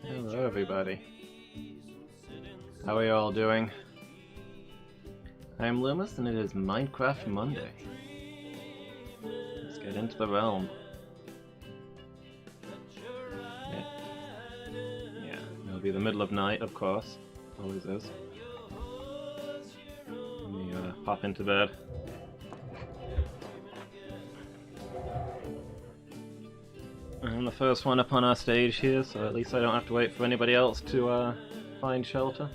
Hello everybody. How are you all doing? I am Loomis and it is Minecraft Monday. Let's get into the realm. Yeah, it'll be the middle of night, of course. Always is. Let me pop into bed. I'm the first one up on our stage here, so at least I don't have to wait for anybody else to find shelter.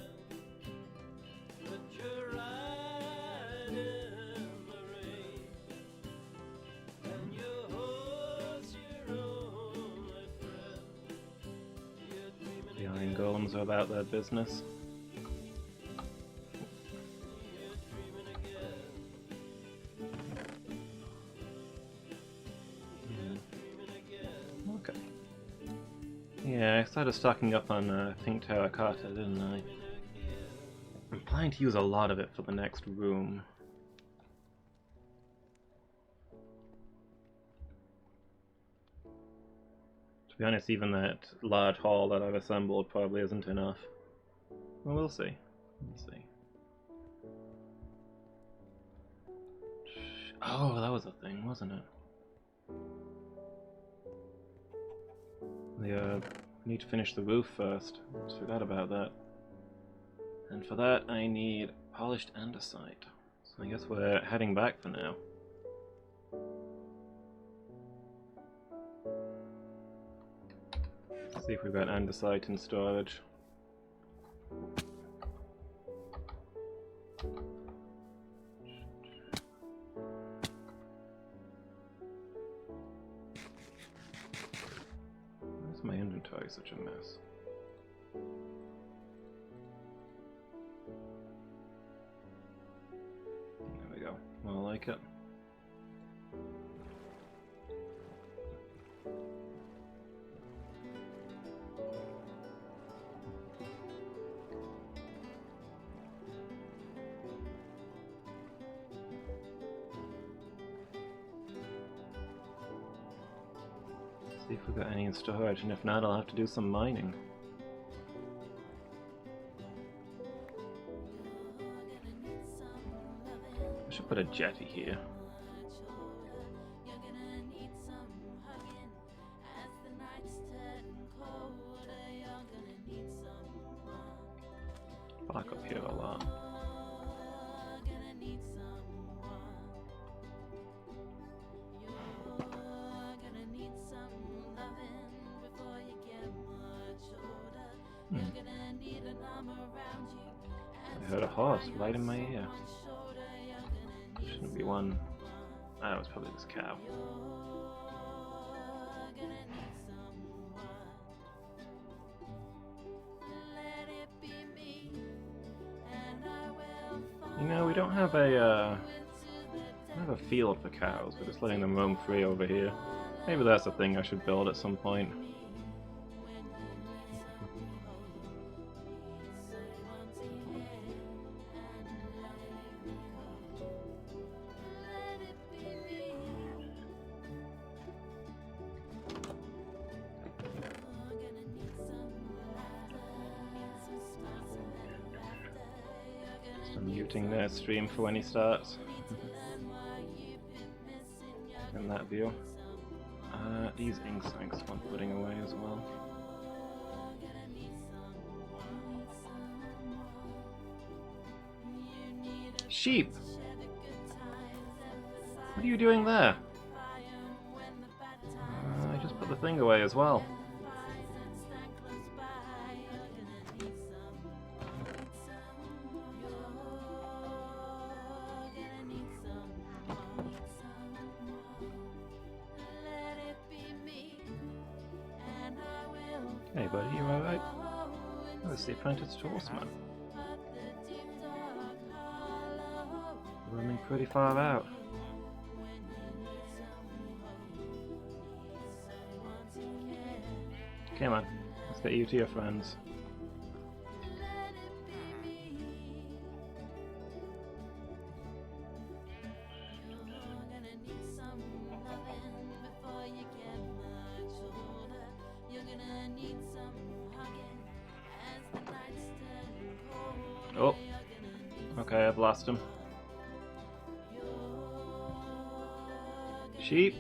The iron golems are about their business. Okay. Yeah, I started stocking up on pink terracotta, didn't I? I'm planning to use a lot of it for the next room. To be honest, even that large hall that I've assembled probably isn't enough. Well, we'll see. We'll see. Oh, that was a thing, wasn't it? I need to finish the roof first. Just forgot about that. And for that, I need polished andesite. So I guess we're heading back for now. Let's see if we've got andesite in storage. Why's my inventory such a mess? There we go. I like it. See if we've got any in storage, and if not, I'll have to do some mining. I should put a jetty here. Park up here a lot. I heard a horse right in my ear. Shouldn't be one. Ah, it was probably this cow. You know, we don't have a field for cows. We're just letting them roam free over here. Maybe that's a thing I should build at some point. I'm muting their stream for when he starts. In that view. These ink sacs want putting away as well. Sheep! What are you doing there? I just put the thing away as well. Hey buddy, you alright? Oh, it's the apprentice toolsman. Running pretty far out. Come on, let's get you to your friends. Oh. Okay, I've lost him. Sheep.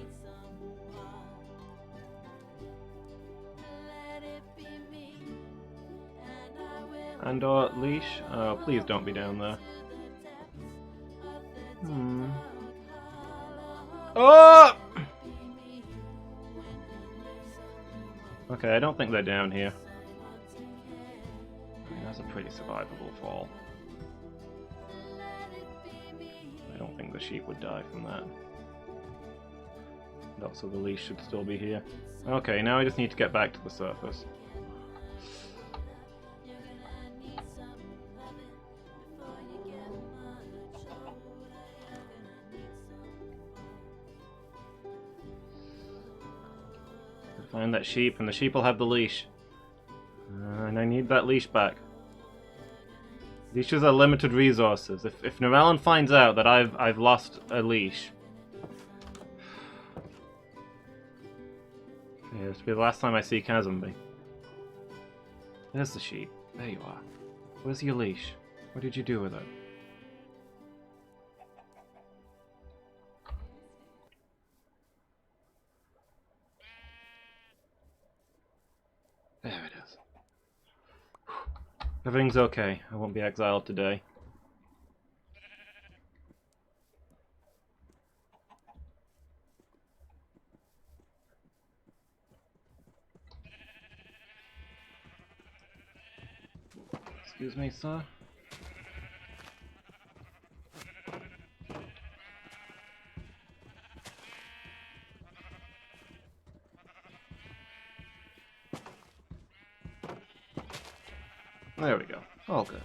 And leash. Oh, please don't be down there. Oh! Okay, I don't think they're down here. I mean, that's a pretty survivable fall. I don't think the sheep would die from that. Also, the leash should still be here. Okay, now I just need to get back to the surface. Find that sheep, and the sheep will have the leash. And I need that leash back. Leashes are limited resources. If Narellen finds out that I've lost a leash, yeah, this will be the last time I see Kazumbi. There's the sheep. There you are. Where's your leash? What did you do with it? There it is. Everything's okay. I won't be exiled today. Excuse me, sir. There we go. All good.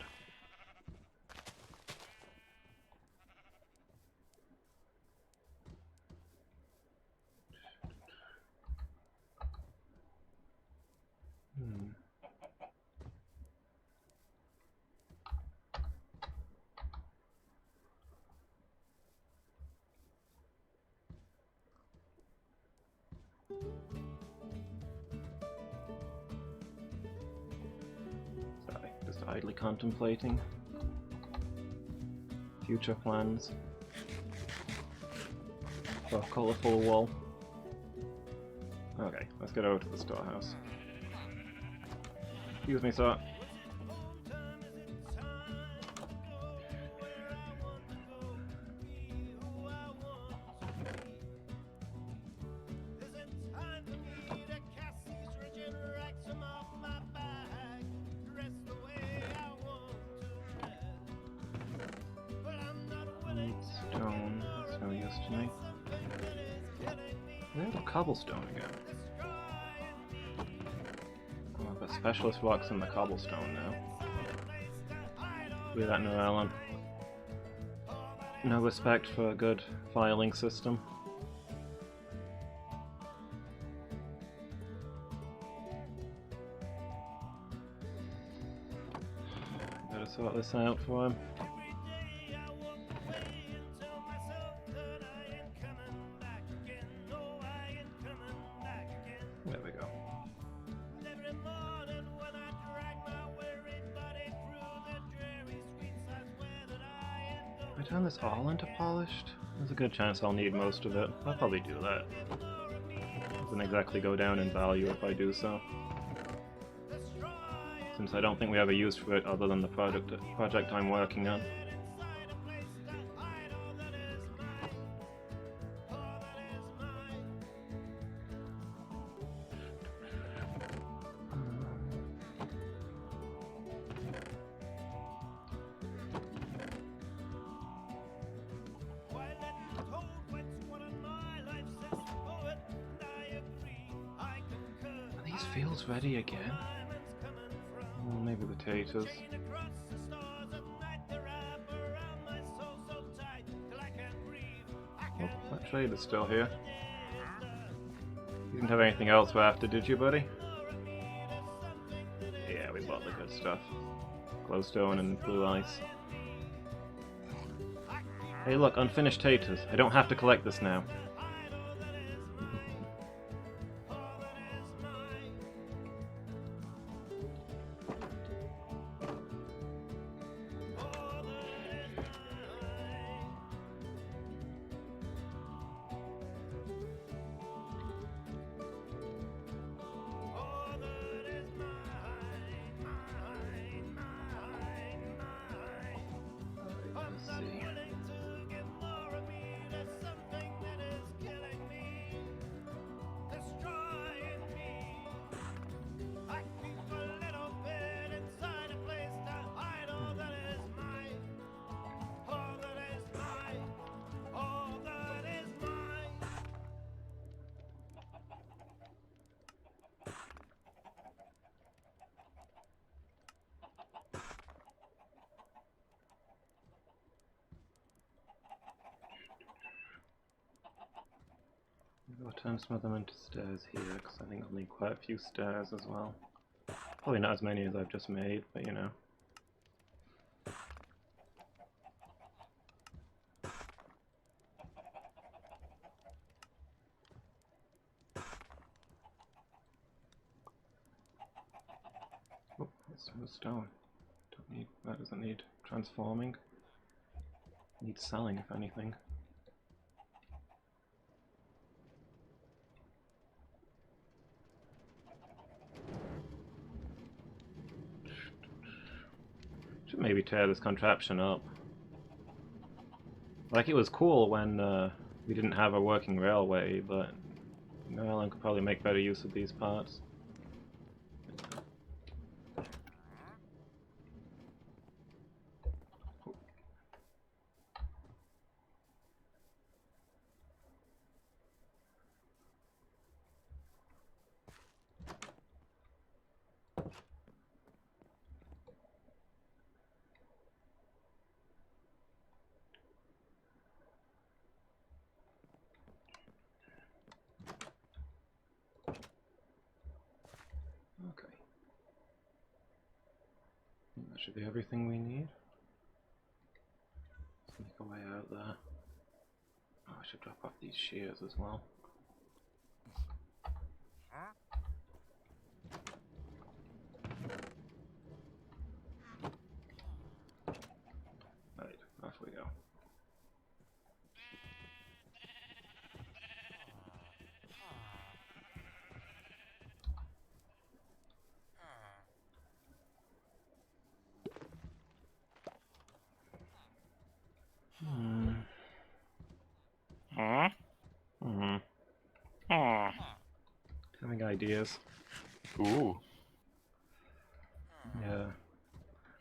Sorry, just idly contemplating future plans for a colourful wall. Okay, let's get over to the storehouse. Excuse me, sir. Stone, that's no use to me. There's a cobblestone again. Oh, I've got specialist rocks in the cobblestone now. Look at that, Narellen. No respect for a good filing system. Better sort this out for him. There we go. I turn this all into polished? There's a good chance I'll need most of it. I'll probably do that. Doesn't exactly go down in value if I do so. Since I don't think we have a use for it other than the project I'm working on. Feels ready again? Well, maybe potatoes. Oh, that trade is still here. You didn't have anything else we're after, did you, buddy? Yeah, we bought the good stuff. Glowstone and blue ice. Hey look, unfinished taters. I don't have to collect this now. turn some of them into stairs here, because I think I'll need quite a few stairs as well. Probably not as many as I've just made, but you know. Oh, it's some stone. Don't need, that doesn't need transforming. Needs selling, if anything. Should maybe tear this contraption up. Like, it was cool when we didn't have a working railway, but Maryland could probably make better use of these parts. Okay. That should be everything we need. Sneak a way out there. Oh, I should drop off these shears as well. Right, off we go. Having ideas. Ooh. Yeah.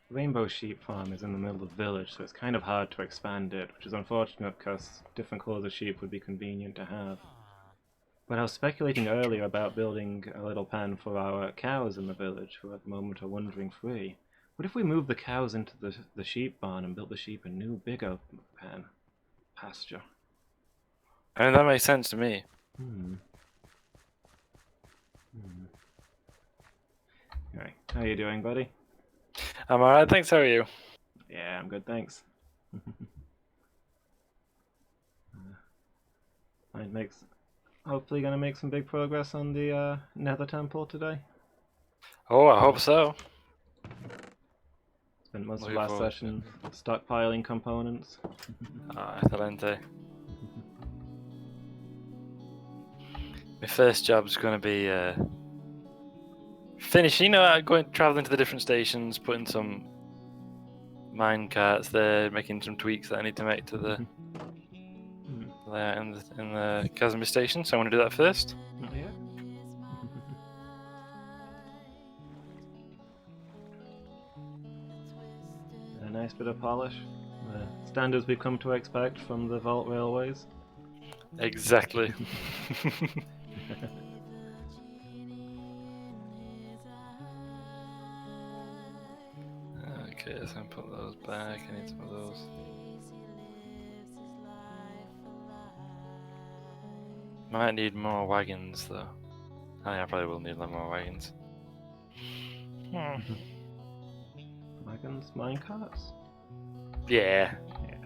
Rainbow Sheep Farm is in the middle of the village, so it's kind of hard to expand it, which is unfortunate because different colours of sheep would be convenient to have. But I was speculating earlier about building a little pen for our cows in the village, who at the moment are wandering free. What if we moved the cows into the sheep barn and built the sheep a new, bigger pen? Pasture. I mean, that makes sense to me. Alright, how you doing, buddy? I'm alright, thanks, how are you? Yeah, I'm good, thanks. Hopefully gonna make some big progress on the Nether Temple today. Oh, I hope so. Spent most of Looking last forward to session stockpiling components. Ah, excelente. My first job's gonna be finishing, traveling to the different stations, putting some mine carts there, making some tweaks that I need to make to the layout in the Casimir station. So I want to do that first. Yeah. A nice bit of polish. The standards we've come to expect from the Vault Railways. Exactly. Okay, so I'm put those back. I need some of those. Might need more wagons though. I think I probably will need more wagons. Wagons, minecarts? Yeah. Yeah.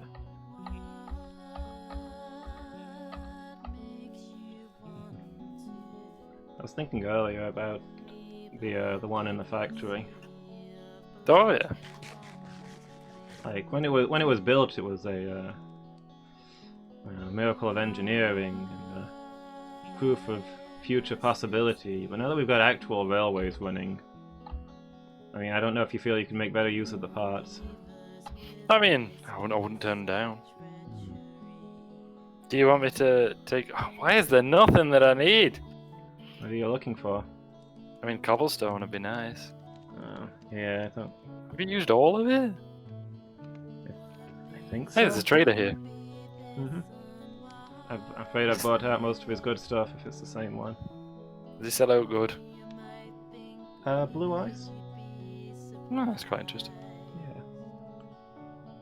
I was thinking earlier about the one in the factory. Oh yeah. Like when it was built, it was a miracle of engineering and proof of future possibility. But now that we've got actual railways running, I mean, I don't know if you feel you can make better use of the parts. I mean, I wouldn't turn down. Do you want me to take? Oh, why is there nothing that I need? What are you looking for? I mean, cobblestone would be nice. Yeah, I thought. Have you used all of it? I think so. Hey, there's a trader here. I'm afraid I've bought out most of his good stuff if it's the same one. Does he sell out good? Blue ice? No, that's quite interesting.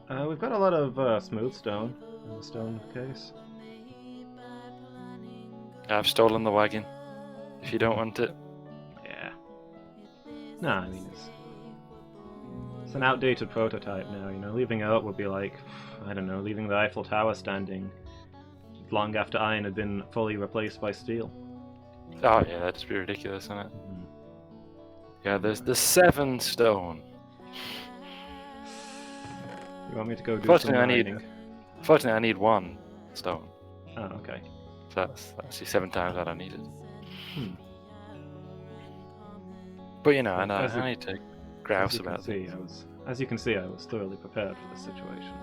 Yeah. We've got a lot of smooth stone in the stone case. I've stolen the wagon. If you don't want it. Yeah. No, I mean, it's an outdated prototype now, you know. Leaving it up would be like, I don't know, leaving the Eiffel Tower standing long after iron had been fully replaced by steel. Oh yeah, that'd just be ridiculous, isn't it? Yeah, there's the 7 stone. You want me to go do some Fortunately, I need 1 stone. Oh, okay. So that's actually 7 times what I needed. Hmm. But you know, Well, I need to grouse about things. As you can see, I was thoroughly prepared for this situation.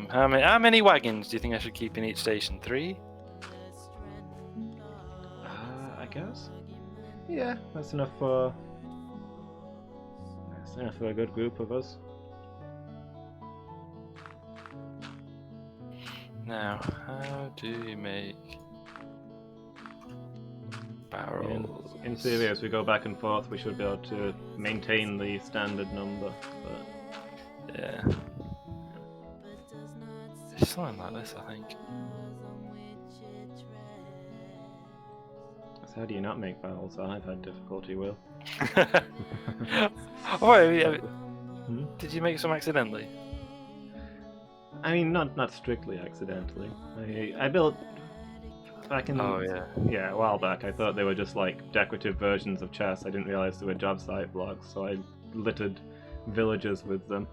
How many wagons do you think I should keep in each station? 3? I guess. Yeah, that's enough for a good group of us. Now, how do you make barrels? In theory, as we go back and forth, we should be able to maintain the standard number. But yeah, it's something like this, I think. So how do you not make barrels? I've had difficulty with. Did you make some accidentally? I mean, not strictly accidentally. I built back in a while back. I thought they were just like decorative versions of chests. I didn't realize they were job site blocks, so I littered villages with them.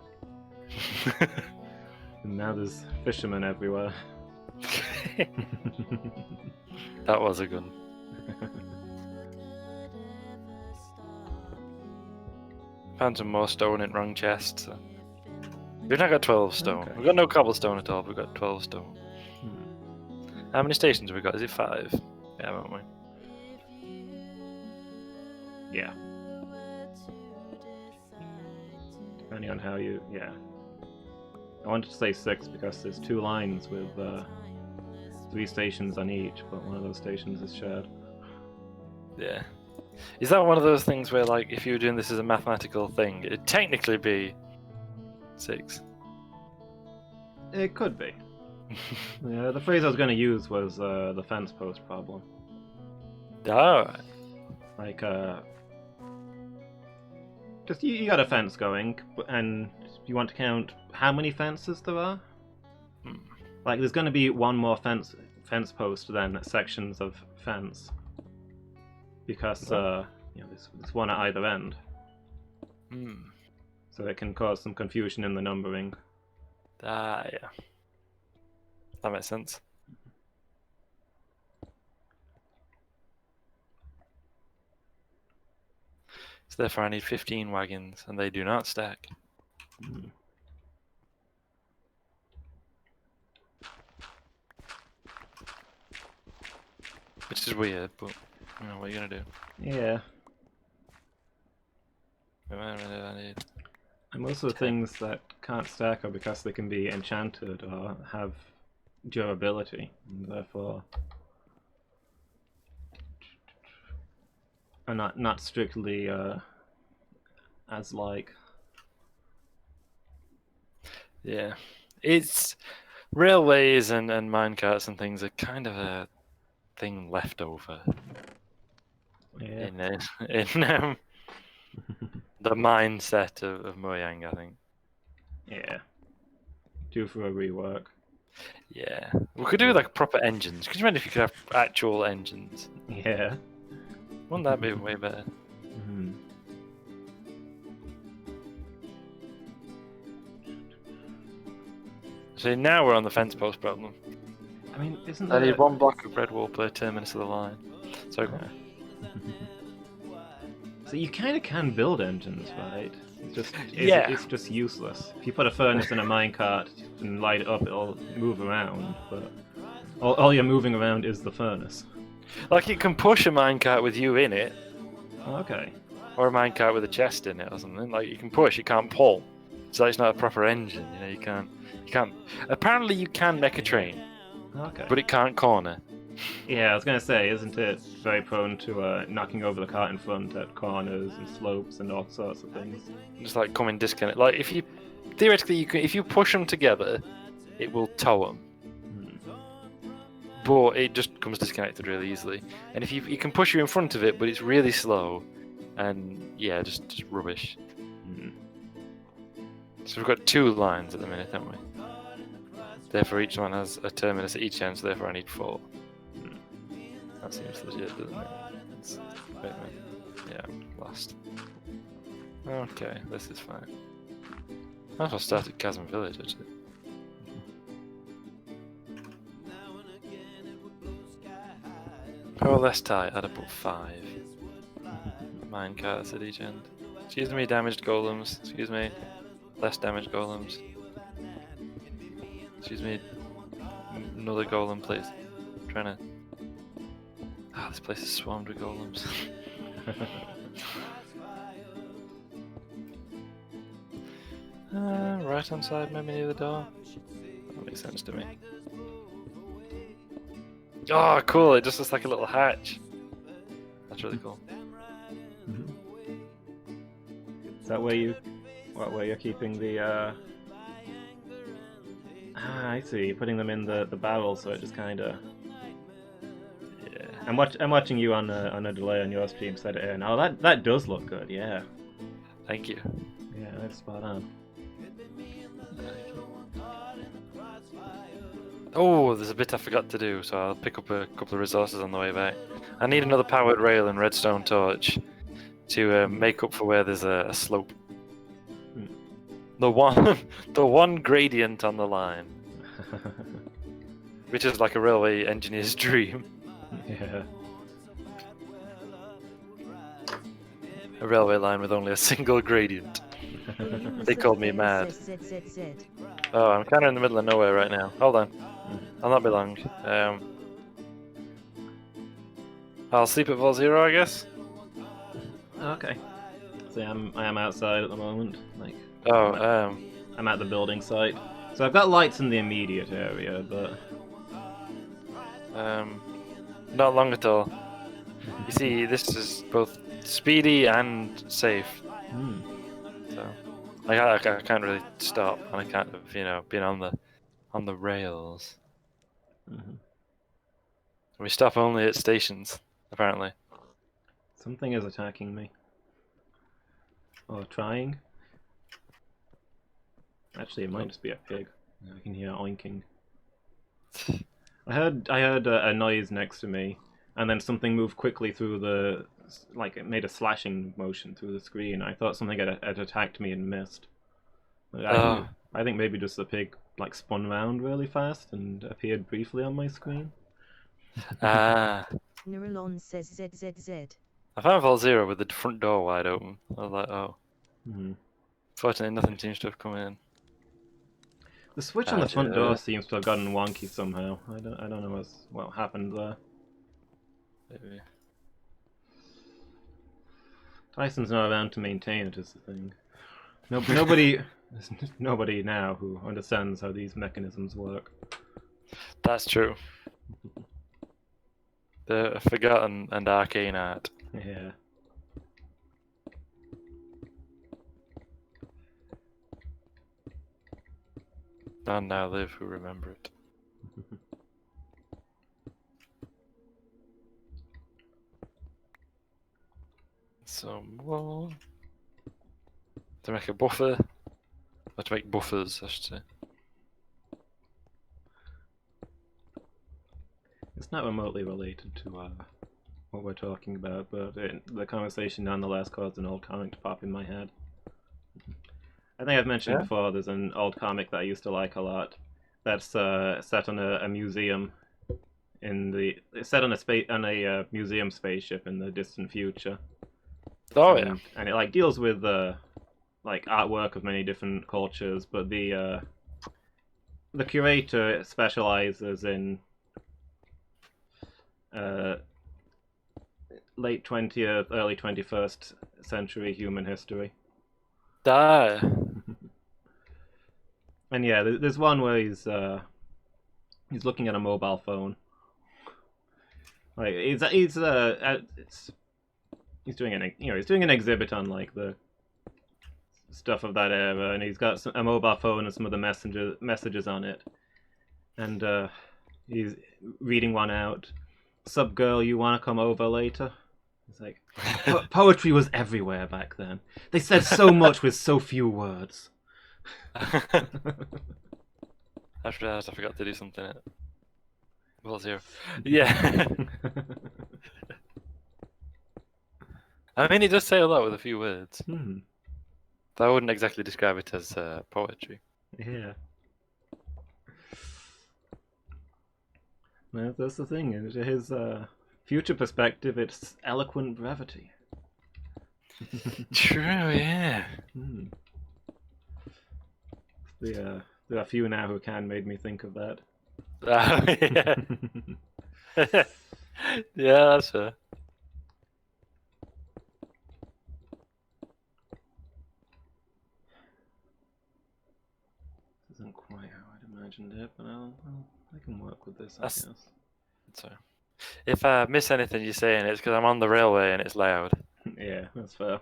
And now there's fishermen everywhere. That was a good one. Found some more stone in wrong chest. So. We've not got 12 stone. Okay. We've got no cobblestone at all. We've got 12 stone. How many stations have we got? Is it 5? Yeah, haven't we? Yeah. Depending on how you... Yeah. I wanted to say 6 because there's 2 lines with 3 stations on each, but one of those stations is shared. Yeah. Is that one of those things where, like, if you were doing this as a mathematical thing, it'd technically be 6? It could be. Yeah, the phrase I was going to use was the fence post problem. Alright. Like, just you got a fence going, and you want to count how many fences there are? Like, there's going to be one more fence post than sections of fence. Because, there's one at either end. So it can cause some confusion in the numbering. Yeah. That makes sense. So therefore I need 15 wagons, and they do not stack. Which is weird, but you know, what are you gonna do? Yeah. I need... And most of the things that can't stack are because they can be enchanted or have durability, and therefore are not strictly as like. Yeah, it's railways and minecarts and things are kind of a thing left over. Yeah. In the mindset of Mojang, I think. Yeah. Due for a rework. Yeah. We could do like proper engines. Could you imagine if you could have actual engines? Yeah. Wouldn't that be way better? Mm-hmm. So now we're on the fence post problem. I mean, isn't I there... need 1 block of red wall per terminus of the line. So So you kind of can build engines, right? It's just useless. If you put a furnace in a minecart and light it up, it'll move around, but all you're moving around is the furnace. like, you can push a minecart with you in it, Okay. or a minecart with a chest in it or something. Like, you can push, you can't pull. So it's not a proper engine, you know, you can't... Apparently you can make a train, Okay. but it can't corner. Yeah, I was gonna say, isn't it very prone to knocking over the cart in front at corners and slopes and all sorts of things? Just like coming disconnect. Like, if you... Theoretically, if you push them together, it will tow them. but it just comes disconnected really easily. And if you can push you in front of it, but it's really slow, and yeah, just rubbish. So we've got 2 lines at the minute, haven't we? Therefore, each one has a terminus at each end, so therefore I need 4. That seems legit, doesn't it? Wait a minute. Yeah, last. Okay, this is fine. I might as well start at Chasm Village, actually. Oh, less tight. I'd have put 5. Minecarts at each end. Excuse me, damaged golems. Excuse me, less damaged golems. Excuse me, another golem, please. I'm trying to. Ah, this place is swarmed with golems. Right hand side, maybe near the door. That makes sense to me. Oh, cool! It just looks like a little hatch. That's really cool. Is that where you're keeping the? I see. You're putting them in the barrel, so it just kind of. Yeah. I'm watching you on a delay on your stream. Set it in. Oh, that does look good. Yeah. Thank you. Yeah, that's spot on. Oh, there's a bit I forgot to do, so I'll pick up a couple of resources on the way back. I need another powered rail and redstone torch to make up for where there's a slope. The one gradient on the line, which is like a railway engineer's dream. Yeah. A railway line with only a single gradient. They called me mad. Oh, I'm kind of in the middle of nowhere right now. Hold on. I'll not be long. I'll sleep at Vol Zero, I guess. Okay. See, I am outside at the moment. Like. Oh, I'm at the building site. So I've got lights in the immediate area, but. not long at all. You see, this is both speedy and safe. So, I can't really stop, and I can't, being on the rails. We stop only at stations, apparently. Something is attacking me. Or trying. Actually, it might just be a pig. I can hear oinking. I heard a noise next to me, and then something moved quickly through the, like it made a slashing motion through the screen. I thought something had attacked me and missed. I think maybe just the pig like spun around really fast and appeared briefly on my screen. Neuralon says ZZZ. I found Vol Zero with the front door wide open. I was like, oh. Fortunately, nothing seems to have come in. The switch on the front door seems to have gotten wonky somehow. I don't know what happened there. Maybe. Tyson's not around to maintain it, is the thing. There's nobody now who understands how these mechanisms work. That's true. The forgotten and arcane art. Yeah. None now live who remember it. Some wall. To make a buffer. Or to make buffers, I should say. It's not remotely related to what we're talking about, but the conversation nonetheless caused an old comic to pop in my head. I think I've mentioned before, there's an old comic that I used to like a lot that's set on a museum set on a museum spaceship in the distant future. Oh yeah. And it like deals with like artwork of many different cultures, but the curator specializes in late 20th, early 21st century human history. And yeah, there's one where he's looking at a mobile phone. Like he's doing an exhibit on like the stuff of that era, and he's got a mobile phone and some of the messages on it, and He's reading one out. Sup, girl, you wanna come over later? It's like, poetry was everywhere back then. They said so much with so few words. I realized I forgot to do something. Well, 0. Yeah. I mean, he does say a lot with a few words. But I wouldn't exactly describe it as poetry. Yeah. Well, that's the thing. In his future perspective, it's eloquent brevity. True, yeah. There are few now who can made me think of that. Yeah. Yeah, that's fair. Isn't quite how I'd imagined it, but I can work with this, I That's- guess. So, if I miss anything you're saying, it's because I'm on the railway and it's loud. Yeah, that's fair.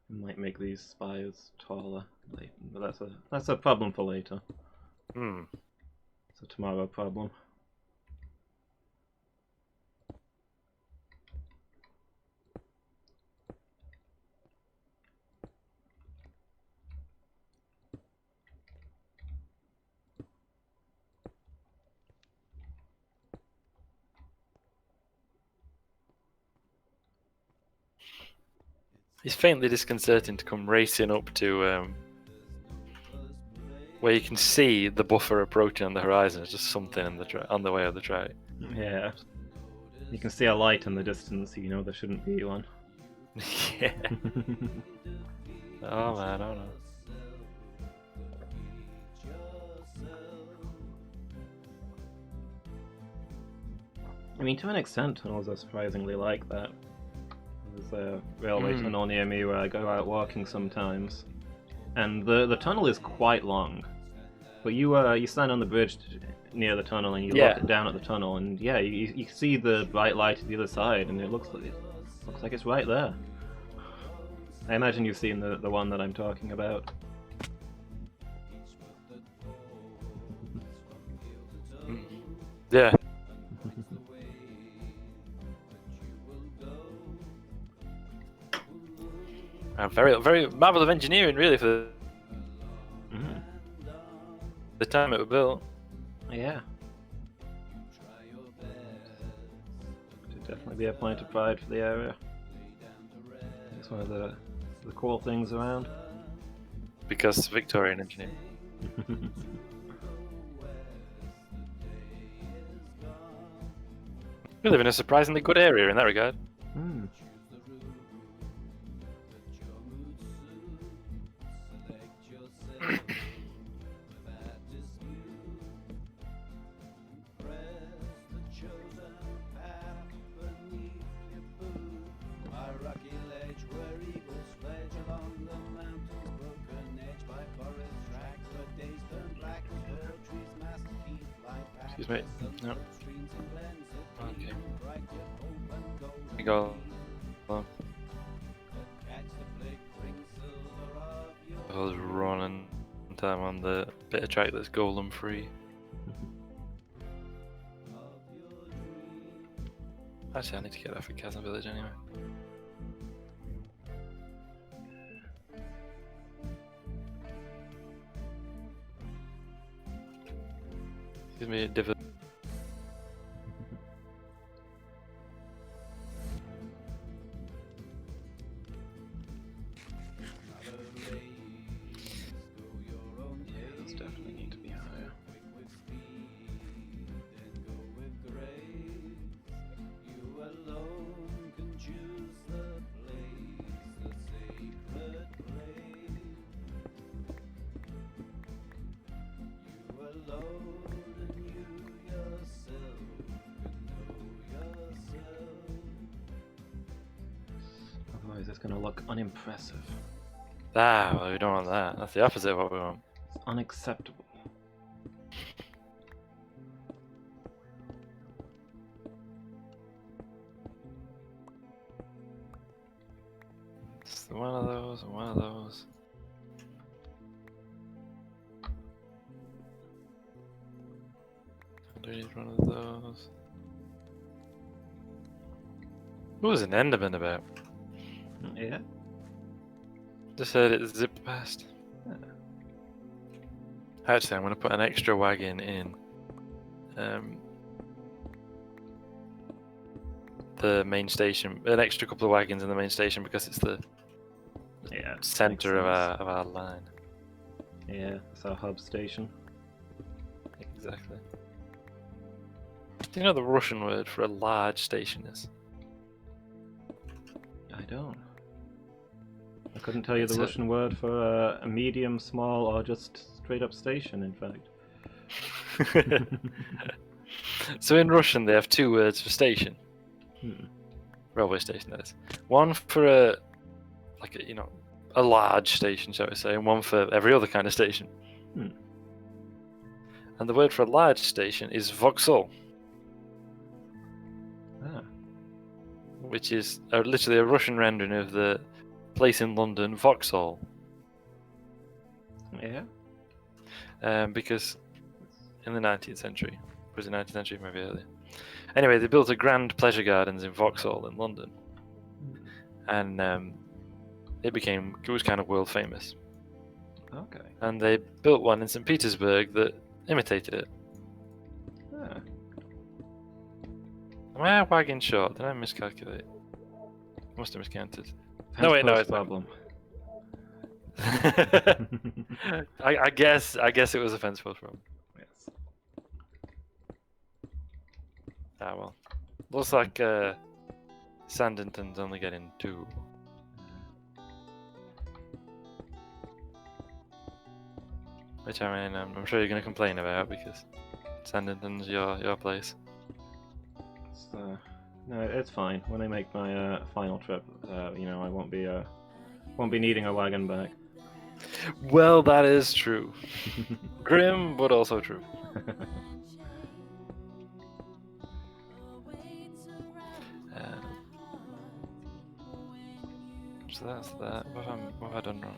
I might make these spires taller, but that's a problem for later. It's a tomorrow problem. It's faintly disconcerting to come racing up to where you can see the buffer approaching on the horizon. It's just something on the way of the track. Yeah. You can see a light in the distance, you know there shouldn't be one. Yeah. Oh man, oh no. I mean, to an extent, tunnels are surprisingly like that. There's a railway tunnel near me where I go out walking sometimes, and the tunnel is quite long. But you stand on the bridge near the tunnel and you look down at the tunnel, and yeah, you see the bright light at the other side, and it looks like it's right there. I imagine you've seen the one that I'm talking about. Yeah. Very, very marvel of engineering, really, for the time it was built. Yeah. Should definitely be a point of pride for the area. It's one of the cool things around. Because Victorian engineering. We live in a surprisingly good area in that regard. Excuse me. No. Okay. We go. On. I was running time on the bit of track that's golem free. Actually, I need to get that for Chasm Village anyway. Excuse me, dividend. Those definitely need to be higher. Otherwise it's gonna look unimpressive. Ah, well, we don't want that. That's the opposite of what we want. It's unacceptable. It's the and one of those, and one of those. I don't need one of those. What was an Enderman about? Yeah. Just heard it zip past. Actually, I'm going to put an extra wagon in the main station. An extra couple of wagons in the main station because it's the center of our line. Yeah, it's our hub station. Exactly. Do you know the Russian word for a large station is? I don't. I couldn't tell you It's the Russian word for a medium, small, or just straight up station, in fact. So in Russian, they have two words for station. Railway station, that is. One for a large station, shall we say, and one for every other kind of station. And the word for a large station is Vauxhall, which is literally a Russian rendering of the place in London, Vauxhall. Yeah. Because in the 19th century, was it 19th century, maybe earlier? Anyway, they built a grand pleasure gardens in Vauxhall in London, and it was kind of world famous. Okay. And they built one in St. Petersburg that imitated it. Am I a wagon short? Did I miscalculate? I must have miscounted. No, wait, no, it's problem. I guess it was a fence post problem. Yes. Ah well. Looks like Sandington's only getting 2. Which I mean, I'm sure you're going to complain about because Sandington's your place. No, it's fine. When I make my final trip, I won't be needing a wagon back. Well, that is true. Grim, but also true. So that's that. What have I done wrong?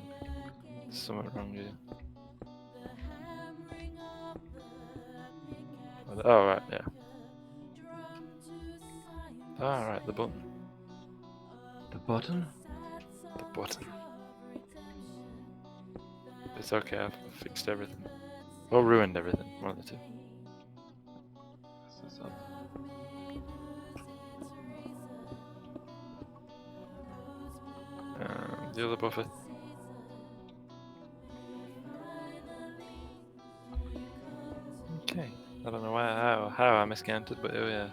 There's something wrong here. Oh, right, yeah. Oh, right, the button. The button? The button. It's okay, I've fixed everything. Or ruined everything, one of the two. The other buffer. Okay, I don't know how I miscounted, but here we are.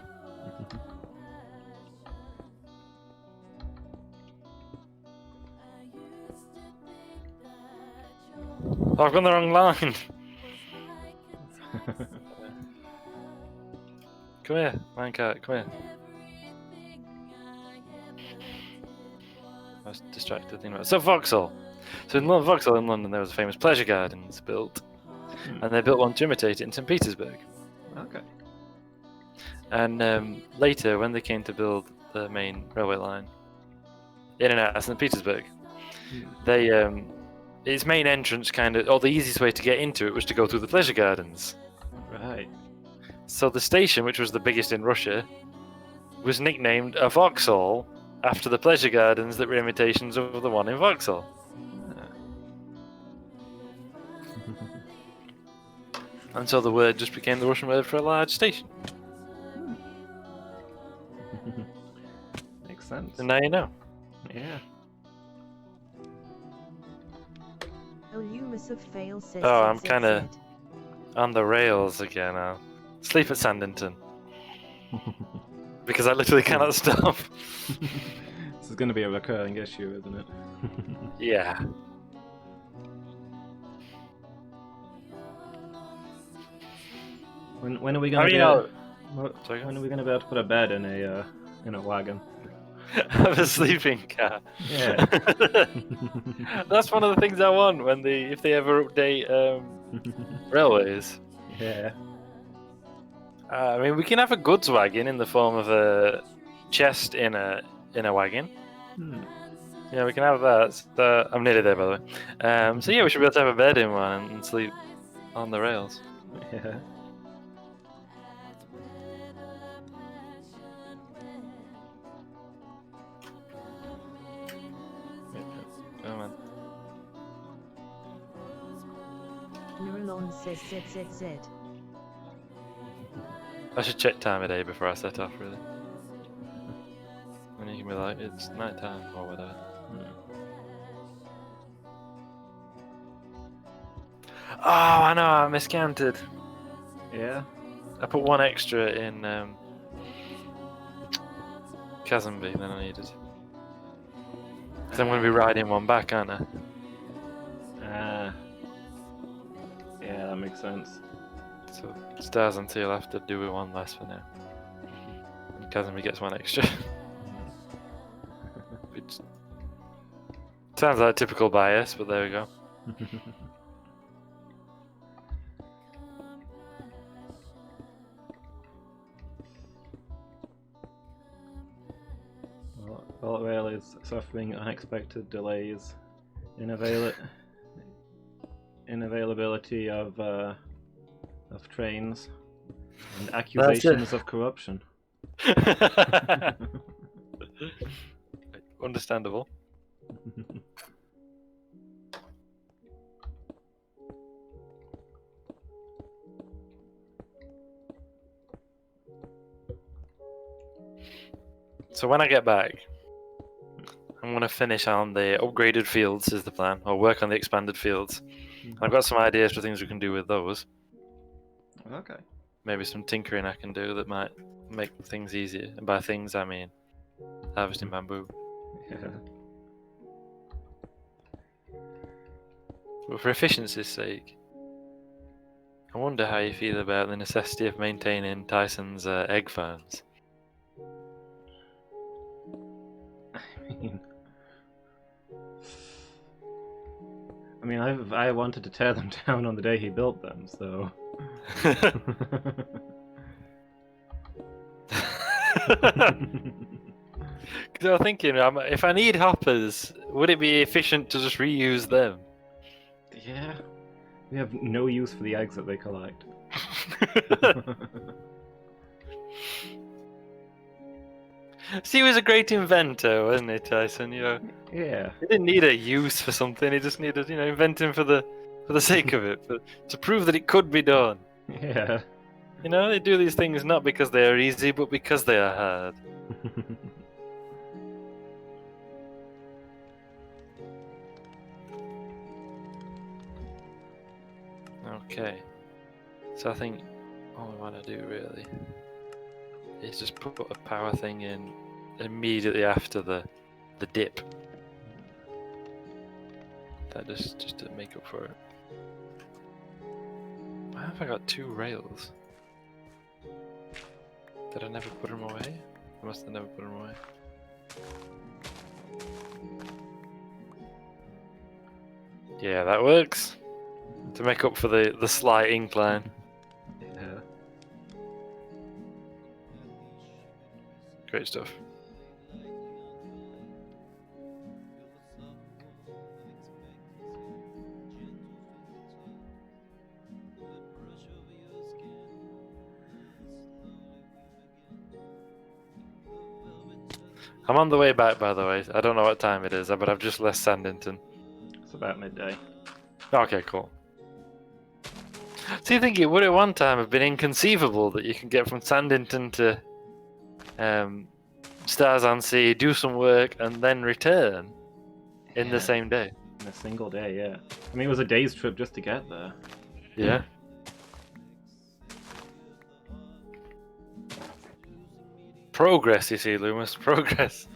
Oh, I've gone the wrong line! Come here, minecart, come here. I was distracted thinking about it. So Vauxhall! So in Vauxhall in London there was a famous pleasure gardens built. And they built one to imitate it in St. Petersburg. Okay. And later, when they came to build the main railway line in and out of St. Petersburg, they its main entrance or the easiest way to get into it was to go through the pleasure gardens. Right. So the station, which was the biggest in Russia, was nicknamed a Vauxhall after the pleasure gardens that were imitations of the one in Vauxhall. And so the word just became the Russian word for a large station. Makes sense. And now you know. Yeah. Oh, I'm kind of on the rails again. I'll sleep at Sandington. Because I literally cannot stop. This is going to be a recurring issue, isn't it? Yeah. When are we going to when are we going to be able to put a bed in a wagon? Have a sleeping car. Yeah. That's one of the things I want if they ever update railways. Yeah. I mean, we can have a goods wagon in the form of a chest in a wagon. Yeah, we can have that. So, I'm nearly there, by the way. So yeah, we should be able to have a bed in one and sleep on the rails. Yeah. Oh man. Nurulon says ZZZ. I should check time of day before I set off, really. And you can be like, it's night time or whatever. Oh, I know, I miscounted. Yeah. I put one extra in Chasmby than I needed. Because I'm going to be riding one back, aren't I? Yeah, that makes sense. So Stars and Teal have to do with one less for now. And Chasmby gets one extra. Which sounds like typical bias, but there we go. Bullet Rail is suffering unexpected delays in availability of trains and accusations of corruption. Understandable. So when I get back, I'm going to finish on the upgraded fields is the plan, or work on the expanded fields. I've got some ideas for things we can do with those. Okay. Maybe some tinkering I can do that might make things easier. And by things, I mean harvesting bamboo. Yeah. But for efficiency's sake, I wonder how you feel about the necessity of maintaining Tyson's egg farms. I mean, I wanted to tear them down on the day he built them, so. Because I was thinking, if I need hoppers, would it be efficient to just reuse them? Yeah. We have no use for the eggs that they collect. See, he was a great inventor, wasn't he, Tyson? Yeah. He didn't need a use for something. He just needed, inventing for the sake of it, to prove that it could be done. Yeah. They do these things not because they are easy, but because they are hard. Okay. So I think all I want to do really is just put a power thing in immediately after the dip. That just to make up for it. Why have I got 2 rails? Did I never put them away? I must have never put them away. Yeah, that works. To make up for the slight incline. Yeah. Great stuff. I'm on the way back, by the way. I don't know what time it is, but I've just left Sandington. It's about midday. Okay, cool. So you think it would at one time have been inconceivable that you can get from Sandington to Stars on Sea, do some work, and then return in the same day? In a single day, yeah. I mean, it was a day's trip just to get there. Yeah. Progress, you see, Loomis. Progress.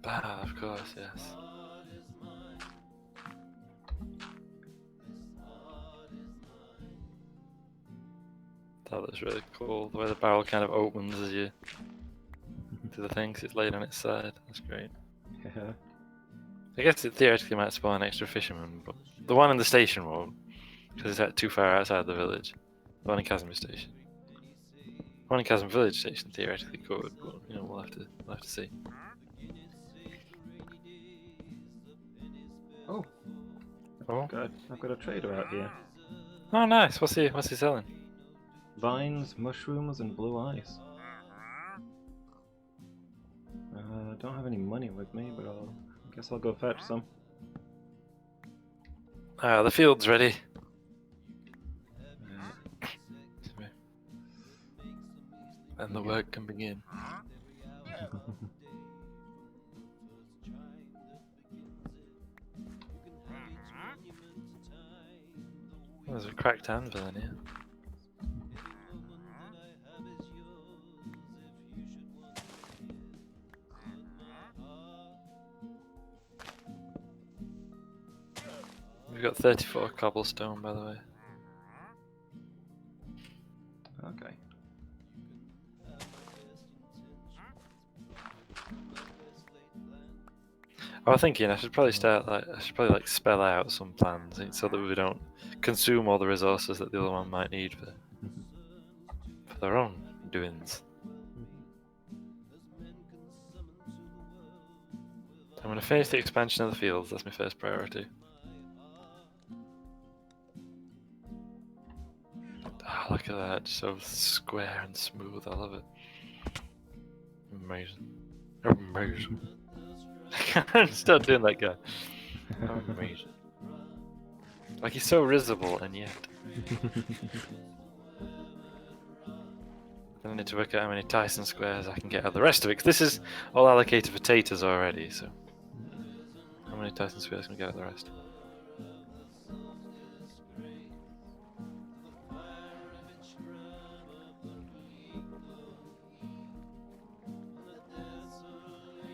Ah, of course, yes. That looks really cool. The way the barrel kind of opens as you do the thing, 'cause it's laid on its side. That's great. Yeah. I guess it theoretically might spawn extra fishermen, but the one in the station won't, because it's too far outside the village. The one in Casimir Station. The one in Chasm Village Station theoretically could, but you know we'll have to see. Oh. Oh. Good. I've got a trader out here. Oh, nice. What's he selling? Vines, mushrooms, and blue ice. Don't have any money with me, but I guess I'll go fetch some. Ah, the field's ready. And the work can begin. There's a cracked anvil in here. We've got 34 cobblestone, by the way. Okay. I was thinking I should probably spell out some plans so that we don't consume all the resources that the other one might need for their own doings. I'm going to finish the expansion of the fields. That's my first priority. Ah, look at that, so square and smooth. I love it. Amazing. Amazing. I can't stop doing that guy. Amazing. Like he's so risible and yet. I need to work out how many Tyson squares I can get out of the rest of it, because this is all allocated for taters already, so. How many Tyson squares can we get out of the rest?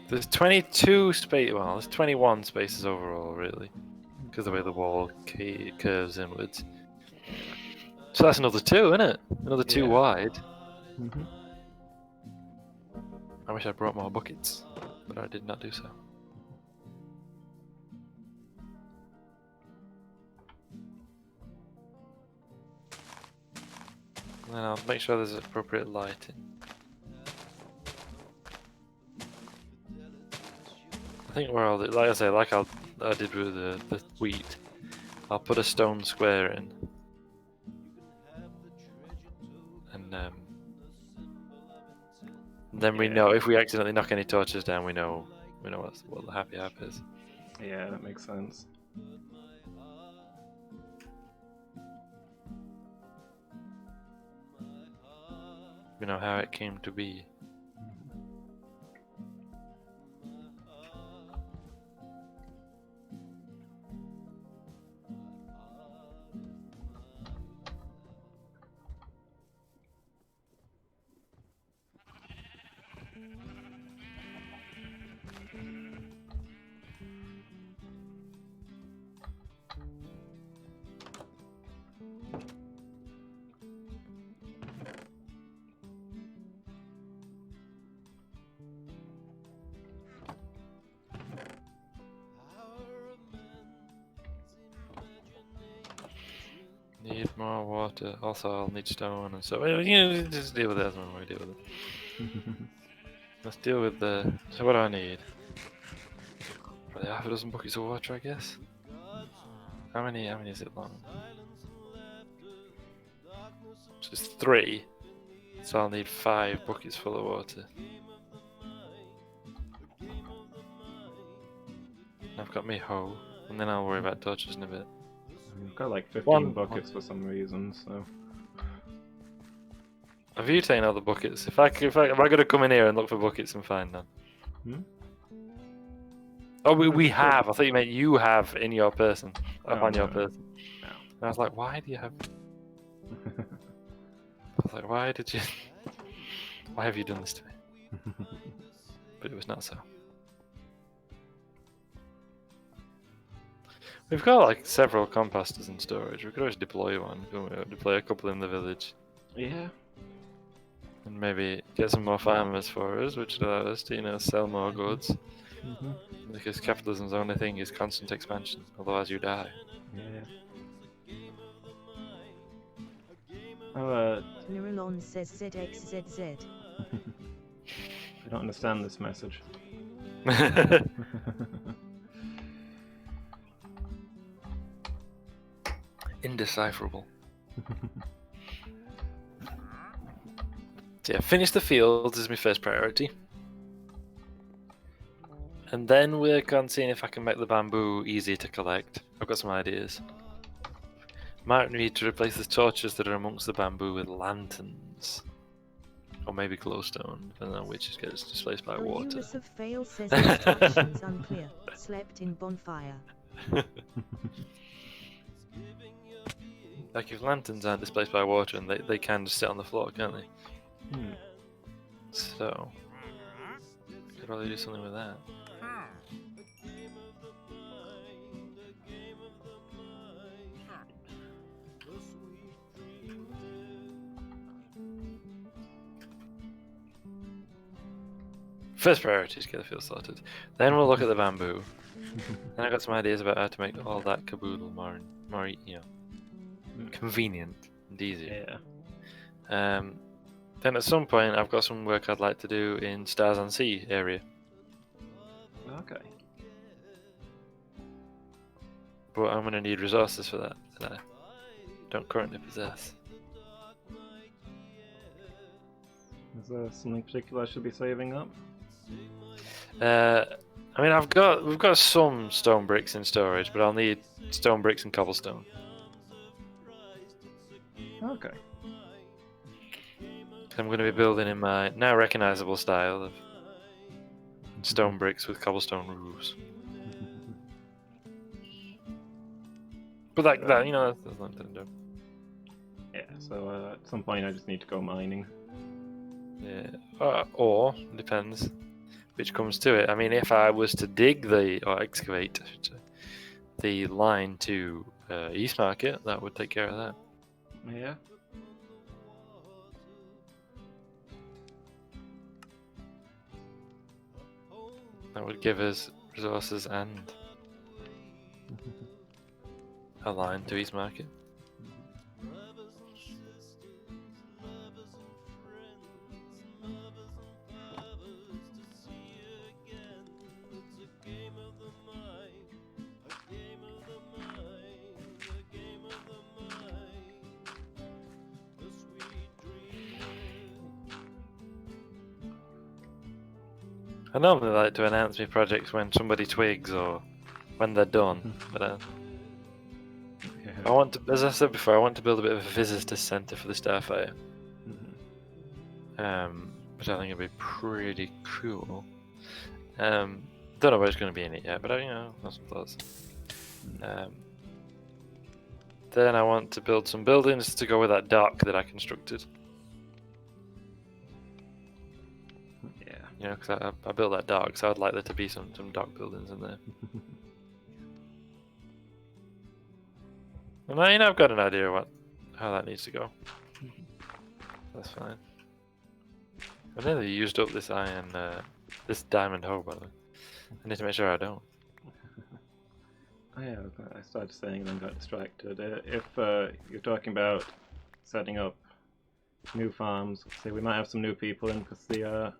There's 22 space. Well, there's 21 spaces overall, really, because of the way the wall curves inwards. So that's another 2, isn't it? Another 2 wide. Mm-hmm. I wish I brought more buckets, but I did not do so. And then I'll make sure there's appropriate lighting. I think where like I say, like I did with the wheat, I'll put a stone square in, and then we know if we accidentally knock any torches down, we know what the happy hap is. Yeah, that makes sense. We know how it came to be. Need more water. Also, I'll need stone, and so you know, just deal with it as one way. Deal with it. Let's deal with the. So what do I need? Probably half a dozen buckets of water, I guess. How many is it long? Just 3. So I'll need 5 buckets full of water. I've got me hoe, and then I'll worry about torches in a bit. I've got like 15 buckets for some reason, so. Have you taken all the buckets? Am I gonna come in here and look for buckets and find them? Hmm? Oh, we have. I thought you meant you have in your person, on your no. person. No. And I was like, why do you have? I was like, why did you? Why have you done this to me? But it was not so. We've got like several composters in storage. We could always deploy one. Deploy a couple in the village. Yeah. And maybe get some more farmers for us, which would allow us to, sell more goods. Mm-hmm. Because capitalism's only thing is constant expansion, otherwise you die. Yeah. Oh, Nurulon says ZXZZ. I don't understand this message. Indecipherable. So yeah, finish the fields is my first priority. And then work on seeing if I can make the bamboo easy to collect. I've got some ideas. Might need to replace the torches that are amongst the bamboo with lanterns. Or maybe glowstone, depending on which gets displaced by water. Reviewers of fail says instructions unclear. Slept in bonfire. Like if lanterns aren't displaced by water and they can just sit on the floor, can't they? Hmm. So, could probably do something with that. First priority is get the field sorted. Then we'll look at the bamboo. Then I got some ideas about how to make all that caboodle more convenient and easier. Yeah. Then at some point I've got some work I'd like to do in Stars on Sea area. Okay. But I'm going to need resources for that I don't currently possess. Is there something particular I should be saving up? I mean, we've got some stone bricks in storage, but I'll need stone bricks and cobblestone. Okay. I'm going to be building in my now recognizable style of stone bricks with cobblestone roofs. But that that's not to do. Yeah, so at some point I just need to go mining. Yeah, or depends which comes to it. I mean, if I was to dig or excavate, I should say, the line to East Market, that would take care of that. Yeah. That would give us resources and a line to East Market. I normally like to announce my projects when somebody twigs or when they're done, but Yeah. I want to, as I said before, I want to build a bit of a visitor centre for the Starfire, which I think would be pretty cool. Don't know where it's going to be in it yet, but I've some thoughts. Then I want to build some buildings to go with that dock that I constructed. Because I built that dock, so I'd like there to be some dock buildings in there. And I've got an idea of how that needs to go. That's fine. I nearly used up this this diamond hoe, by the way. I need to make sure I don't. Oh yeah, I started saying and then got distracted. If you're talking about setting up new farms, say we might have some new people in because the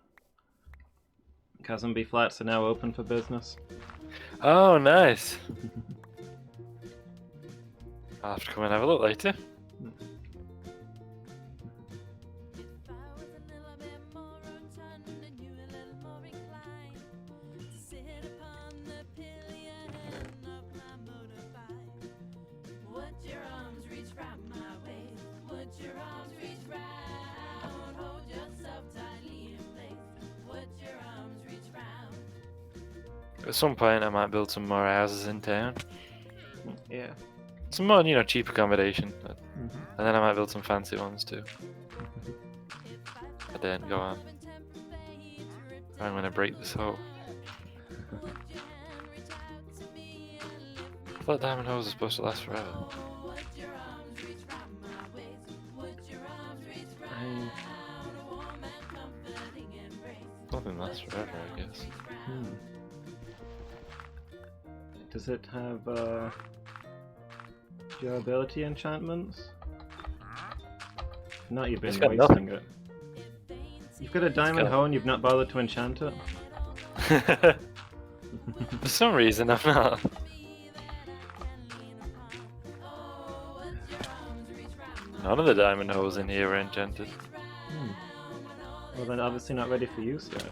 Chasm B flats are now open for business. Oh, nice. I'll have to come and have a look later. At some point I might build some more houses in town. Yeah. Some more, cheap accommodation. And then I might build some fancy ones too. But then go on. I'm gonna break this hole. I thought diamond hose was supposed to last forever. Nothing lasts forever, I guess. Does it have durability enchantments? If not, you've been It's got wasting nothing. it. You've got a diamond got- hoe and you've not bothered to enchant it? For some reason, I'm not. None of the diamond holes in here are enchanted. Well, they're obviously not ready for use yet.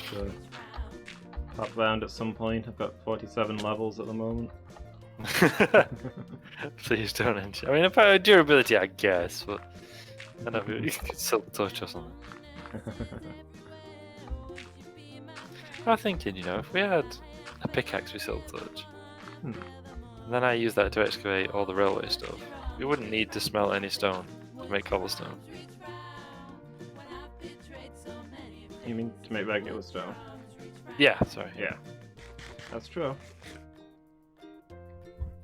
So, pop round at some point. I've got 47 levels at the moment. Please don't enchant. I mean, about durability, I guess, but I don't know, you could silk touch or something. I'm thinking, you know, if we had a pickaxe with silk touch, and then I use that to excavate all the railway stuff, we wouldn't need to smelt any stone to make cobblestone. You mean to make regular stone? Yeah, sorry. Yeah. That's true.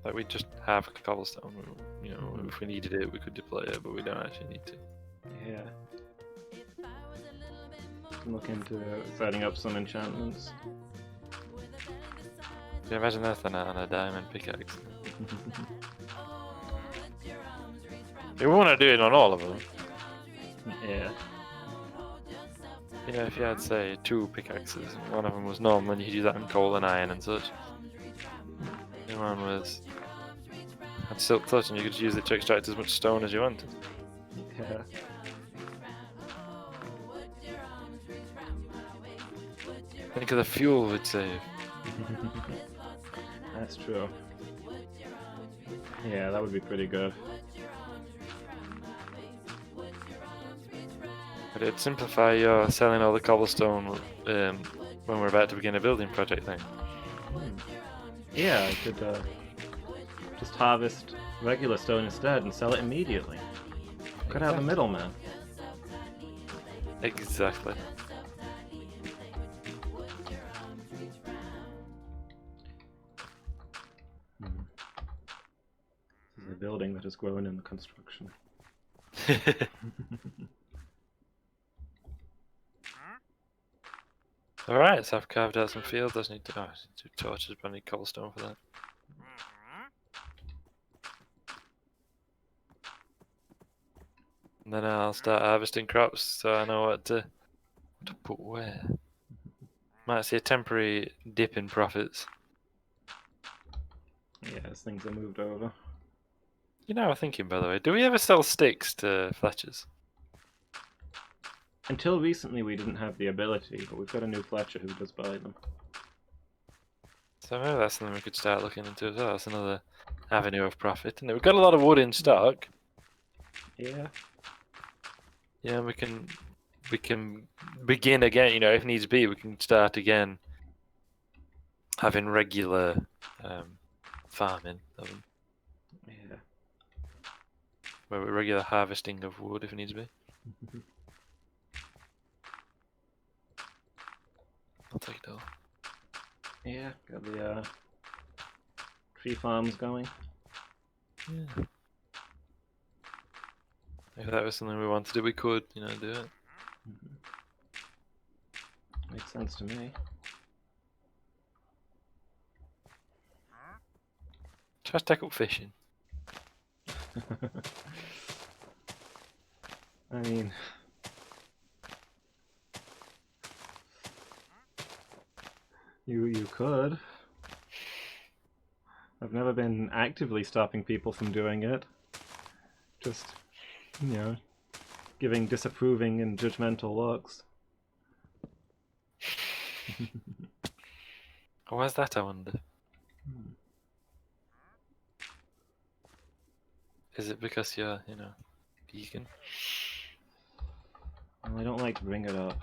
Like, we just have cobblestone. You know, if we needed it, we could deploy it, but we don't actually need to. Yeah. Look into setting up some enchantments. Can you imagine that on a diamond pickaxe? We want to do it on all of them. Yeah. You know, if you had, say, 2 pickaxes, and one of them was normal, and you could use that on coal and iron and such. The other one had silk touch, and you could use it to extract as much stone as you wanted. Yeah. Think of the fuel we'd save. That's true. Yeah, that would be pretty good. But it'd simplify your selling all the cobblestone when we're about to begin a building project thing. Yeah, I could just harvest regular stone instead and sell it immediately. Cut out the middleman. Exactly. This is a building that is growing in the construction. Alright, so I've carved out some fields. I just need to. Oh, I need 2 torches, but I need cobblestone for that. And then I'll start harvesting crops so I know what to put where. Might see a temporary dip in profits. Yeah, as things are moved over. You know, I'm thinking, by the way, do we ever sell sticks to Fletchers? Until recently we didn't have the ability, but we've got a new Fletcher who does buy them. So maybe that's something we could start looking into as well. That's another avenue of profit. And we've got a lot of wood in stock. Yeah. Yeah, we can begin again. You know, if needs be, we can start again having regular farming of them, Yeah. where we're regular harvesting of wood if needs be. I'll take it all. Yeah, got the tree farms going. Yeah. If that was something we wanted to do, we could, you know, do it. Makes sense to me. Try to take up fishing. I mean, you could. I've never been actively stopping people from doing it. Just, you know, giving disapproving and judgmental looks. Why's that, I wonder? Is it because you're, you know, vegan? Well, I don't like to bring it up.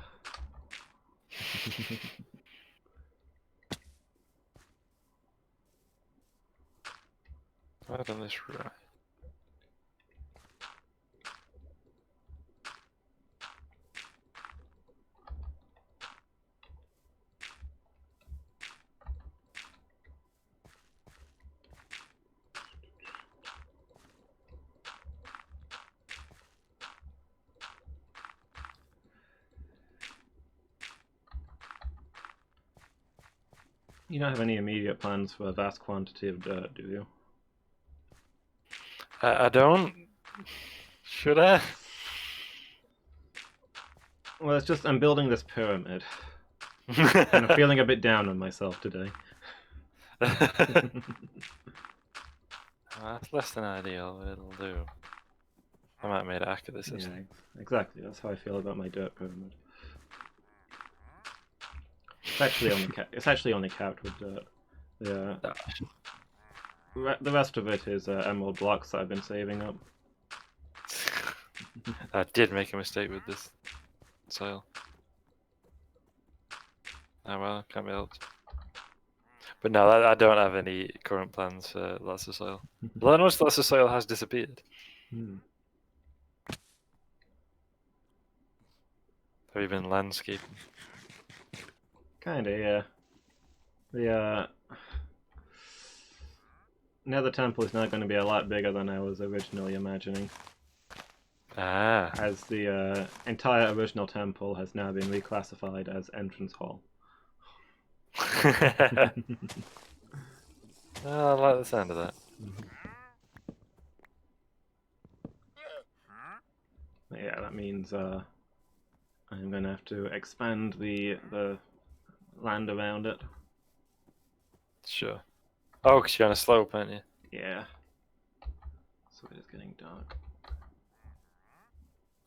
I've done this right. You don't have any immediate plans for a vast quantity of dirt, do you? I don't. Should I? Well, it's just I'm building this pyramid, and I'm feeling a bit down on myself today. That's less than ideal, but it'll do. I might have made it after this, Yeah, isn't exactly. That's how I feel about my dirt pyramid. It's actually only capped with dirt. Yeah. The rest of it is emerald blocks that I've been saving up. I did make a mistake with this soil. Oh well, can't be helped. But no, I don't have any current plans for lots of soil. Although I noticed lots of soil has disappeared. Hmm. Have you been landscaping? Kinda, yeah. The Nether Temple is now going to be a lot bigger than I was originally imagining, Ah. as the entire original temple has now been reclassified as entrance hall. Oh, I like the sound of that. Yeah, that means I'm going to have to expand the land around it. Sure. Oh, 'cause you're on a slope, aren't you? Yeah. So it is getting dark.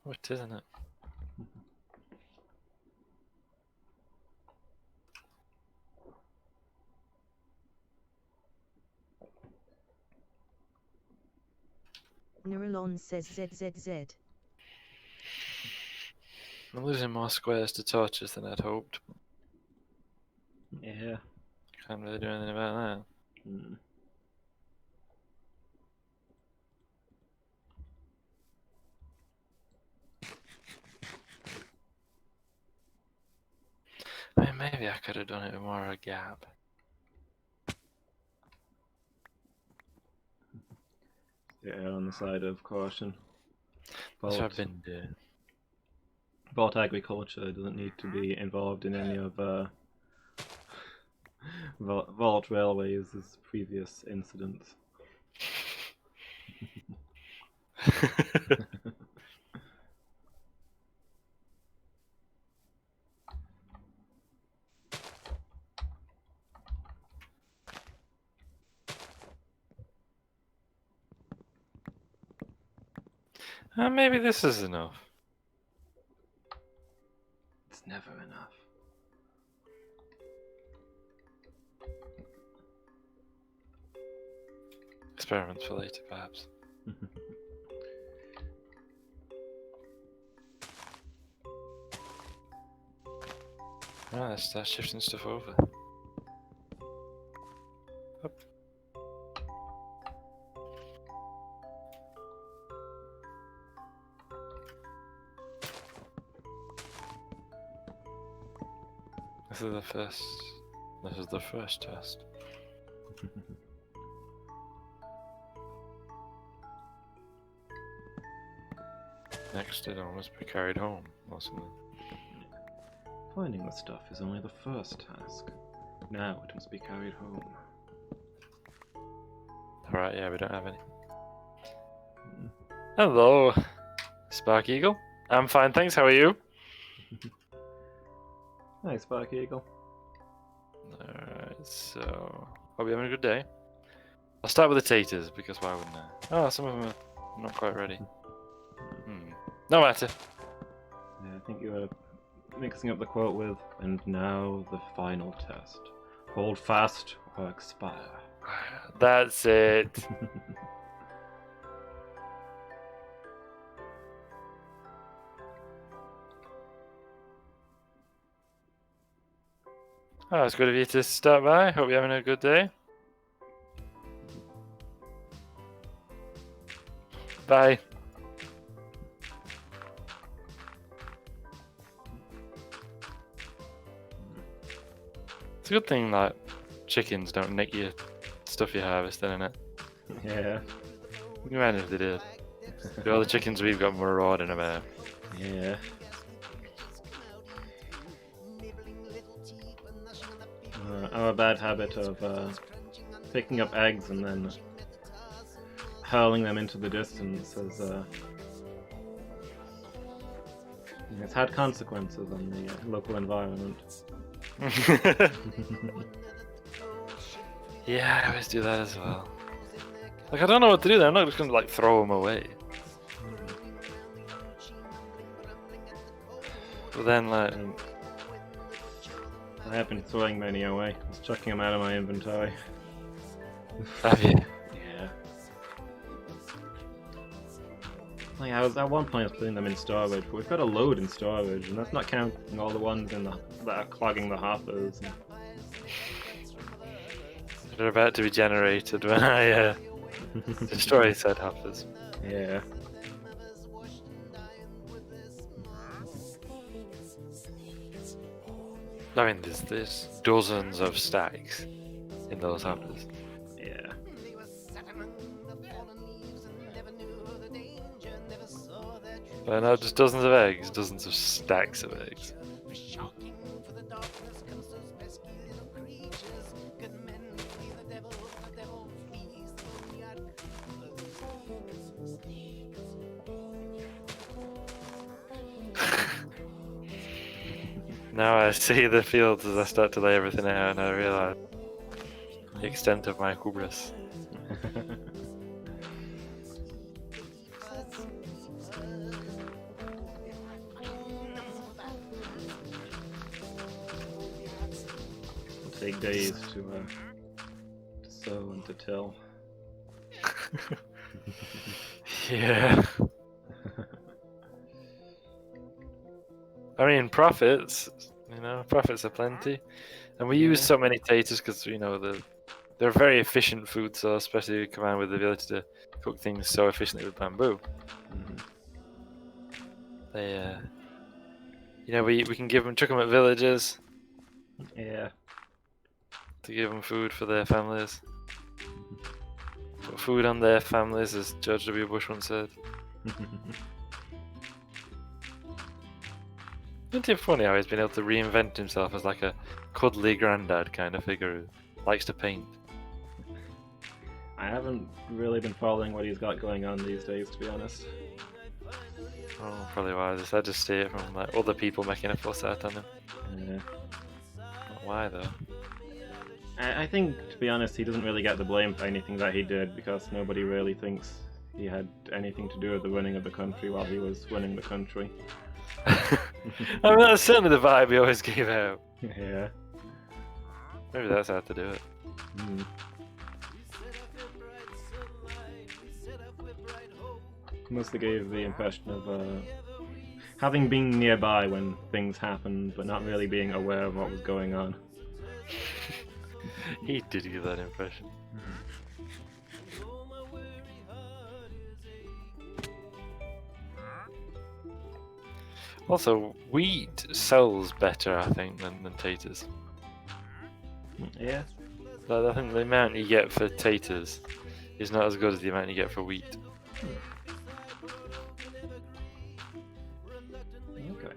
Oh, it is, isn't it? Neuralon says ZZZ. I'm losing more squares to torches than I'd hoped. Yeah. Can't really do anything about that. Hmm. I mean, maybe I could have done it with more of a gap. Yeah, on the side of caution. That's what I've been doing. Vault agriculture doesn't need to be involved in any of Vault Railways' previous incidents. Maybe this is enough. It's never enough. Experiments for later, perhaps. Right, let's start shifting stuff over. Up. This is the first. This is the first test. Next, it all must be carried home, or something. Finding the stuff is only the first task. Now it must be carried home. Alright, yeah, we don't have any. Hello, Spark Eagle. I'm fine, thanks. How are you? Hi, Spark Eagle. Alright, so. Hope you're having a good day. I'll start with the taters, because why wouldn't I? Oh, some of them are not quite ready. No matter. Yeah, I think you were mixing up the quote with, and now the final test. Hold fast or expire. That's it. Oh, it's good of you to stop by. Hope you're having a good day. Bye. It's a good thing that chickens don't nick your stuff you're harvesting, isn't it? Yeah. Can you imagine if they did? All the chickens we've got marauding about. Yeah. our bad habit of picking up eggs and then hurling them into the distance it's had consequences on the local environment. Yeah, I always do that as well. Like, I don't know what to do there. I'm not just going to, like, throw them away. But then, like... I have been throwing many away. Just chucking them out of my inventory. Have you? Yeah. Like, at one point I was putting them in storage, but we've got a load in storage, and that's not counting all the ones that are clogging the hoppers. They're about to be generated when I destroy said hoppers. Yeah. I mean, there's dozens of stacks in those hoppers. Yeah. But not just dozens of eggs, dozens of stacks of eggs. Now I see the fields as I start to lay everything out, and I realise the extent of my hubris. It'll take days to sow and to till. Yeah. I mean, profits, profits are plenty. And we use so many taters because, they're a very efficient food source, especially combined with the ability to cook things so efficiently with bamboo. They, we can chuck them at villages. Yeah. To give them food for their families. Put food on their families, as George W. Bush once said. Isn't it funny how he's been able to reinvent himself as like a cuddly granddad kind of figure who likes to paint? I haven't really been following what he's got going on these days, to be honest. Oh, probably wise. I just see it from like other people making a fuss out on him. Yeah. Not why though? I think, to be honest, he doesn't really get the blame for anything that he did because nobody really thinks he had anything to do with the running of the country while he was running the country. I mean, that's certainly the vibe he always gave out. Yeah. Maybe that's how to do it. Mostly gave the impression of having been nearby when things happened, but not really being aware of what was going on. He did give that impression. Also, wheat sells better, I think, than taters. Yeah. Like, I think the amount you get for taters is not as good as the amount you get for wheat. Okay.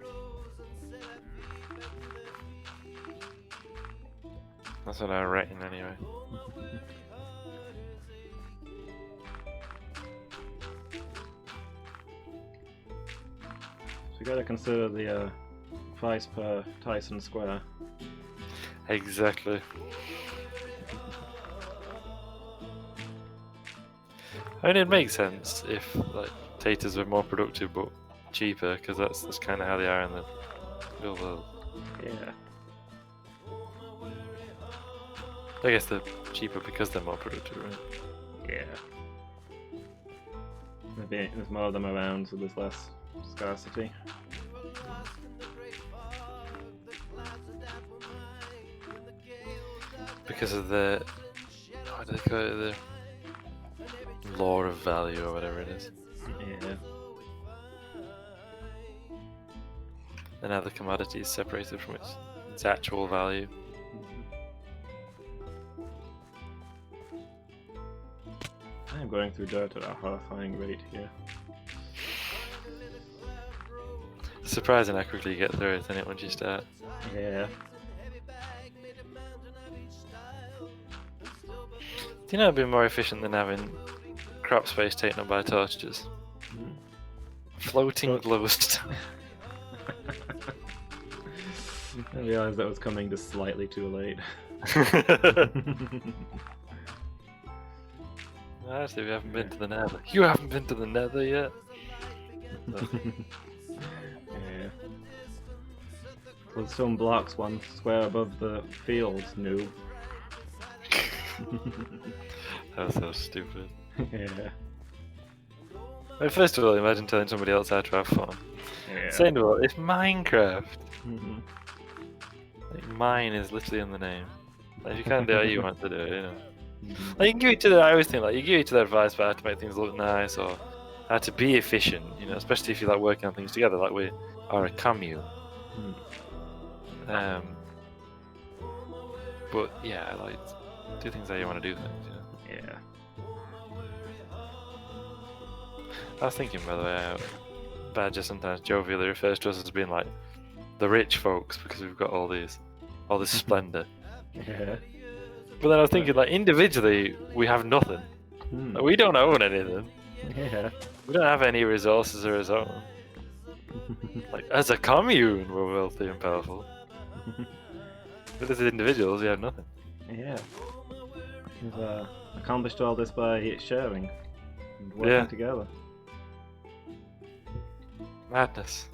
That's what I reckon, anyway. So you gotta consider the price per Tyson square. Exactly. I mean, it makes sense if like taters were more productive but cheaper, because that's kind of how they are in the real world. Yeah. I guess they're cheaper because they're more productive, right? Yeah. Maybe there's more of them around, so there's less scarcity. Because of the, what do they call it, the law of value or whatever it is. Yeah. And now the commodity is separated from its actual value. I am going through dirt at a horrifying rate here. Surprising how quickly you get through it, isn't it, once you start? Yeah. Do you know it'd be more efficient than having crop space taken up by torches? Floating glowstone. I realised that was coming just slightly too late. Actually, we haven't been to the Nether. You haven't been to the Nether yet. Yeah. Put some blocks one square above the field, noob. That was so stupid. Yeah. Well, first of all, imagine telling somebody else how to have fun. Yeah. Second of all, it's Minecraft. Mhm. Like, mine is literally in the name. Like, you can't do what you want to do, you know. Mhm. Like, you give each other, I always think, like, you give each other advice about how to make things look nice or how to be efficient, you know, especially if you like working on things together, like we are a commune. Mhm. But yeah, like, do things how you want to do things, you know. Yeah. I was thinking, by the way, Badger sometimes jovially refers to us as being like the rich folks because we've got all this splendor. Yeah. But then I was thinking, like, individually, we have nothing. Hmm. Like, we don't own anything. Yeah. We don't have any resources of our own. Like, as a commune, we're wealthy and powerful. But as individuals, we have nothing. Yeah. We've accomplished all this by sharing and working Yeah. together. Madness.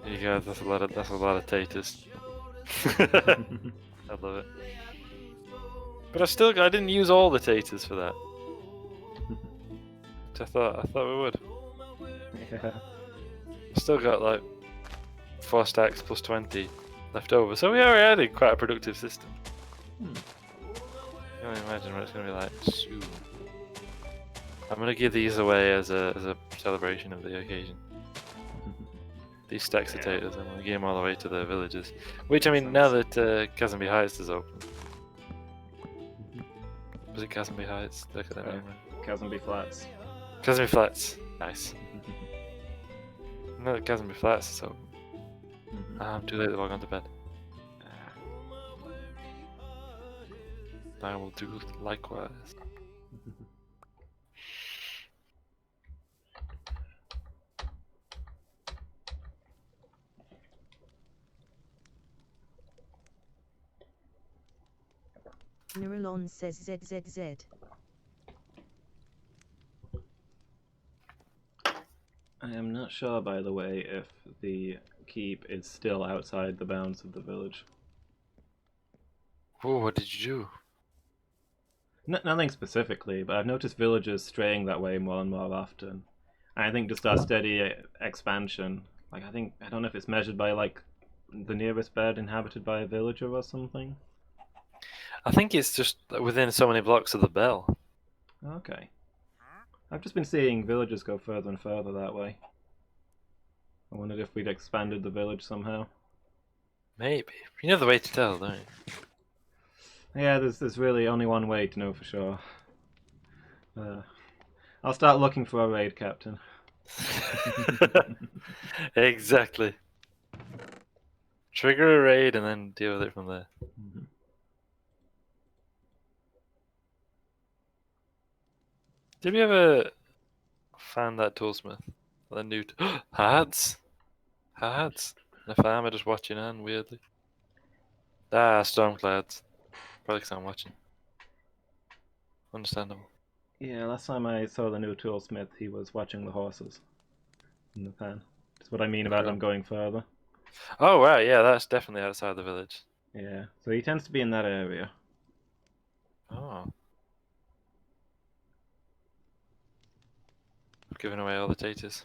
There you go. That's a lot of taters. I love it. But I didn't use all the taters for that. Which I thought we would. Yeah. Still got like 4 stacks plus 20 left over, so we already had quite a productive system. Hmm. You can only imagine what it's going to be like soon. I'm going to give these away as a celebration of the occasion. These stacks of taters, I'm going to give them all the way to the villages. Which, I mean, now that Casenby Heights is open. Was it Casenby Heights? Look at that name. Casenby Flats. Casenby Flats. Nice. Now that Casenby Flats is open. I'm too late to log on to bed. I will do likewise. Nurulon says ZZZ. I am not sure, by the way, if the keep is still outside the bounds of the village. Oh, what did you do? Nothing specifically, but I've noticed villagers straying that way more and more often. And I think just our steady expansion, like I don't know if it's measured by like the nearest bed inhabited by a villager or something. I think it's just within so many blocks of the bell. Okay. I've just been seeing villagers go further and further that way. I wondered if we'd expanded the village somehow. Maybe. You know the way to tell, don't you? Yeah, there's really only one way to know for sure. I'll start looking for a raid captain. Exactly. Trigger a raid and then deal with it from there. Mhm. Did we ever find that toolsmith? The new hats? Hats? The farmer just watching on weirdly. Ah, Stormclads. Probably because I'm watching. Understandable. Yeah, last time I saw the new toolsmith, he was watching the horses in the pen. That's what I mean about them going further. Oh, right, yeah, that's definitely outside the village. Yeah, so he tends to be in that area. Oh. Giving away all the taters.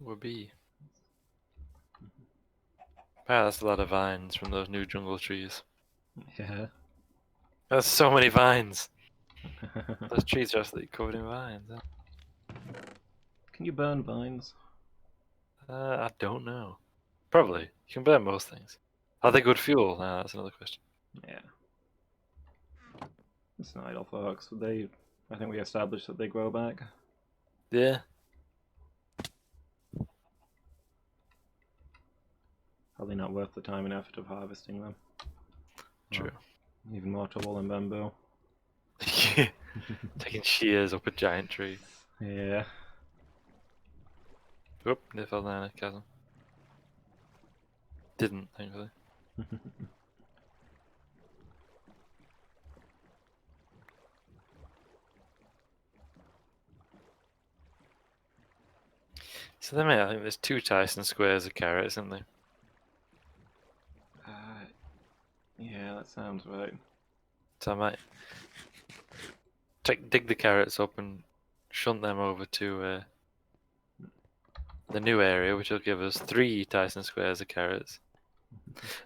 Would be. Wow, that's a lot of vines from those new jungle trees. Yeah. That's so many vines. Those trees are absolutely covered in vines. Huh? Can you burn vines? I don't know. Probably. You can burn most things. Are they good fuel? No, that's another question. Yeah. It's an idle fox. I think we established that they grow back. Yeah. Probably not worth the time and effort of harvesting them. True. Well, even more trouble than bamboo. Taking shears up a giant tree. Yeah. Oop, they fell down a chasm. Didn't, thankfully. So then, I think there's 2 Tyson squares of carrots, isn't there? Yeah, that sounds right. So I might dig the carrots up and shunt them over to the new area, which will give us 3 Tyson squares of carrots.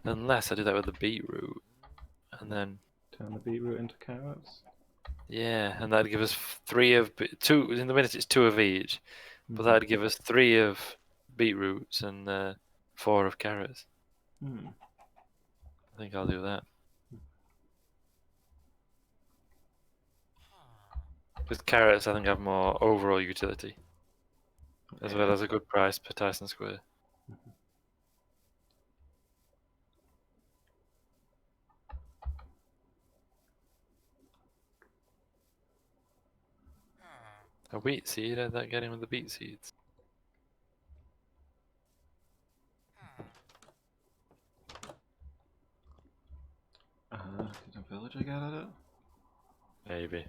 Unless I do that with the beetroot, and then Turn the beetroot into carrots. yeah, and that'd give us 3 of 2. In the minute, it's 2 of each, but that'd give us 3 of beetroots and 4 of carrots. I think I'll do that. With carrots, I think have more overall utility, as well as a good price per Tyson square. A wheat seed, how'd that get in with the beet seeds? Did a villager get at it? Maybe.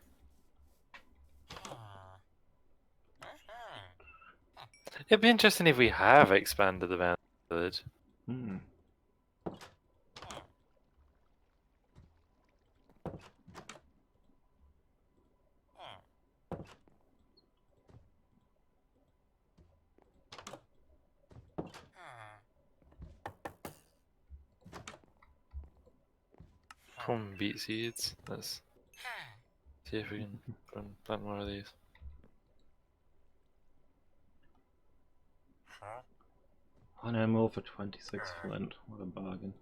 It'd be interesting if we have expanded the village. Beet seeds. Let's see if we can plant more of these. One emerald for 26 flint. What a bargain.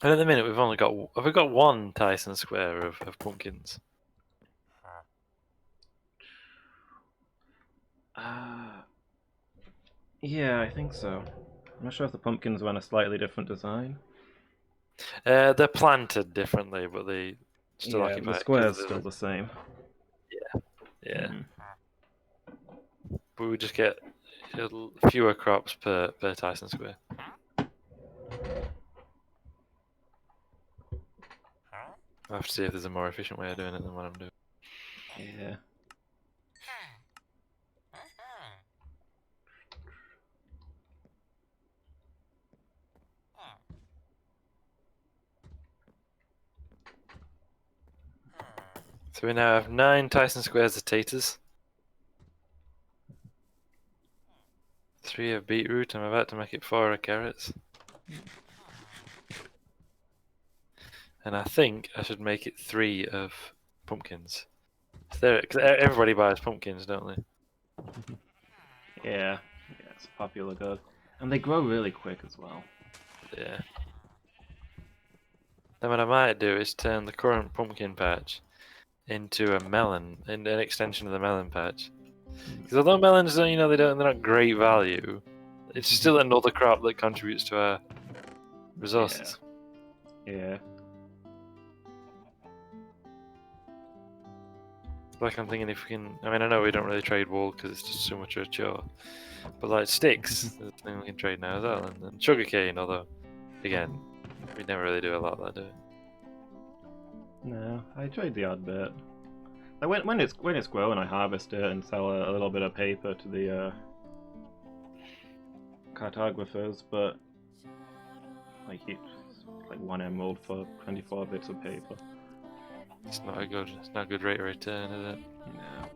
And at the minute, we've only got 1 Tyson square of pumpkins. Yeah, I think so. I'm not sure if the pumpkins were on a slightly different design. They're planted differently, but they still occupy. The square's still the same. Yeah. But we just get fewer crops per Tyson square. I have to see if there's a more efficient way of doing it than what I'm doing. Yeah. So we now have 9 Tyson squares of taters. 3 of beetroot. I'm about to make it 4 of carrots. And I think I should make it 3 of pumpkins. Because everybody buys pumpkins, don't they? Yeah, it's a popular good. And they grow really quick as well. Yeah. Then what I might do is turn the current pumpkin patch into a melon, an extension of the melon patch. Because although melons, they're not great value, it's still another crop that contributes to our resources. Yeah. Like I'm thinking if we can, I know we don't really trade wool because it's just so much of a chore. But like sticks, is the thing we can trade now as well, and then sugarcane, although, again, we never really do a lot of that, do we? No, I trade the odd bit. Like when it's grown, I harvest it and sell a little bit of paper to the cartographers, but like 1 emerald for 24 bits of paper. It's not a good rate of return, is it? No.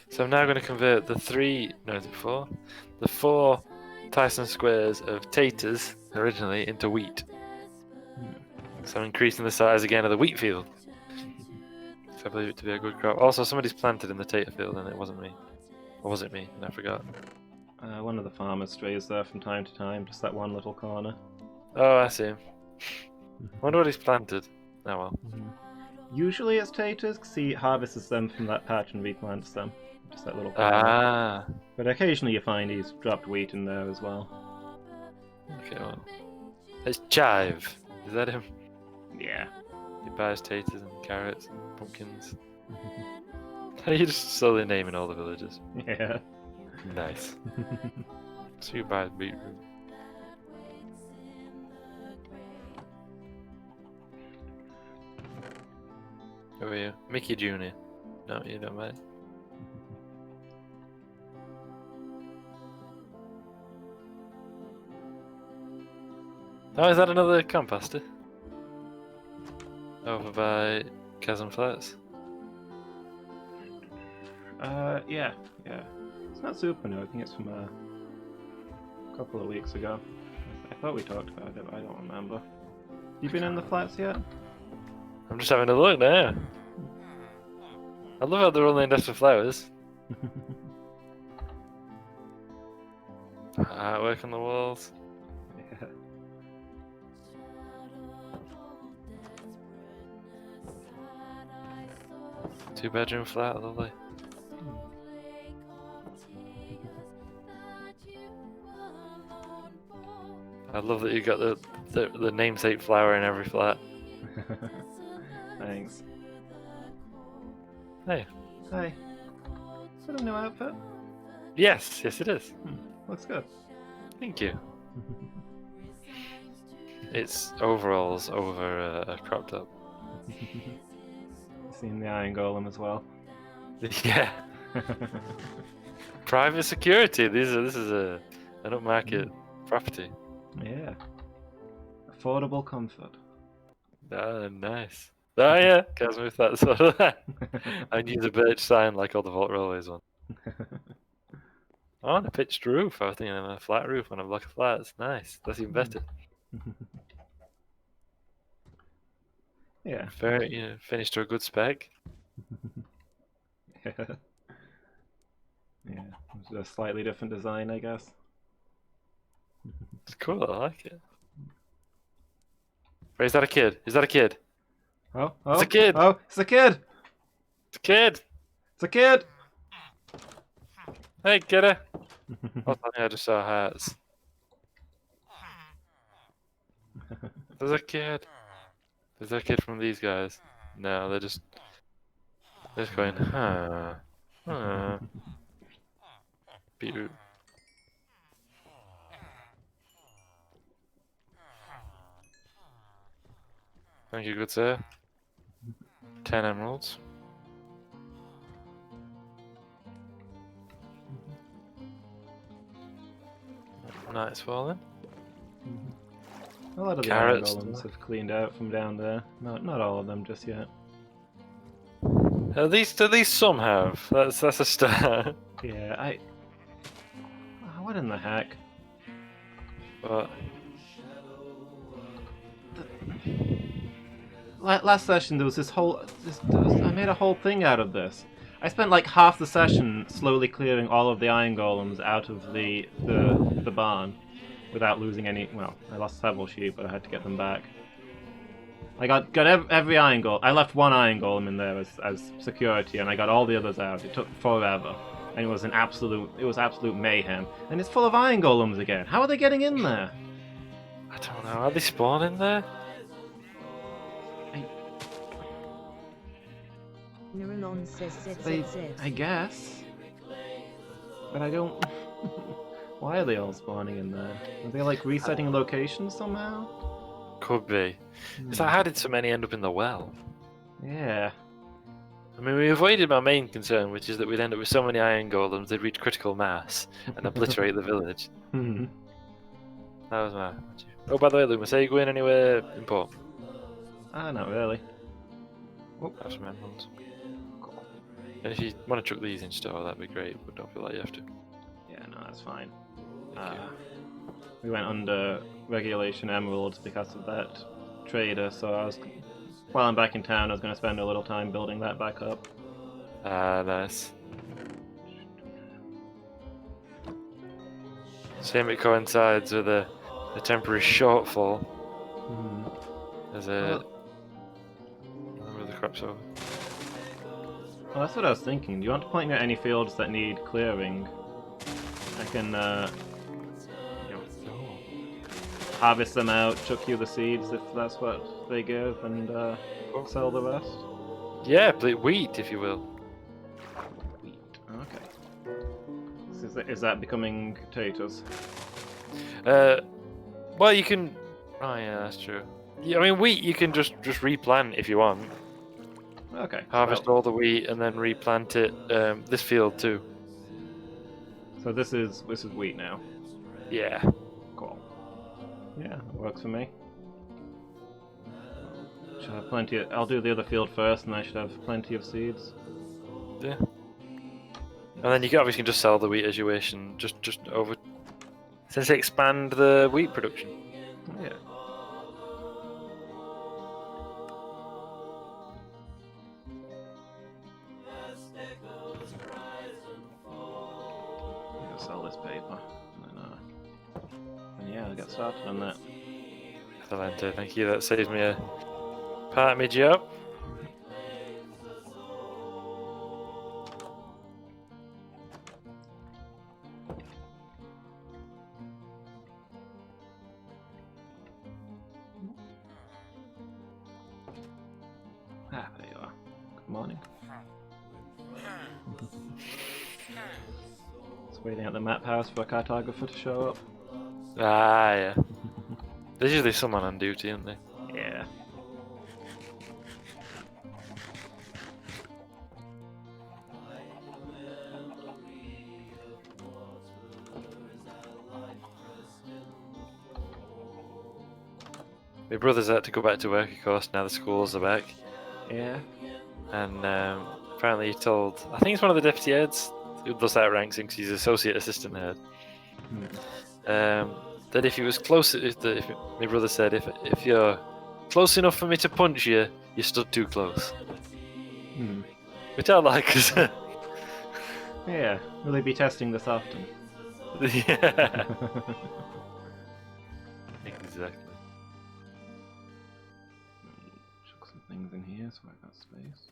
So I'm now going to convert the 4 Tyson squares of taters originally into wheat. So I'm increasing the size again of the wheat field. So I believe it to be a good crop. Also, somebody's planted in the tater field and it wasn't me. Or was it me? And I forgot. One of the farmers strays there from time to time, just that one little corner. Oh, I see him. Wonder what he's planted. Oh well. Usually it's taters, because he harvests them from that patch and replants them. Just that little corner. Ah. But occasionally you find he's dropped wheat in there as well. Okay, well. It's Chive. Is that him? Yeah. He buys taters and carrots and pumpkins. You're just slowly naming all the villages. Yeah. Nice. So you buy beetroot. Who are you? Mickey Jr. No, you don't mind. Oh, is that another composter? Over by Chasm Flats? Yeah. It's not super new, I think it's from a couple of weeks ago. I thought we talked about it, but I don't remember. You been in the flats yet? I'm just having a look now. I love how they're all named after flowers. Artwork on the walls. Yeah. 2-bedroom flat, lovely. I love that you got the namesake flower in every flat. Thanks. Hey. Hi. Is that a new outfit? Yes, it is. Looks good. Thank you. It's overalls over a crop top. Seen the Iron Golem as well. Yeah. Private security. This is an upmarket property. Yeah. Affordable comfort. Ah, nice. Oh yeah, can't move that sort of that. And use a birch sign like all the Vault Railways one. Oh, and a pitched roof. I was thinking of a flat roof on a block of flats. Nice. That's even better. Yeah. Very, finished to a good spec. Yeah. It's a slightly different design, I guess. It's cool. I like it. Wait, is that a kid? Is that a kid? Oh, It's a kid. Oh, it's a kid! It's a kid. It's a kid! Hey, kiddo. I just saw hats. There's a kid. There's a kid from these guys. No, they're just going, huh. Beetroot. Thank you, good sir. 10 emeralds. Nice falling. A lot of the Iron Carrots. Golems have cleaned out from down there. Not all of them just yet. At least some have. That's a start. Yeah, what in the heck? But Last session there was this whole... I made a whole thing out of this. I spent like half the session slowly clearing all of the Iron Golems out of the barn without losing any... Well, I lost several sheep, but I had to get them back. I got every Iron Golem. I left one Iron Golem in there as security, and I got all the others out. It took forever, and it was absolute mayhem. And it's full of Iron Golems again. How are they getting in there? I don't know. Are they spawning there? Neuralon says I guess. But I don't... Why are they all spawning in there? Are they like resetting locations somehow? Could be. It's like, how did so many end up in the well? Yeah. I mean, we avoided my main concern, which is that we'd end up with so many Iron Golems they'd reach critical mass and obliterate the village. That was my... Oh, by the way, Loomis, are you going anywhere important? Not really. Have some emeralds. And if you want to chuck these in store, that'd be great, but don't feel like you have to. Yeah, no, that's fine. We went under regulation emeralds because of that trader, so while I'm back in town, I was going to spend a little time building that back up. Ah, nice. Same, it coincides with a temporary shortfall. There's a number of the crops over. Well, that's what I was thinking. Do you want to point out any fields that need clearing? I can, you know, harvest them out, chuck you the seeds if that's what they give, and sell the rest. Yeah, wheat, if you will. Wheat. Okay. So is that becoming potatoes? Well, you can. Oh yeah, that's true. Yeah, I mean, wheat you can just replant if you want. Okay. Harvest all the wheat and then replant it. This field too. So this is wheat now. Yeah. Cool. Yeah, that works for me. Should have plenty. I'll do the other field first, and I should have plenty of seeds. Yeah. And then you can obviously just sell the wheat as you wish, and just over. Since they expand the wheat production. Yeah. I'll sell this paper, and yeah, I'll get started on that. Excelente, thank you. That saves me a part of my job. Ah, there you are. Good morning. Just waiting at the map house for a cartographer to show up. Ah, yeah. There's usually someone on duty, isn't there? Yeah. My brother's had to go back to work, of course, now the schools are back. Yeah. And apparently he told, I think it's one of the deputy heads who does that ranks him because he's associate assistant head. That if he was close, if my brother said, if you're close enough for me to punch you, you stood too close. Which I like, cause Yeah. Will they be testing this often? yeah, exactly. Chuck some things in here so I got space.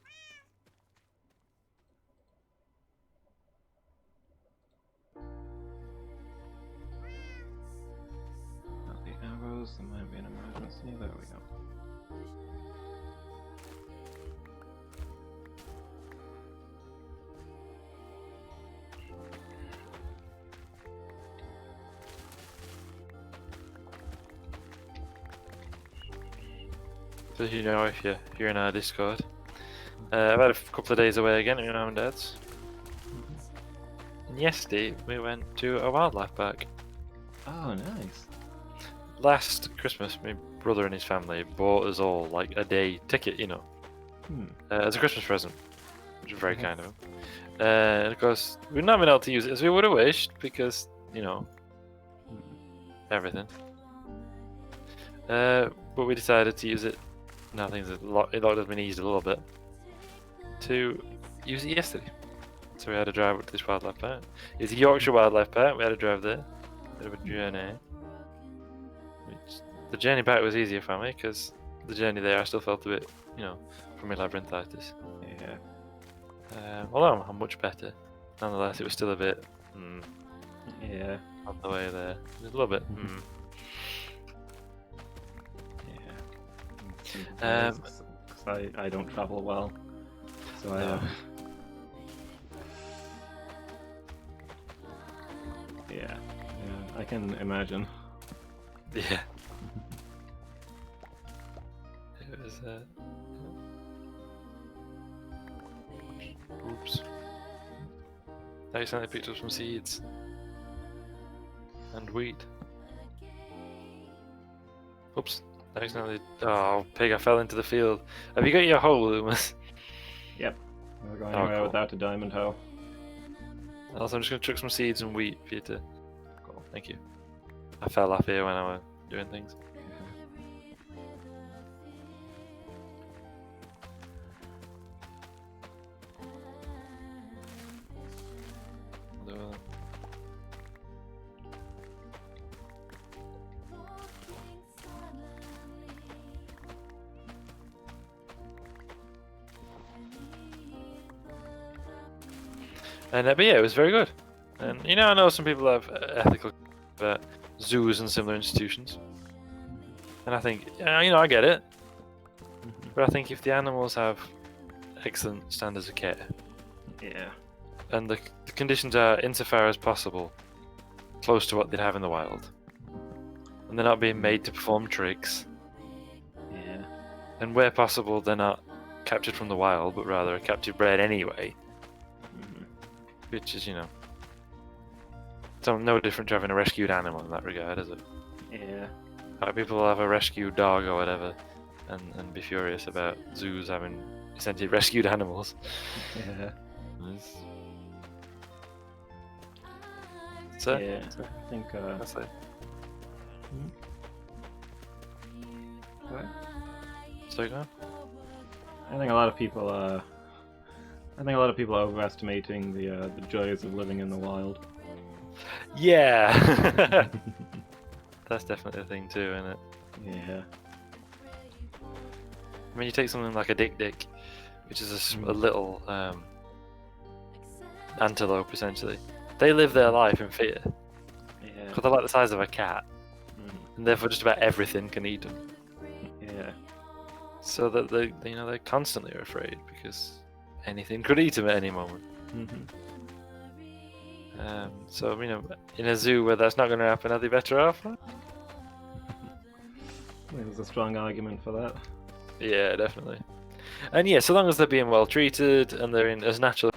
Got the arrows, there might be an emergency. There we go. So you know, if you're in our Discord, I've had a couple of days away again at my mum and dad's. And yesterday we went to a wildlife park. Oh, nice. Last Christmas, my brother and his family bought us all like a day ticket, you know, as a Christmas present, which was very kind of them. And of course, we've not been able to use it as we would have wished because, you know, everything. But we decided to use it. Now things it locked has been eased a little bit to use it yesterday. So we had to drive up to this wildlife park. It's a Yorkshire Wildlife Park. We had to drive there. Bit of a journey. The journey back was easier for me because the journey there I still felt a bit, you know, from my labyrinthitis. Yeah. Although I'm much better, nonetheless it was still a bit Yeah. on the way there. It was a little bit Yeah. Because I don't travel well, so No. Yeah, I can imagine. Yeah. It was oops. I accidentally picked up some seeds and wheat. Oops. I accidentally. Oh, pig! I fell into the field. Have you got your hoe, Loomis? Yep. We're going Oh, anywhere cool. without a diamond hoe. Also, I'm just gonna chuck some seeds and wheat for you to. Cool. Thank you. I fell off here when I was doing things. And but yeah, it was very good. And you know, I know some people have ethical zoos and similar institutions, and I think I get it. But I think if the animals have excellent standards of care, Yeah. and the conditions are, insofar as possible, close to what they'd have in the wild, and they're not being made to perform tricks, Yeah. and where possible, they're not captured from the wild, but rather are captive bred anyway, which is, so no different to having a rescued animal in that regard, is it? Yeah. Like people will have a rescued dog or whatever, and be furious about zoos having essentially rescued animals. Yeah. So, Yeah. I think. that's it. What? So go on. I think a lot of people are. I think a lot of people are overestimating the joys of living in the wild. Yeah, that's definitely a thing too, isn't it? Yeah. I mean, you take something like a dick, which is a little antelope, essentially. They live their life in fear. Yeah. Because they're like the size of a cat, and therefore just about everything can eat them. Yeah. So that they're constantly afraid because anything could eat them at any moment. So in a zoo where that's not going to happen, are they better off? There's a strong argument for that. Yeah, definitely. And yeah, so long as they're being well treated and they're in as natural,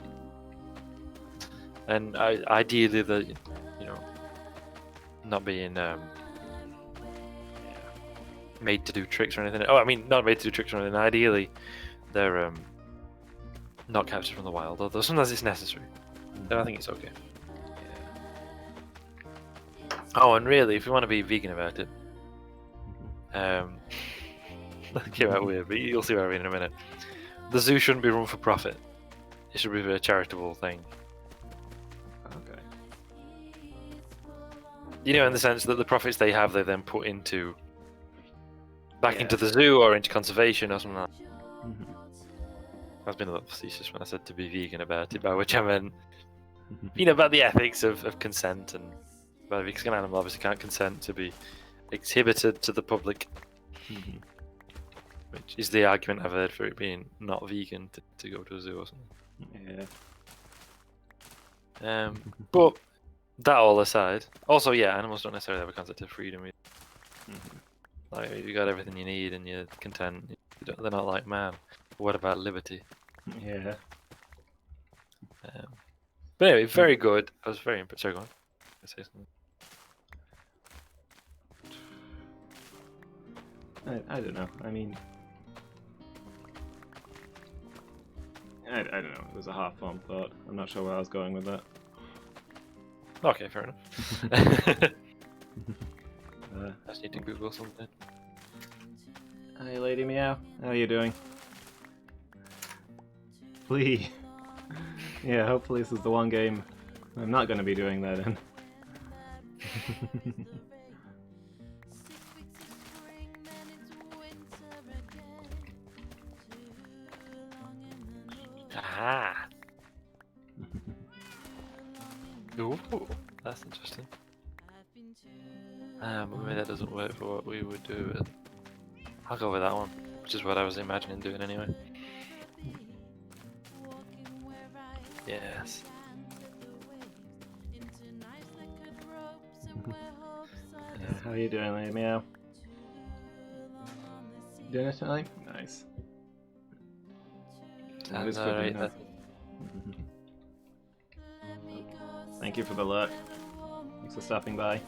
and ideally they're not being made to do tricks or anything. Oh, I mean, not made to do tricks or anything. Ideally, they're not captured from the wild, although sometimes it's necessary. Then I think it's okay. Oh, and really, if you want to be vegan about it, that came out weird, but you'll see what I mean in a minute. The zoo shouldn't be run for profit. It should be a charitable thing. Okay. In the sense that the profits they have, they then put back into the zoo or into conservation or something like that. I was being a little facetious when I said to be vegan about it, by which I meant, about the ethics of consent, and because an animal obviously can't consent to be exhibited to the public, which is the argument I've heard for it being not vegan to go to a zoo or something. Yeah. But that all aside, also animals don't necessarily have a concept of freedom. Like you got everything you need and you're content. They're not like man. What about liberty? Yeah. But anyway, very good. I was very impressed. Sorry, go on. I say something. I don't know. I mean, I don't know. It was a half-formed thought. I'm not sure where I was going with that. Okay, fair enough. I just need to Google something. Hi, Lady Meow. How are you doing? Please. Yeah, hopefully this is the one game I'm not going to be doing that in. Aha! Ooh, that's interesting. But maybe that doesn't work for what we would do. But I'll go with that one, which is what I was imagining doing anyway. Yes. How are you doing, Lady Meow? Dinner time? Nice. That is good enough. Thank you for the luck. Thanks for stopping by.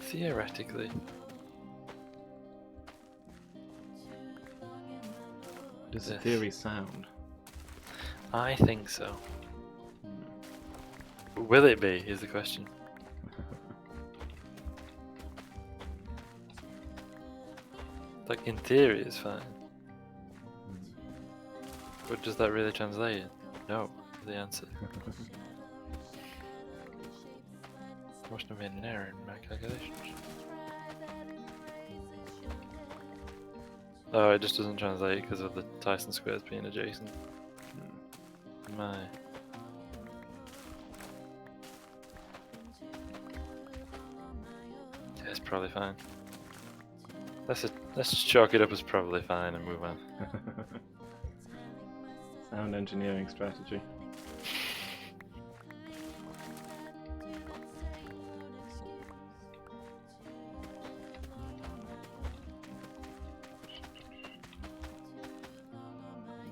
Theoretically. Does the theory sound? I think so. Will it be, is the question. Like, in theory, it's fine. But does that really translate? No, the answer. Must have been an error in my calculations. Oh, it just doesn't translate because of the Tyson squares being adjacent. My. Yeah, it's probably fine. Let's just chalk it up as probably fine and move on. Sound engineering strategy.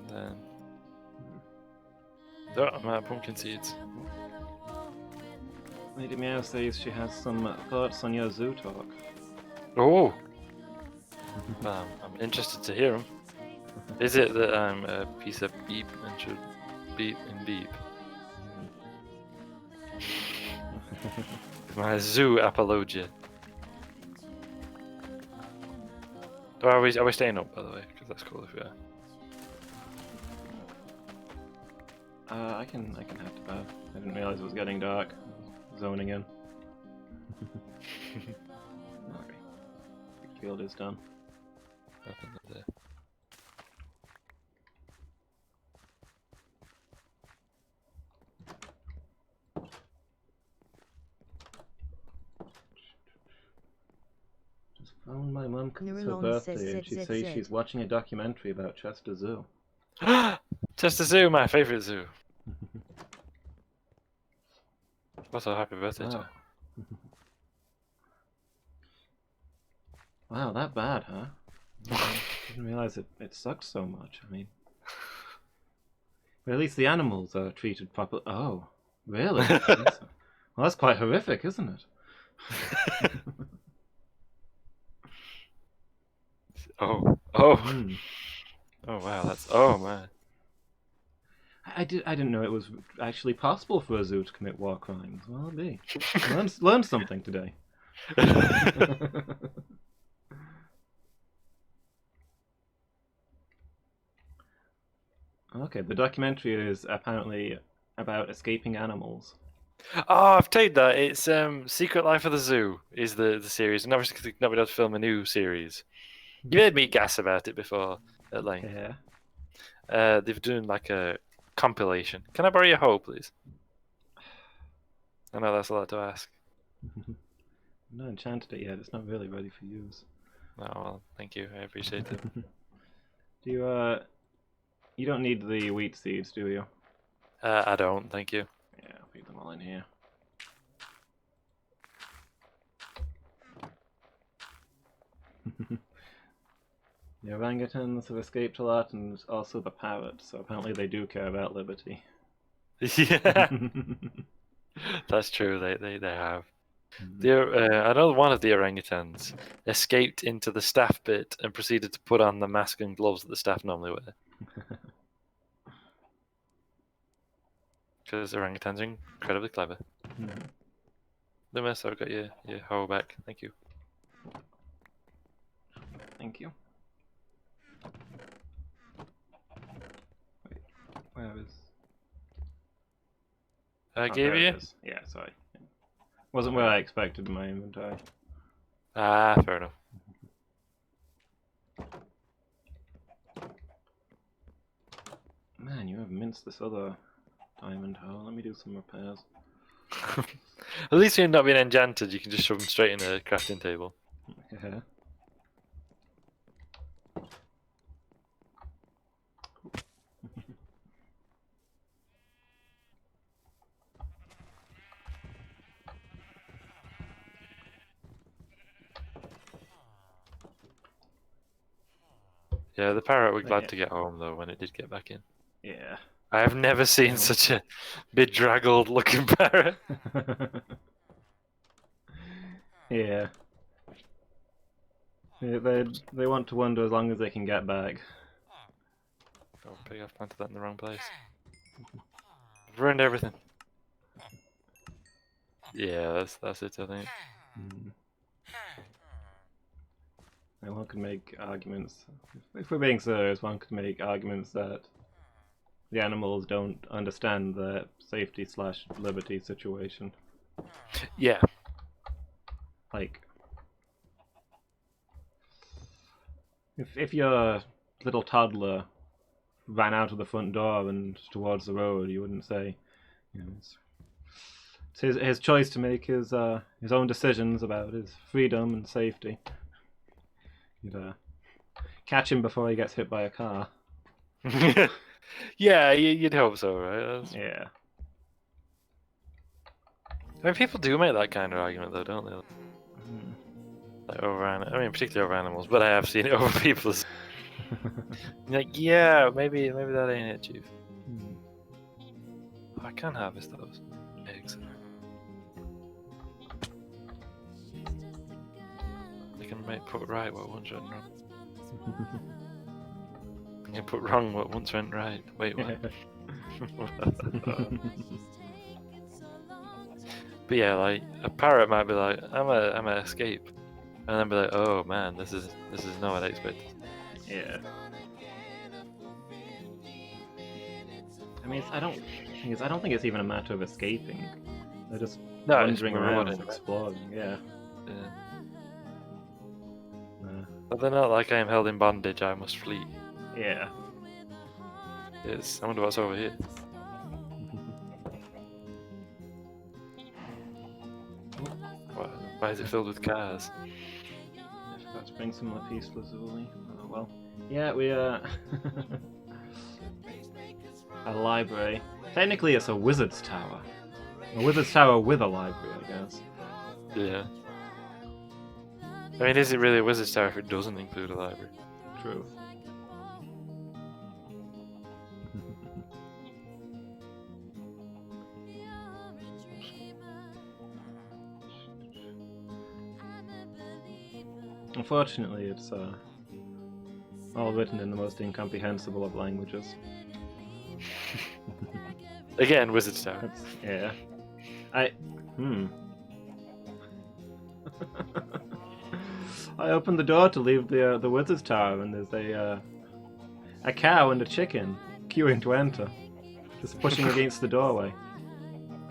Then. Oh, I'm out of pumpkin seeds. Lady Meow says she has some thoughts on your zoo talk. Oh! I'm interested to hear them. Is it that I'm a piece of beep and should beep and beep? My zoo apologia. Oh, are we staying up, by the way? Because that's cool if we are. I can head to bed. I didn't realize it was getting dark. Zoning in. Okay. Big field is done. Nothing up there. Just found my mum 'cause it's her Neuralon birthday says and she ZZZ. says she's watching a documentary about Chester Zoo. Just a zoo, my favourite zoo. Also, happy birthday to Wow. her. Wow, that bad, huh? Didn't realize it sucked so much. I mean, but at least the animals are treated properly. Oh, really? Well, that's quite horrific, isn't it? Oh. Hmm. Oh wow, that's man. I didn't know it was actually possible for a zoo to commit war crimes. Well, be learned something today. Okay, the documentary is apparently about escaping animals. Oh, I've played that. It's Secret Life of the Zoo is the series, and obviously nobody else film a new series. You made me gas about it before at length. Yeah. They've done like a compilation. Can I borrow your hoe, please? I know that's a lot to ask. I've not enchanted it yet. It's not really ready for use. Oh well, thank you. I appreciate it. Do you you don't need the wheat seeds, do you? I don't, thank you. Yeah, I'll feed them all in here. The orangutans have escaped a lot, and also the parrot, so apparently they do care about liberty. Yeah, that's true. They have. I know one of the orangutans escaped into the staff bit and proceeded to put on the mask and gloves that the staff normally wear. Because orangutans are incredibly clever. Loomis, I've got your hoe back. Thank you. Thank you. Wait, where is... I Oh, gave there it you? is. Yeah, sorry. Wasn't where I expected in my inventory. Ah, fair enough. Man, you have minced this other diamond hoe. Let me do some repairs. At least you're not being enchanted. You can just shove them straight in a crafting table. Yeah. Yeah, the parrot were glad Yeah. to get home though when it did get back in. Yeah. I have never seen such a bedraggled looking parrot. Yeah. They want to wander as long as they can get back. Oh, pig, I've planted that in the wrong place. I've ruined everything. Yeah, that's it, I think. And one could make arguments, if we're being serious, one could make arguments that the animals don't understand the safety/liberty situation. Yeah. Like, if your little toddler ran out of the front door and towards the road, you wouldn't say, you know, it's his choice to make his own decisions about his freedom and safety. You'd catch him before he gets hit by a car. Yeah, you'd hope so, right? Yeah. I mean, people do make that kind of argument, though, don't they? Like particularly over animals, but I have seen it over people. Like, yeah, maybe that ain't it, Chief. Oh, I can harvest those eggs. I can put right what once went wrong. I can put wrong what once went right. Wait, what? But yeah, like a parrot might be like, I'm a escape, and then be like, oh man, this is not what I expected. Yeah. I mean, I don't think it's even a matter of escaping. They're just wandering around and exploring. Yeah. But they're not like I am held in bondage. I must flee. Yeah. Yes. I wonder what's over here. Why is it filled with cars? Let's bring some lapis lazuli. Oh well. Yeah, we a library. Technically, it's a wizard's tower. A wizard's tower with a library, I guess. Yeah. I mean, is it really a wizard's tower if it doesn't include a library? True. Unfortunately, it's all written in the most incomprehensible of languages. Again, wizard's tower. Yeah. I opened the door to leave the wizard's tower, and there's a cow and a chicken queuing to enter, just pushing against the doorway.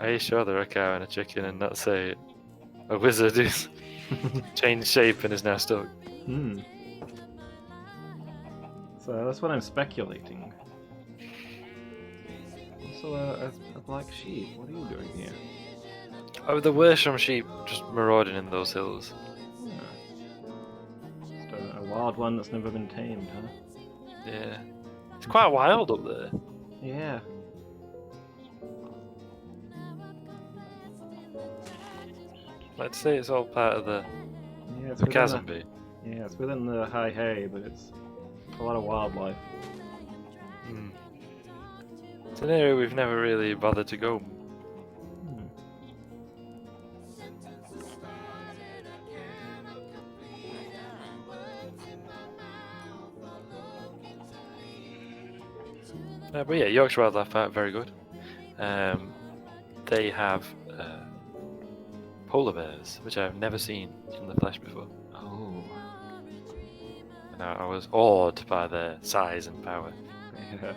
Are you sure they're a cow and a chicken, and not say a wizard who's changed shape and is now stuck? So that's what I'm speculating. Also, a black sheep. What are you doing here? Oh, there were some sheep just marauding in those hills. Just a wild one that's never been tamed, huh? Yeah. It's quite wild up there. Yeah. Let's say it's all part of the chasm bee. Yeah, it's within the high hay, but it's a lot of wildlife. It's an area we've never really bothered to go. But yeah, Yorkshire Wildlife Park, very good. They have polar bears, which I've never seen in the flesh before. Oh. And I was awed by their size and power. Yeah.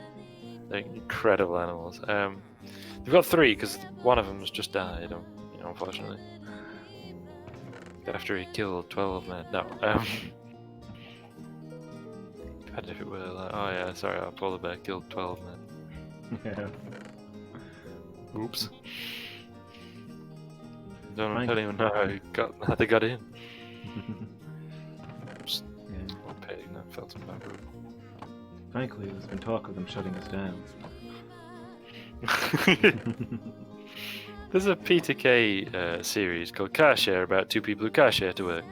They're incredible animals. They've got 3 because one of them's just died, unfortunately. After he killed 12 men. No. Imagine if it were like, oh yeah, sorry, our polar bear killed 12 men. Yeah. Oops. Don't even know how they got in. Oops. Yeah. One pig, and I felt some back room. Frankly, there's been talk of them shutting us down. There's a Peter Kay series called Car Share about 2 people who car share to work.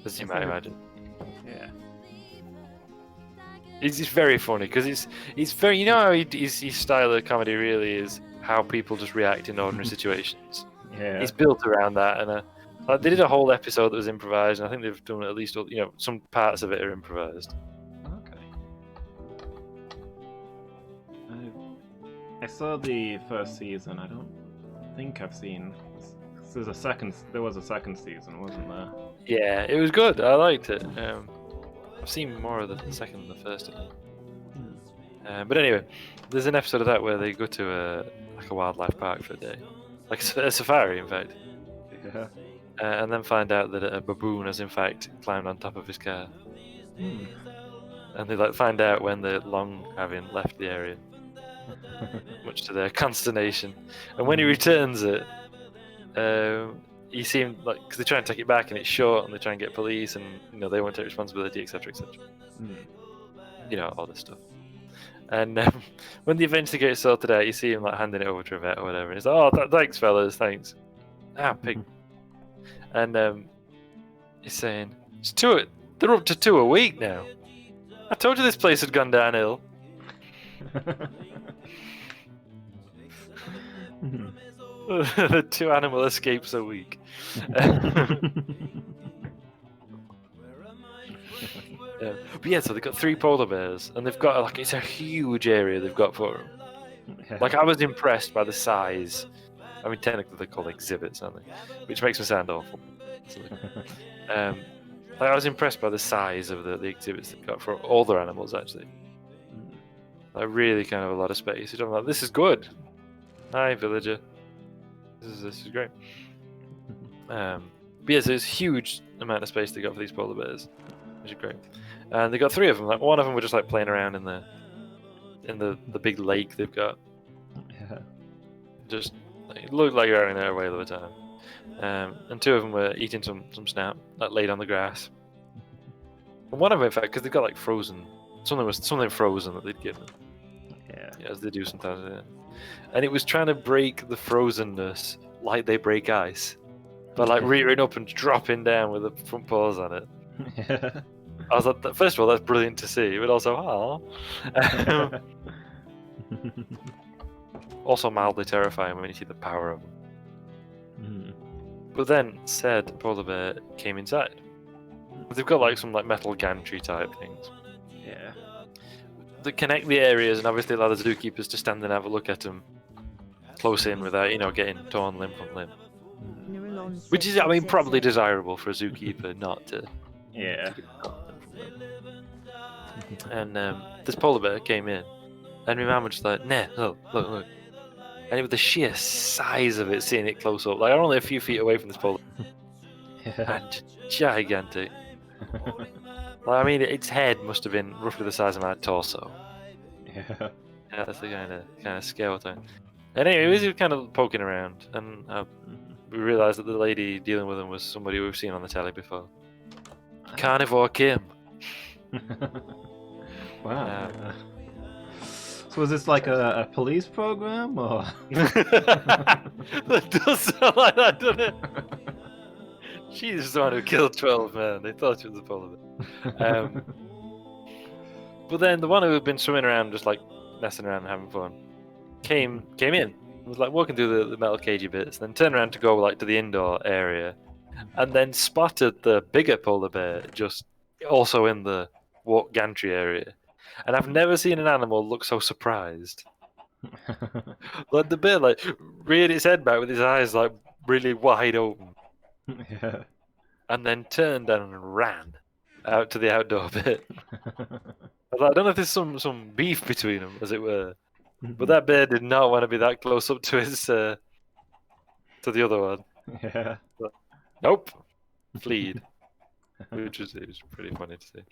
As you might imagine. Yeah. It's very funny because it's very, you know how his style of comedy really is how people just react in ordinary situations. Yeah. It's built around that, and they did a whole episode that was improvised, and I think they've done at least some parts of it are improvised. Okay. I saw the first season. I don't think I've seen. There was a second season, wasn't there? Yeah, it was good. I liked it. I've seen more of the second than the first. But anyway, there's an episode of that where they go to a wildlife park for a day, like a safari, in fact, Yeah. and then find out that a baboon has in fact climbed on top of his car, Hmm. and they like find out when the long having left the area, much to their consternation. And when he returns it, he seemed like because they try and take it back and it's short, and they try and get police, and they won't take responsibility, etc., etc. Hmm. All this stuff. And when they eventually get it sorted out, you see him like handing it over to a vet or whatever. And he's like, "Oh, thanks, fellas, thanks." Ah, pig. And he's saying, "It's two. They're up to 2 a week now. I told you this place had gone downhill." The 2 animal escapes a week. But yeah, so they've got 3 polar bears, and they've got like it's a huge area they've got for them. Yeah. Like I was impressed by the size. I mean, technically they're called exhibits, aren't they? Which makes me sound awful. Like I was impressed by the size of the exhibits they've got for all their animals. Actually, like really kind of a lot of space. I'm like, this is good. Hi, villager. This is great. But yeah, so it's huge amount of space they got for these polar bears, which is great. And they got 3 of them. Like one of them were just like playing around in the big lake they've got. Yeah. Just it looked like you're having their way all the time. And 2 of them were eating some snap, like laid on the grass. And one of them, in fact, because they've got like frozen, something frozen that they'd given. Yeah. As they do sometimes. Yeah. And it was trying to break the frozenness like they break ice, but like rearing up and dropping down with the front paws on it. Yeah. I was like, first of all, that's brilliant to see, but also, also mildly terrifying when you see the power of them. But then said polar bear came inside. They've got like some like metal gantry type things Yeah. that connect the areas and obviously allow the zookeepers to stand and have a look at them close in without getting torn limb from limb. Which is, I mean, probably desirable for a zookeeper not to. Yeah. To get torn limb from limb. And this polar bear came in, and my mum was just like, "Nah, look." And it was the sheer size of it, seeing it close up. Like, I'm only a few feet away from this polar Yeah. and gigantic. Like, I mean, its head must have been roughly the size of my torso. Yeah. Yeah, that's the kind of scale thing. And anyway, we were kind of poking around, and we realised that the lady dealing with him was somebody we've seen on the telly before. Carnivore Kim. Wow. So was this like a police program or? That does sound like that, doesn't it? She's the one who killed 12 men. They thought she was a polar bear. But then the one who had been swimming around, just like messing around and having fun, came in. Was like walking through the metal cagey bits, then turned around to go like to the indoor area, and then spotted the bigger polar bear just also in the walk gantry area. And I've never seen an animal look so surprised. Like the bear, like reared its head back with his eyes like really wide open, Yeah. and then turned and ran out to the outdoor bit. I don't know if there's some beef between them, as it were, but that bear did not want to be that close up to his to the other one. Yeah. Nope, fleed, which was pretty funny to see.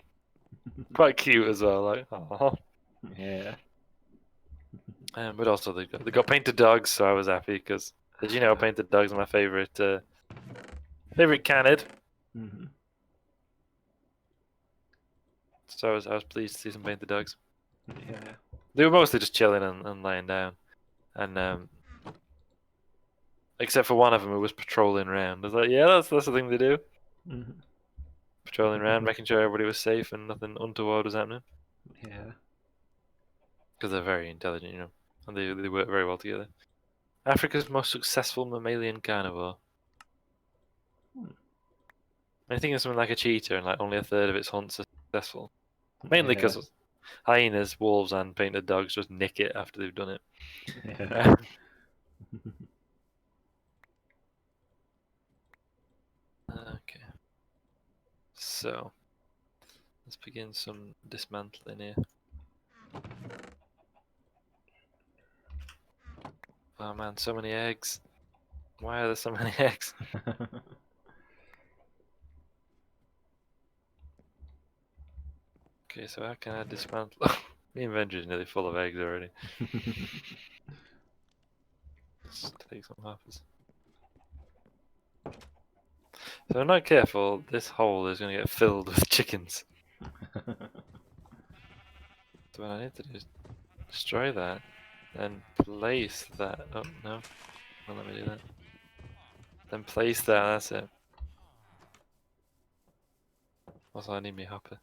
Quite cute as well, like oh. Yeah. But also they got painted dogs, so I was happy because, as you know, painted dogs are my favorite canid. Mm-hmm. So I was pleased to see some painted dogs. Yeah. They were mostly just chilling and laying down, and except for one of them who was patrolling around. I was like, yeah, that's the thing to do. Mm-hmm. Patrolling around, making sure everybody was safe and nothing untoward was happening. Yeah. Because they're very intelligent, and they work very well together. Africa's most successful mammalian carnivore. I think it's something like a cheetah, and like only a third of its hunts are successful. Mainly because hyenas, wolves, and painted dogs just nick it after they've done it. Yeah. Okay. So let's begin some dismantling here. Oh man, so many eggs. Why are there so many eggs? Okay, so how can I dismantle? My inventory is nearly full of eggs already. Let's take some hoppers. So if I'm not careful, this hole is going to get filled with chickens. So what I need to do is destroy that, then place that. Oh no, don't let me do that. Then place that. That's it. Also, I need me hopper.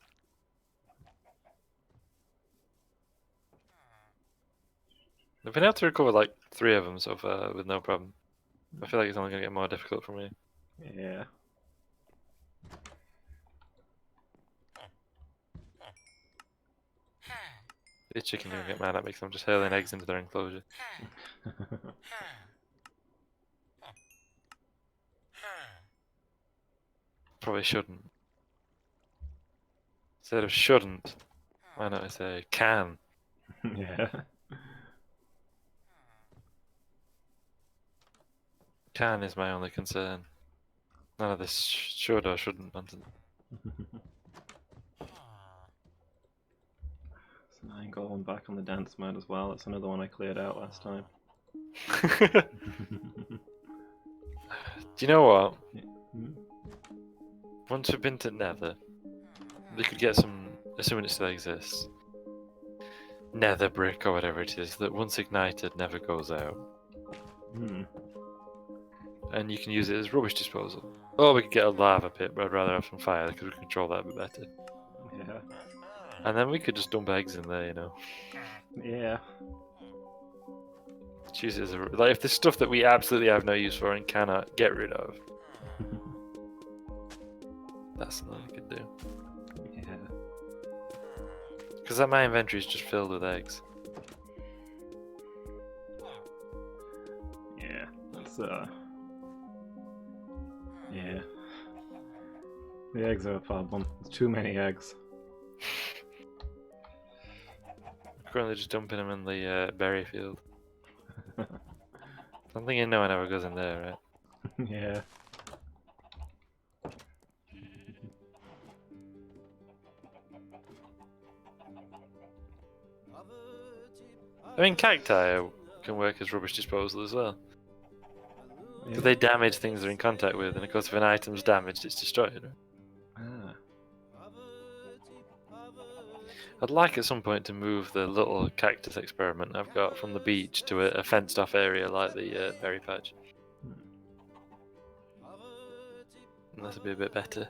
I've been able to recover like 3 of them so far with no problem. I feel like it's only going to get more difficult for me. Yeah. These chickens are going to get mad at me because I'm just hurling eggs into their enclosure. Probably shouldn't. Instead of shouldn't, why not I say can? Yeah. Can is my only concern. None of this should or shouldn't nonsense. So now I'm going back on the dance mode as well. That's another one I cleared out last time. Do you know what? Hmm? Once we've been to Nether, we could get some, assuming it still exists, Nether brick or whatever it is that once ignited never goes out. Hmm. And you can use it as rubbish disposal. Or we could get a lava pit, but I'd rather have some fire because we can control that a bit better. Yeah. And then we could just dump eggs in there, you know. Yeah. Just use it as a, like if there's stuff that we absolutely have no use for and cannot get rid of, that's something we could do. Yeah. Because my inventory is just filled with eggs. Yeah. That's yeah. The eggs are a problem. There's too many eggs. I'm currently just dumping them in the berry field. I'm thinking no one ever goes in there, right? Yeah. I mean, cacti can work as rubbish disposal as well. Yeah. Because they damage things they're in contact with, and of course if an item's damaged, it's destroyed, right? Ah. I'd like at some point to move the little cactus experiment I've got from the beach to a fenced off area like the berry patch. And that'd be a bit better.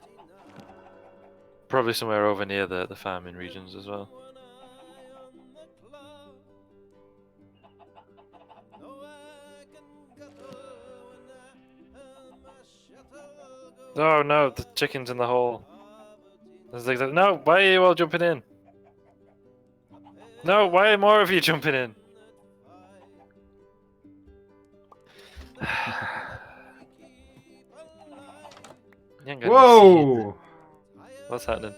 Probably somewhere over near the farming regions as well. Oh no, the chicken's in the hole. There's like, no, why are you all jumping in? No, why are more of you jumping in? You ain't got any seeds. Whoa! What's happening?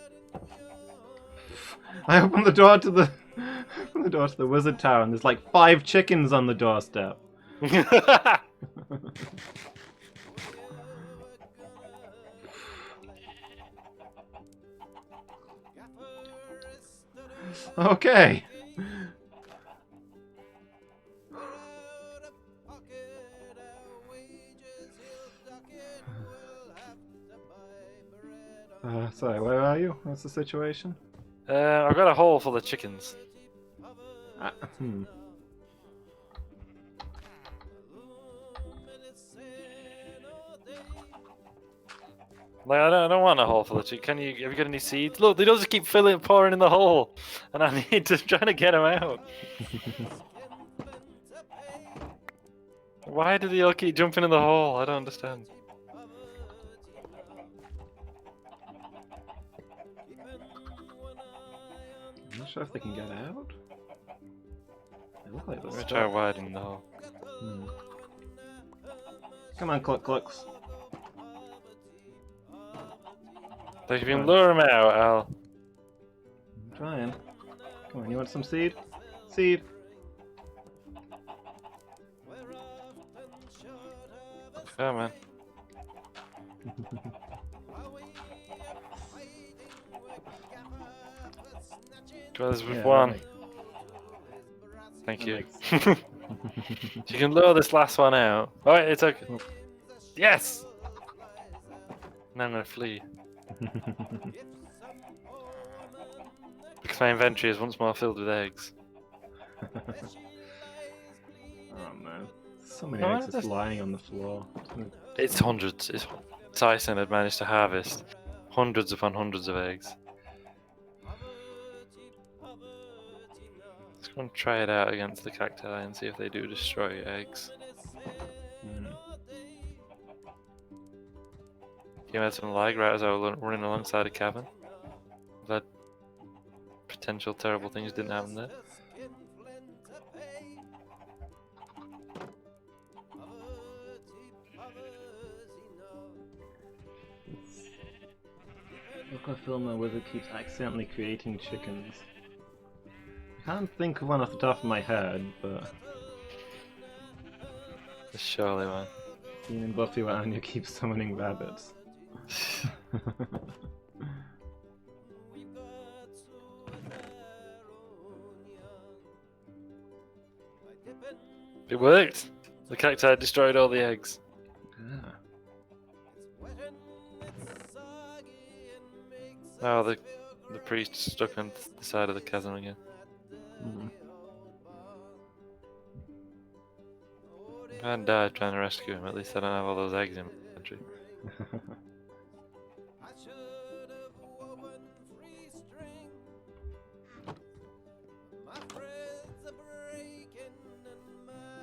I opened the door to the opened the door to the wizard tower and there's like 5 chickens on the doorstep. Okay. Sorry, where are you? What's the situation? I've got a hole full of chickens. Hmm. Like, I don't want a hole full of chickens. Have you got any seeds? Look, they just keep pouring in the hole, and I need to try to get them out. Why do they all keep jumping in the hole? I don't understand. I'm not sure if they can get out. They look like they're Let me stuck. try widening the hole. Hmm. Come on, clucks. Like, if you can lure them out, Al. I'm trying. Come on, you want some seed? Seed! Come on. Goes with Yeah, one. that Thank that you. makes- You can lure this last one out. Oh, wait, it's okay. Oh. Yes! Now I'm gonna flee. Because my inventory is once more filled with eggs. Oh man. So many No, eggs just lying on the floor. It's hundreds. It's Tyson had managed to harvest hundreds upon hundreds of eggs. Let's go and try it out against the cacti and see if they do destroy eggs. Mm. You had some lag right as I was running alongside a cabin. That potential terrible things didn't happen there. Filmer wizard keeps accidentally creating chickens. I can't think of one off the top of my head, but Surely, man. seeing Buffy around you keeps summoning rabbits. It worked! The cacti destroyed all the eggs. Ah. Oh, the priest's stuck on the side of the chasm again. Mm. If I hadn't died trying to rescue him, at least I don't have all those eggs in my inventory.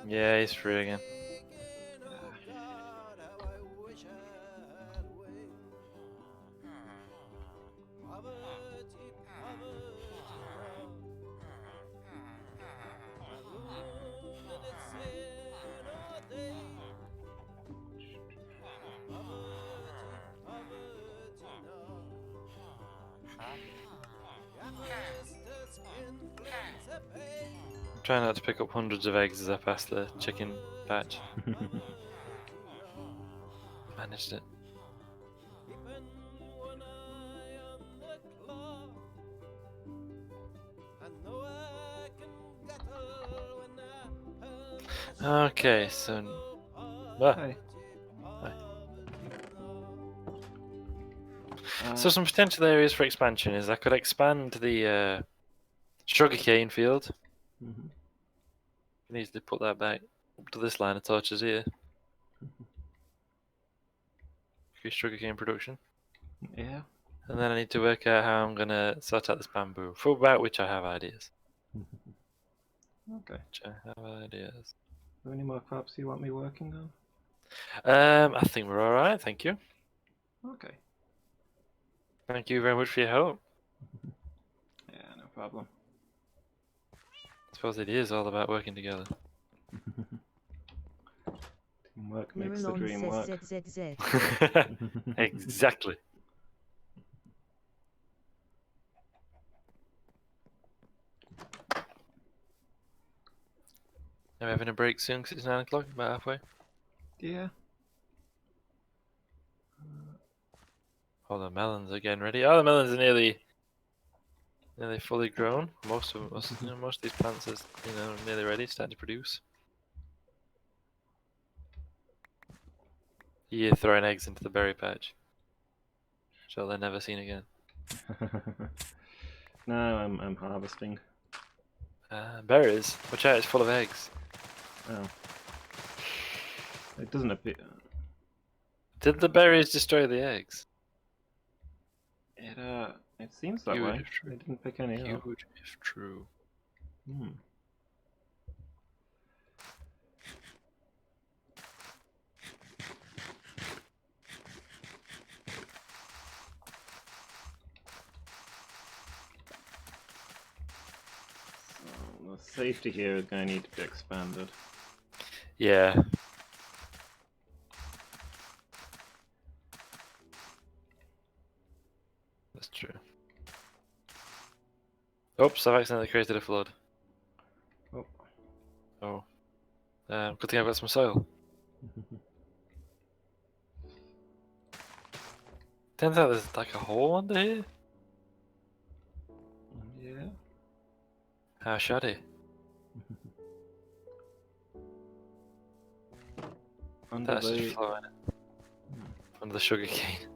Yeah, he's free again. I'm trying not to pick up hundreds of eggs as I pass the chicken patch. Managed it. Okay, so... Hi. So some potential areas for expansion is I could expand the sugarcane field. Mhm. I need to put that back up to this line of torches here. Increase sugarcane production. Yeah. And then I need to work out how I'm gonna sort out this bamboo, for about which I have ideas. Okay. Which I have ideas. Are there any more crops you want me working on? I think we're alright, thank you. Okay. Thank you very much for your help. Yeah, no problem. I suppose it is all about working together. Teamwork makes the Miralon dream work. says ZZZ. Exactly. Are we having a break soon because it's 9 o'clock, about halfway? Yeah. Oh, the melons are getting ready. Oh, the melons are nearly fully grown. Most of these plants are nearly ready, starting to produce. You're throwing eggs into the berry patch, so they're never seen again. No, I'm harvesting. Berries? Watch out, it's full of eggs. Oh. It doesn't appear. Did the berries destroy the eggs? It seems that Huge way. if true. I didn't pick any up. Huge if true. Hmm. So the safety here is going to need to be expanded. Yeah. That's true. Oops, I've accidentally created a flood. Oh. Oh. Good thing I've got some soil. Turns out there's like a hole under here. Yeah. How shoddy. Under That's just the... flowing under the sugar cane.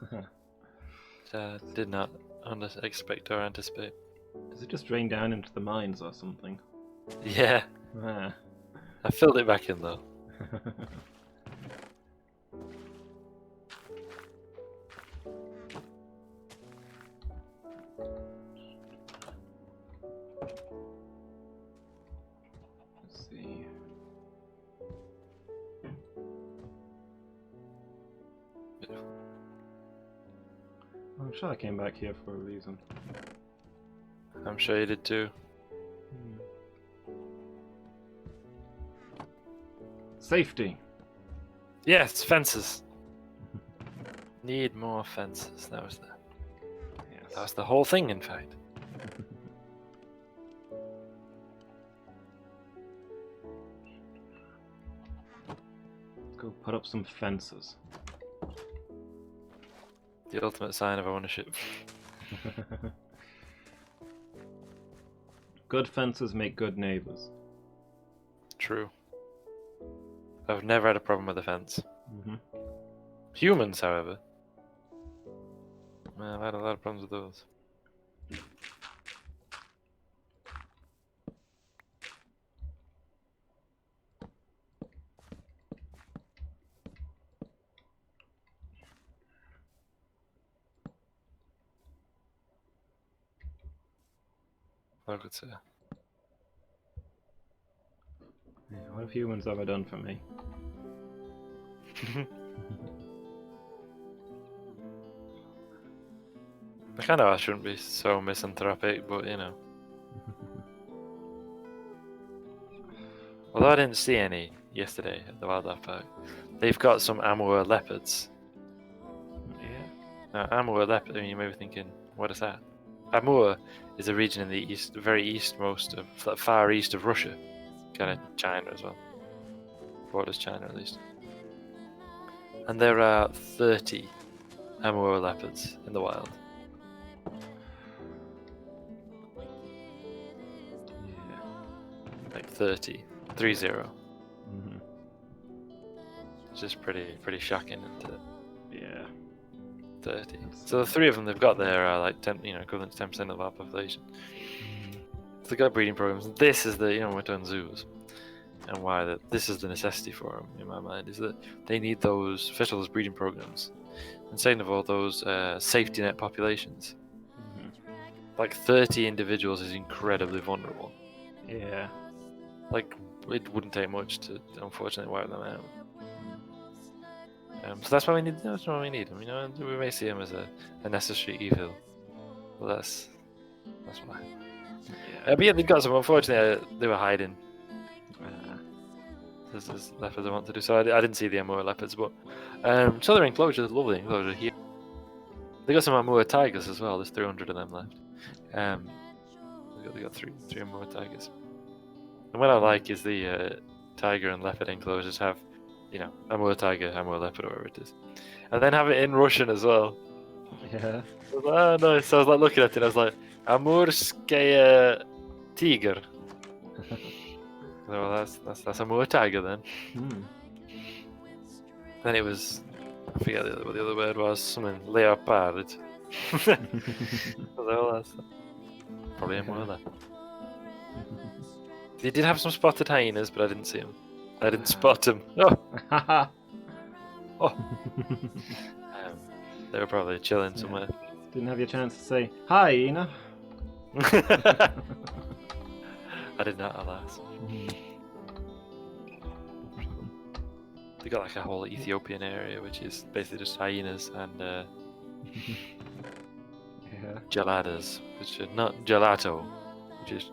Which I did not expect or anticipate. Does it just drain down into the mines or something? Yeah, Ah. I filled it back in though. Let's see. I'm sure I came back here for a reason. I'm sure you did too. Safety! Yes, fences. Need more fences. That was Yes. the whole thing, in fact. Let's go put up some fences. The ultimate sign of ownership. Good fences make good neighbors. True. I've never had a problem with a fence. Mm-hmm. Humans, however. Man, I've had a lot of problems with those. I could say. Yeah, what have humans ever done for me? I kind of shouldn't be so misanthropic, but you know. Although I didn't see any yesterday at the wildlife park, they've got some Amur leopards. Yeah. Now, Amur leopard, I mean, you may be thinking, what is that? Amur is a region in the east, very eastmost of, far east of Russia, kind of China as well. Borders China at least. And there are 30 Amur leopards in the wild. Yeah. Like 30. 30. Mm-hmm. It's just pretty shocking, isn't it? Yeah. 30. So the three of them they've got there are like 10, equivalent to 10% of our population. So they've got breeding programs. This is the, we're doing zoos, and why this is the necessity for them in my mind is that they need those, first of all, those breeding programs, and second of all, those safety net populations. Like 30 individuals is incredibly vulnerable. Yeah. Like it wouldn't take much to unfortunately wipe them out. So that's why we need. That's why we need them. We may see them as a necessary evil. Well, that's why. Yeah. But yeah, they've got some. Unfortunately, they were hiding. Ah. There's leopards I want to do. So I didn't see the Amur leopards, but so their enclosure is lovely. Enclosure here. They got some Amur tigers as well. There's 300 of them left. They got three Amur tigers. And what I like is the tiger and leopard enclosures have, Amur tiger, Amur leopard, or whatever it is, and then have it in Russian as well. Yeah. I was like, oh no! So I was like looking at it, I was like, Amurskaya tiger. Well, that's Amur tiger then. Hmm. Then it was, I forget what the other word was, something leopard. I was like, well, that's probably Amur then. They did have some spotted hyenas, but I didn't see them. I didn't spot them. Oh, they were probably chilling somewhere. Didn't have your chance to say hi, Ina. I did not, alas. They got like a whole Ethiopian area, which is basically just hyenas and geladas, which are not gelato, which is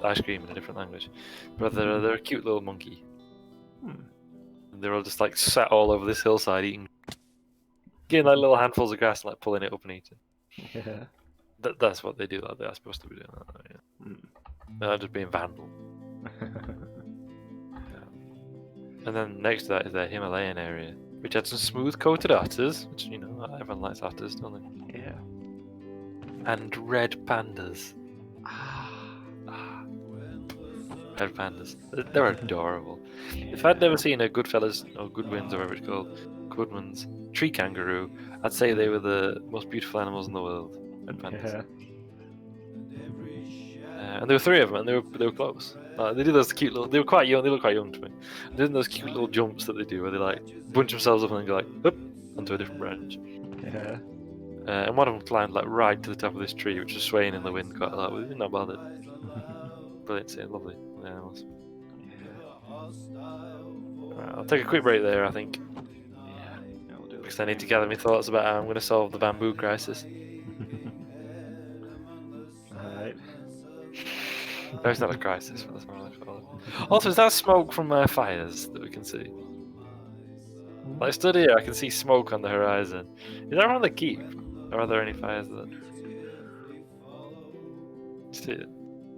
ice cream in a different language. But they're a cute little monkey. And they're all just like sat all over this hillside eating, getting like little handfuls of grass and like pulling it up and eating. Yeah. That's what they do. Like, they are supposed to be doing that. Yeah. Mm. They're not just being vandal. And then next to that is their Himalayan area, which had some smooth-coated otters, which, you know, everyone likes otters, don't they? Yeah. And red pandas. Red pandas. They're adorable. If I'd never seen a Goodfellas, or Goodwins, or whatever it's called, Goodwins, tree kangaroo, I'd say they were the most beautiful animals in the world. Red pandas. Yeah. And there were 3 of them, and they were close. They did those cute little. They were quite young. They look quite young to me. They did those cute little jumps that they do, where they like bunch themselves up and then go like up onto a different branch. Yeah. And one of them climbed like right to the top of this tree, which was swaying in the wind quite a lot. We were not bothered. Brilliant scene, lovely animals. Right, I'll take a quick break there, I think, Yeah. I'll do because I need to gather my thoughts about how I'm going to solve the bamboo crisis. Alright. No, it's not a crisis, but that's not what I call it. Also, is that smoke from fires that we can see? Like, I stood here, I can see smoke on the horizon. Is that around the keep? Or are there any fires there? See it?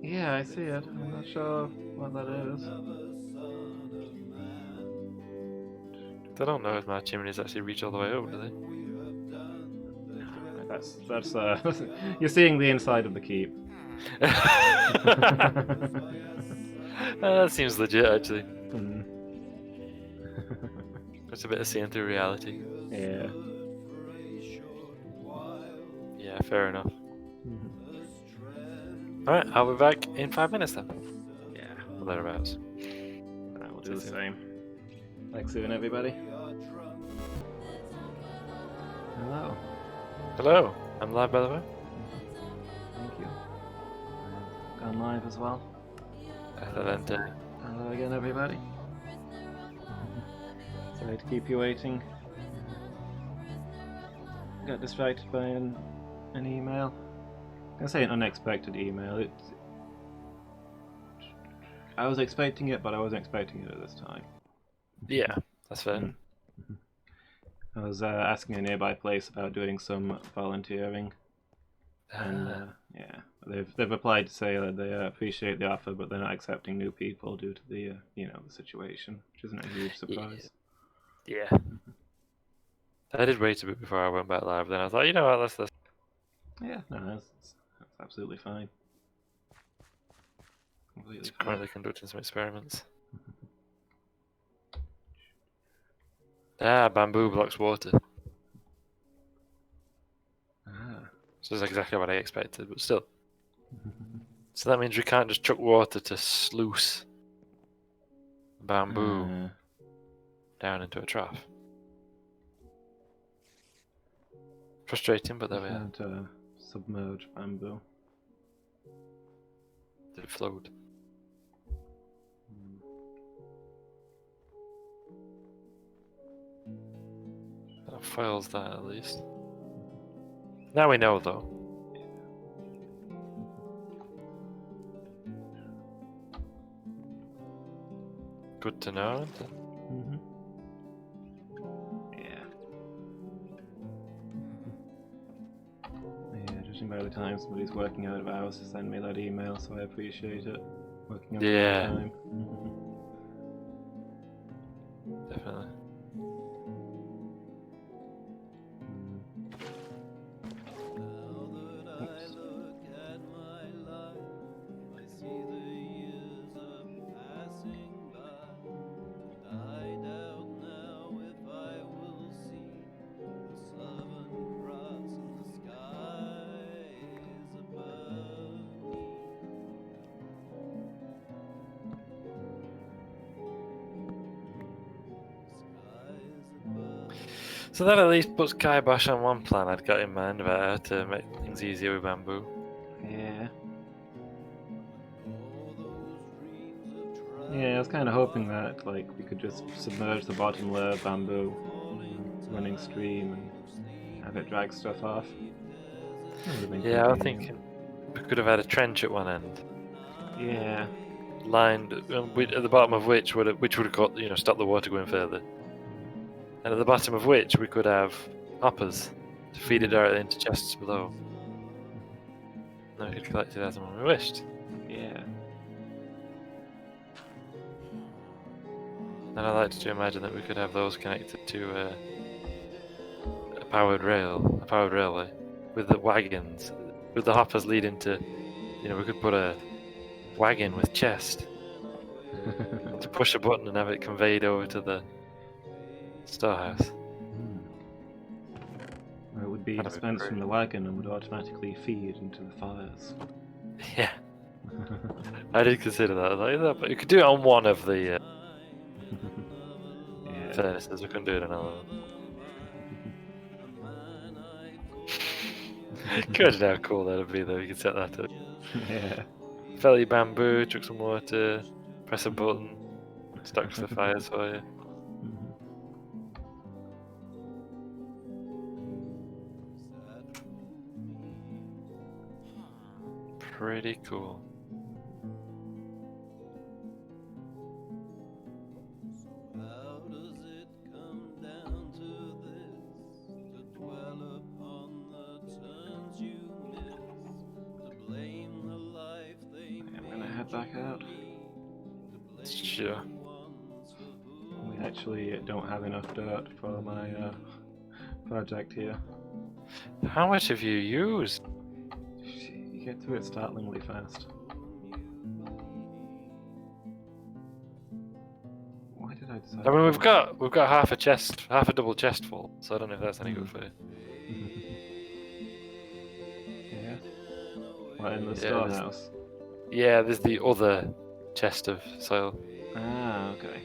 Yeah, I see it. I'm not sure what that is. I don't know if my chimneys actually reach all the way up, do they? That's you're seeing the inside of the keep. That seems legit, actually. Mm. It's a bit of seeing through reality. Yeah. Yeah, fair enough. Mhm. Alright, I'll be back in 5 minutes then. Yeah. Or thereabouts. I will do the same. Thanks soon, everybody. Hello. Hello, I'm live by the way. Thank you. Gone live as well. Excellent. Hello again, everybody. Sorry to keep you waiting. Got distracted by an email. I'm gonna say an unexpected email. I was expecting it, but I wasn't expecting it at this time. Yeah, that's fair. Mm. I was asking a nearby place about doing some volunteering, and yeah, they've replied to say that they appreciate the offer, but they're not accepting new people due to the the situation, which isn't a huge surprise. Yeah. I did wait a bit before I went back live. Then I thought, you know what, let's. Yeah, no, that's absolutely fine. Completely It's fine. currently conducting some experiments. Bamboo blocks water. Ah. So that's exactly what I expected, but still. So that means we can't just chuck water to sluice bamboo down into a trough. Frustrating, but there we are. Can't submerge bamboo. Did it float? That foils that at least. Now we know though. Good to know. Isn't it? Mm-hmm. Yeah. Yeah, judging by the time somebody's working out of hours to send me that email, so I appreciate it. Working on Yeah. time. Definitely. Oops. So that at least puts Kibosh on one plan I'd got in mind about how to make things easier with bamboo. Yeah. Yeah, I was kind of hoping that we could just submerge the bottom layer of bamboo, running stream, and have it drag stuff off. That would've been Yeah, I was convenient. thinking we could have had a trench at one end, Yeah. lined at the bottom of which would have got stopped the water going further, and at the bottom of which we could have hoppers to feed it directly into chests below. then we could collect it as and when we wished. Yeah. And I like to imagine that we could have those connected to a powered railway, with the wagons, with the hoppers leading to. We could put a wagon with chest to push a button and have it conveyed over to the storehouse. It would be That'd be dispensed from great. the wagon and would automatically feed into the fires. Yeah, I did consider that. Like that, but you could do it on one of the Yeah. furnaces. We couldn't do it on another one. Imagine how cool that'd be, though. You could set that up. Yeah. Felly bamboo, chuck some water, press a button, stocks the fires for you. Pretty cool. How does it come down to this? To dwell upon the turns you miss, to blame the life they I'm gonna head back out. Sure. We actually don't have enough dirt for my project here. How much have you used? You get through it startlingly fast. Why did I decide? I mean, we've got half a double chest full. So I don't know if that's any good for you. Yeah. What, in the Yeah, storehouse? Yeah, there's the other chest of soil. Ah, okay.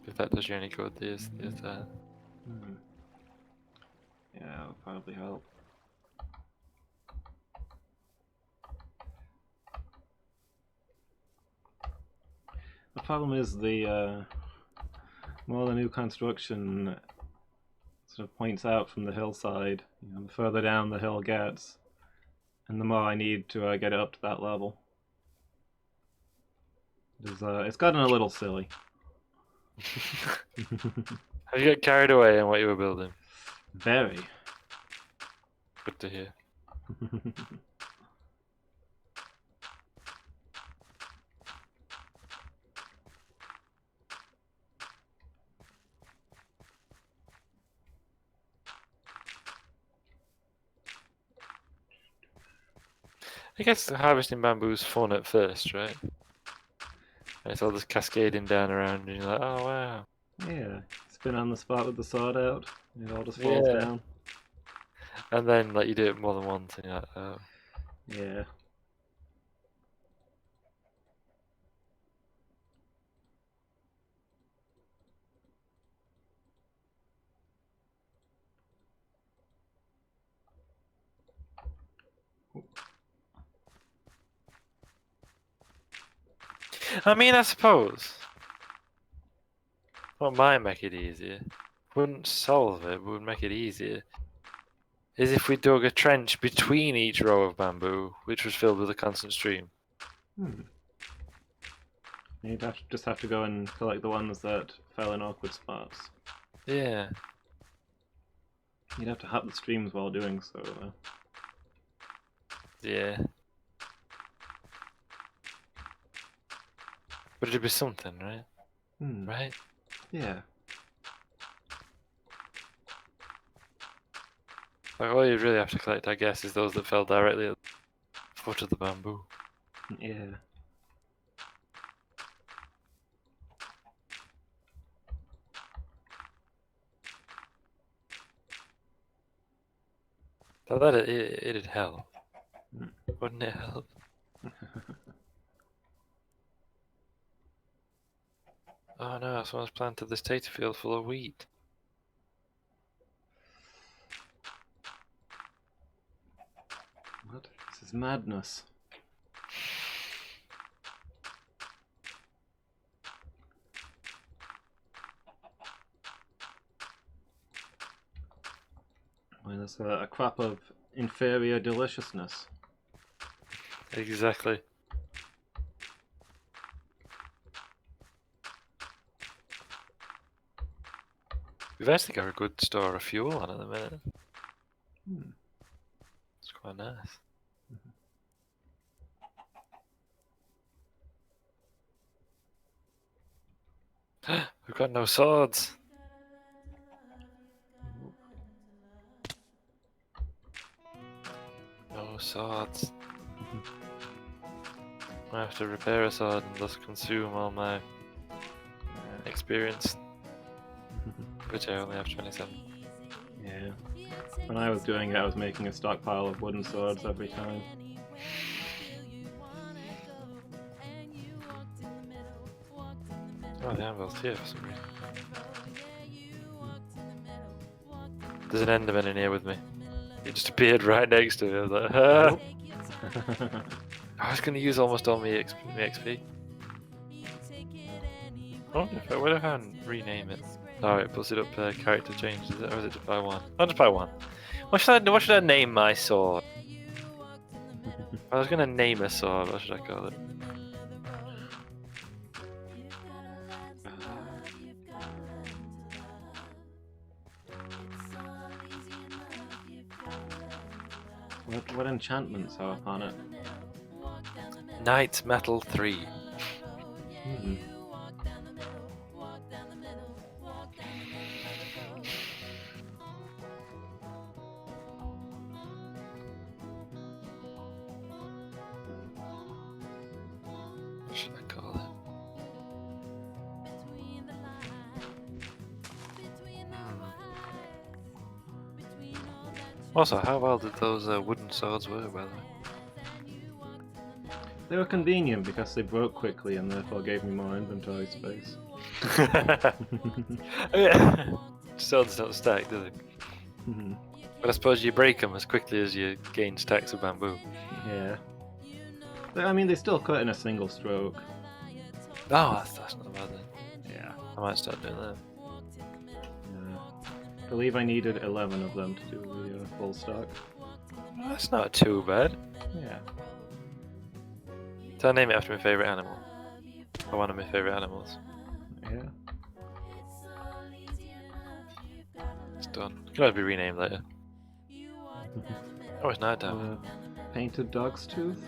If that does you any good, there's that. Yeah, that'll probably help. The problem is the more the new construction sort of points out from the hillside, the further down the hill gets, and the more I need to get it up to that level. It's gotten a little silly. Have you got carried away in what you were building? Very. Good to hear. I guess harvesting bamboo is fun at first, right? And it's all just cascading down around, and you're like, oh wow. Yeah, spin on the spot with the sword out, and it all just falls Yeah. down. And then like you do it more than once, and you're like, oh. Yeah. I mean, I suppose what might make it easier, wouldn't solve it, but would make it easier, is if we dug a trench between each row of bamboo, which was filled with a constant stream. You'd just have to go and collect the ones that fell in awkward spots. Yeah. You'd have to hop the streams while doing so. Yeah. But it'd be something, right? Right? Yeah. Like, all you really have to collect, I guess, is those that fell directly at the foot of the bamboo. Yeah. So that it'd help. Wouldn't it help? Oh no, someone's planted this tater field full of wheat. What? This is madness. Well, there's a crop of inferior deliciousness. Exactly. We've actually got a good store of fuel on at the minute. Hmm. It's quite nice. We've got no swords. No swords. I have to repair a sword and thus consume all my experience, which I only have 27. Yeah. When I was doing it, I was making a stockpile of wooden swords every time. Oh, the anvil's here for some reason. There's an enderman in here with me. He just appeared right next to me. I was like, ah! I was going to use almost all my XP. Oh, what if I rename it? Oh, it puts it up character change, is it? Or is it just by one? I'll just buy one. What should I name my sword? I was going to name a sword, what should I call it? What enchantments are upon it? Knight Metal 3. Hmm. What should I call it? Also, how well did those wooden swords work, by the way? They were convenient because they broke quickly and therefore gave me more inventory space. Swords don't stack, do they? Mhm. But I suppose you break them as quickly as you gain stacks of bamboo. Yeah. I mean, they still cut in a single stroke. Oh, that's not bad then. Yeah. I might start doing that. I believe I needed 11 of them to do the full stock. Well, that's not too bad. Yeah. So I name it after my favourite animal. Or one of my favourite animals. Yeah. It's done. It can always be renamed later. Oh, it's night time. Painted dog's tooth?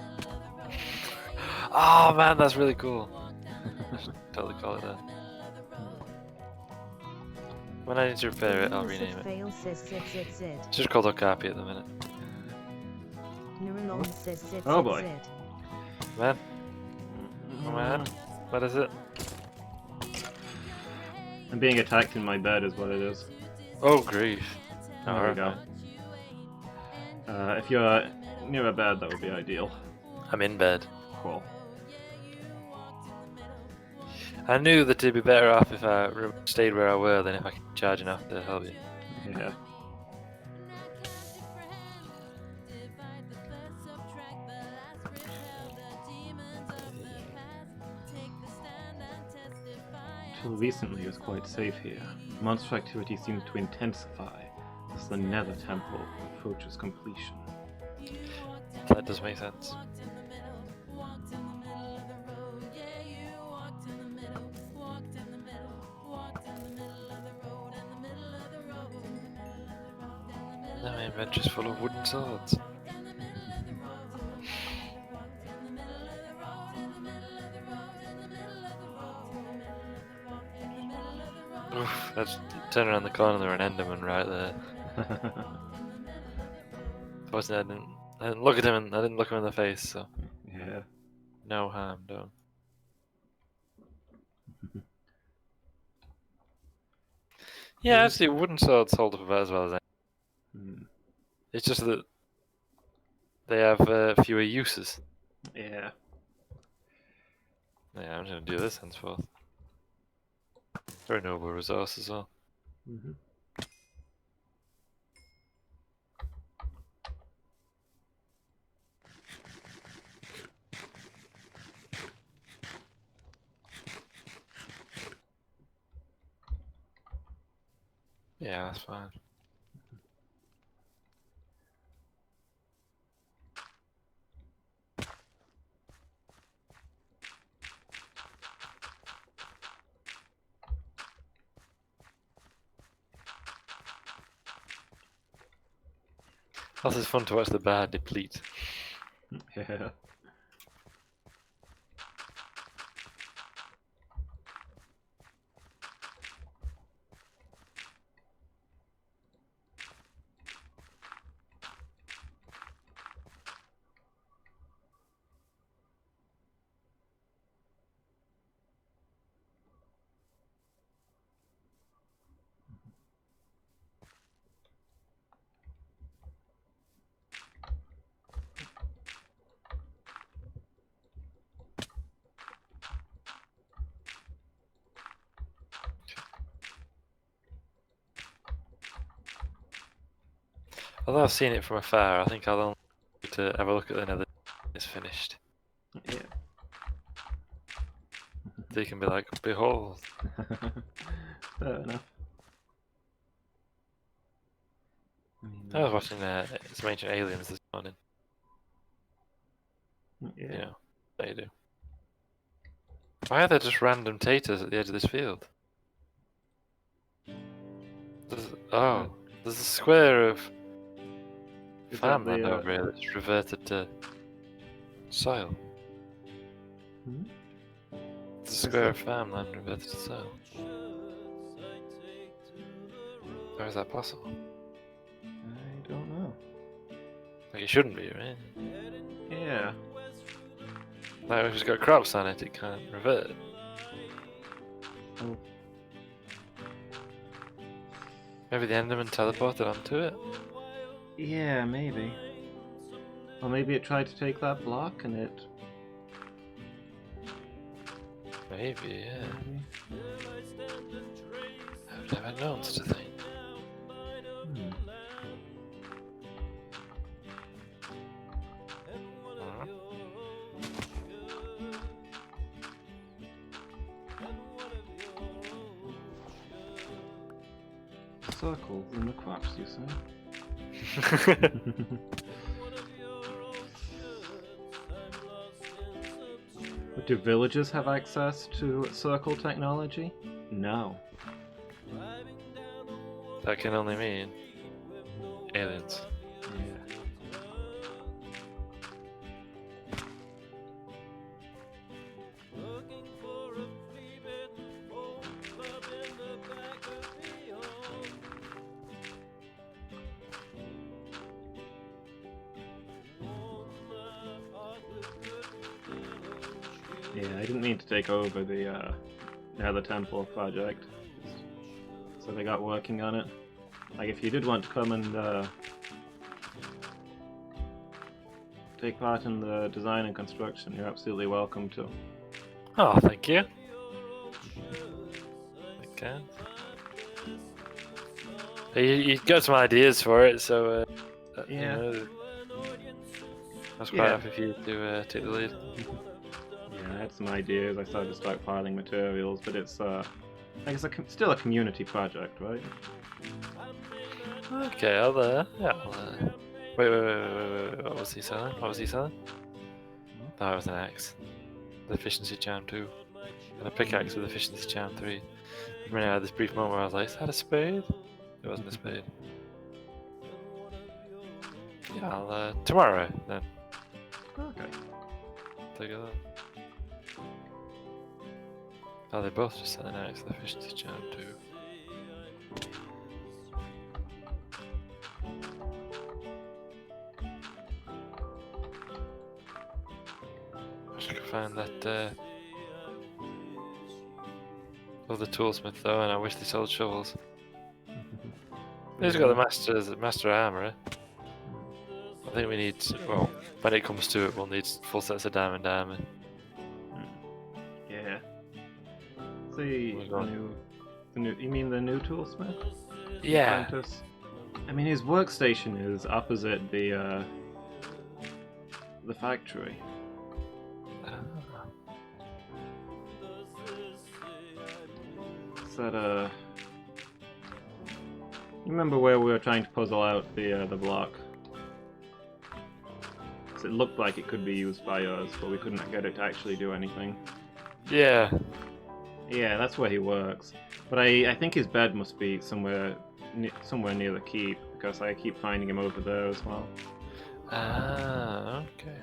Oh man, that's really cool. I should totally call it that. When I need to repair it, I'll rename it. Fail says zit zit zit. It's just called Okapi at the minute. Neuralon says zit Oh zit boy. zit. Man? Oh man? What is it? I'm being attacked in my bed is what it is. Oh grief. There we go. If you're near a bed, that would be ideal. I'm in bed. Cool. I knew that it'd be better off if I stayed where I were than if I could charge enough to help you. Yeah. Until recently it was quite safe here. Monster activity seems to intensify as the Nether Temple approaches completion. That does make sense. Now my inventory's full of wooden swords. Oof, I just turned around the corner and there were an Enderman right there. Fortunately, I didn't look at him and I didn't look him in the face, so Yeah. no harm done. Yeah, actually, wooden swords hold up about as well as anything. Hmm. It's just that they have fewer uses. Yeah. Yeah, I'm just gonna do this henceforth. Very noble resource as well. Mm-hmm. Yeah, that's fine. Plus, it's fun to watch the bar deplete. Yeah. Although I've seen it from afar, I think I'll only need to have a look at the nether it's finished. Yeah. So you can be like, behold. Fair enough. I was watching some Ancient Aliens this morning. Yeah. You know, they do. Why are there just random taters at the edge of this field? There's a square of Is that farmland the, over here that's reverted to soil. Hmm? There's a square of farmland reverted to soil. How is that possible? I don't know. Like, it shouldn't be, right? Yeah. Like, if it's got crops on it, it can't revert. Oh. Maybe the Enderman teleported onto it? Yeah, maybe. Or maybe it tried to take that block and it... Maybe, yeah. Maybe. I've never known such a thing. Hmm. Huh? Circles in the crops, you say? But do villagers have access to circle technology? No. That can only mean aliens. Yeah. Yeah, I didn't mean to take over the Nether Temple project. So they got working on it. Like, if you did want to come and take part in the design and construction, you're absolutely welcome to. Oh, thank you. Okay. You got some ideas for it, so you Yeah. know, I was quite Yeah. happy for you to take the lead. Yeah, I had some ideas. I started stockpiling materials, but it's like it's still a community project, right? Okay, wait. What was he selling? What was he selling? Oh, it was an axe. The efficiency charm 2. And a pickaxe with efficiency charm 3. I mean, I had this brief moment where I was like, is that a spade? It wasn't a spade. Yeah, I'll, tomorrow then. Okay. Take a look. Oh, they both just sell an axe with efficiency charm 2. I should find that other toolsmith though, and I wish they sold shovels. He's got the master armor. I think we need, well, when it comes to it, we'll need full sets of diamond armor. Yeah. See, What's that? the new. You mean the new toolsmith? Yeah. Apprentice? I mean, his workstation is opposite the factory. It's that you remember where we were trying to puzzle out the block? So it looked like it could be used by us, but we couldn't get it to actually do anything. Yeah. Yeah, that's where he works. But I think his bed must be somewhere somewhere near the keep, because I keep finding him over there as well. Ah, okay.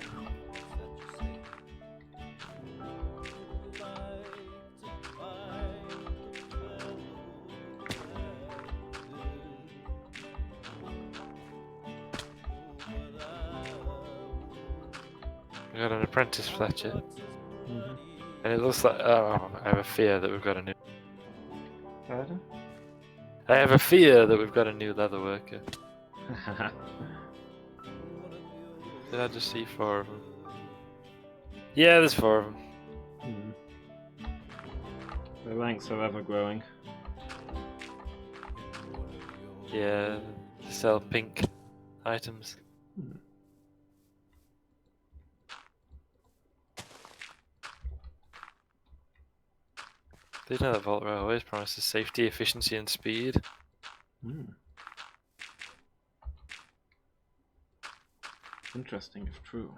We got an apprentice Fletcher, and it looks like. Oh, I have a fear that we've got a new. Pardon? I have a fear that we've got a new leather worker. Did I just see 4 of them? Yeah, there's 4 of them. The ranks are ever growing. Yeah, they sell pink items. They know that Vault Rail always promises safety, efficiency, and speed. Interesting if true.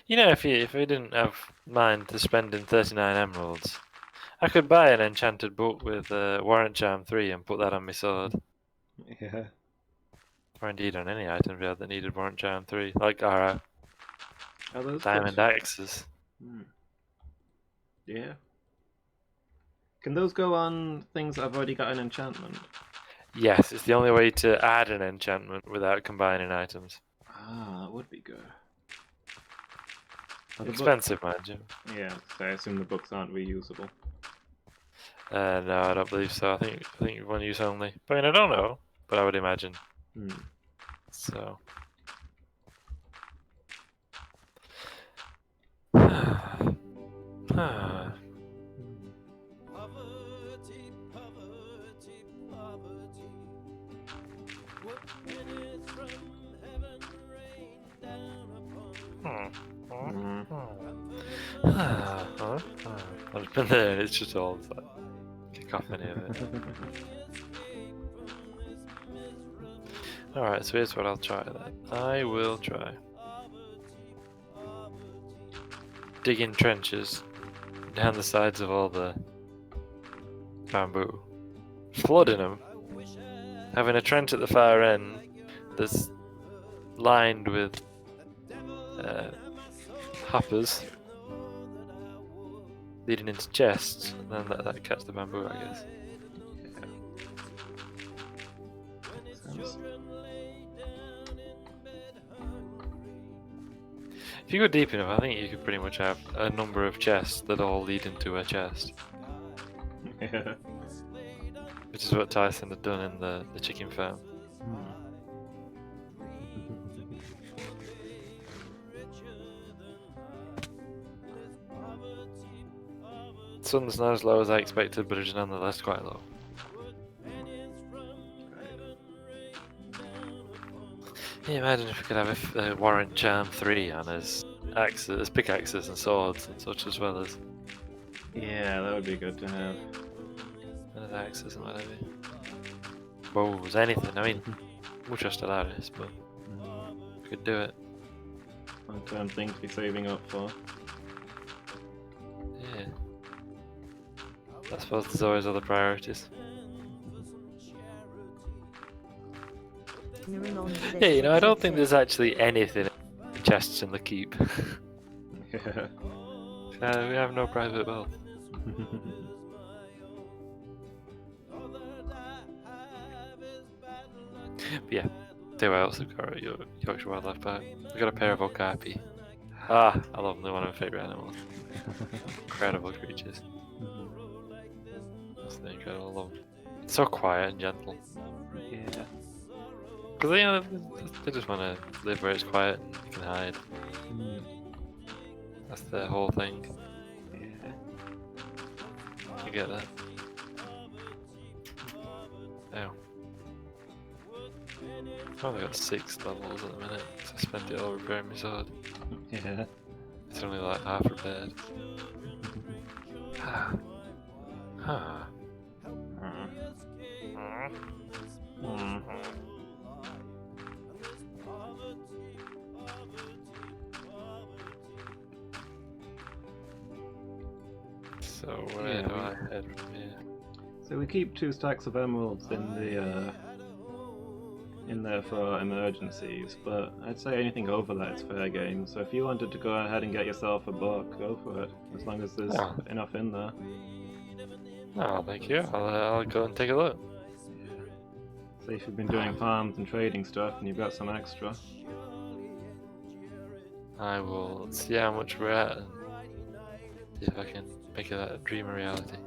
You know, if we didn't have mind to spend in 39 emeralds, I could buy an enchanted book with Warrant Charm 3 and put that on my sword. Yeah. Or indeed on any item really that needed Warrant Charm 3, like our Are those diamond books? axes. Yeah. Can those go on things that have already got an enchantment? Yes, it's the only way to add an enchantment without combining items. Ah, that would be good. Are the Expensive, mind you. Yeah, so I assume the books aren't reusable. No, I don't believe so. I think one use only. But I mean, I don't know, but I would imagine. So. Poverty, poverty, poverty. What pennies from heaven rain down upon I've been there, it's just all like, cacophony of it. Alright, so here's what I'll try then. I will try digging trenches down the sides of all the bamboo, flooding them, having a trench at the far end that's lined with hoppers leading into chests, and then let that catch the bamboo, I guess. If you go deep enough, I think you could pretty much have a number of chests that all lead into a chest. Yeah. Which is what Tyson had done in the chicken farm. Sun's not as low as I expected, but it's nonetheless quite low. Can you imagine if we could have a Warrant Charm 3 on his axes, pickaxes and swords and such as well as... Yeah, that would be good to have. And his axes and whatever. Bows, anything. I mean, mucho stellaris, but we could do it. Long-term thing to be saving up for. Yeah. I suppose there's always other priorities. Yeah, you know, I don't think there's actually anything in chests in the keep. Yeah. We have no private wealth. But yeah, tell you what else we've got at Yorkshire Wildlife Park. We've got a pair of okapi. Ah, I love them, they're one of my favourite animals. Incredible creatures. That's the incredible, I love them. So quiet and gentle. Yeah. Because they just want to live where it's quiet and you can hide. That's the whole thing. Yeah. I get that. Oh. I've only got 6 levels at the minute, so I spent it all repairing my sword. Yeah. It's only like half repaired. Ah. Ah. So where do I head from here? So we keep 2 stacks of emeralds in there for emergencies, but I'd say anything over that is fair game. So if you wanted to go ahead and get yourself a book, go for it, as long as there's Oh. enough in there. Oh, thank you. I'll go and take a look. Say if you've been doing farms and trading stuff and you've got some extra. I will see how much we're at and see if I can make that a dream a reality.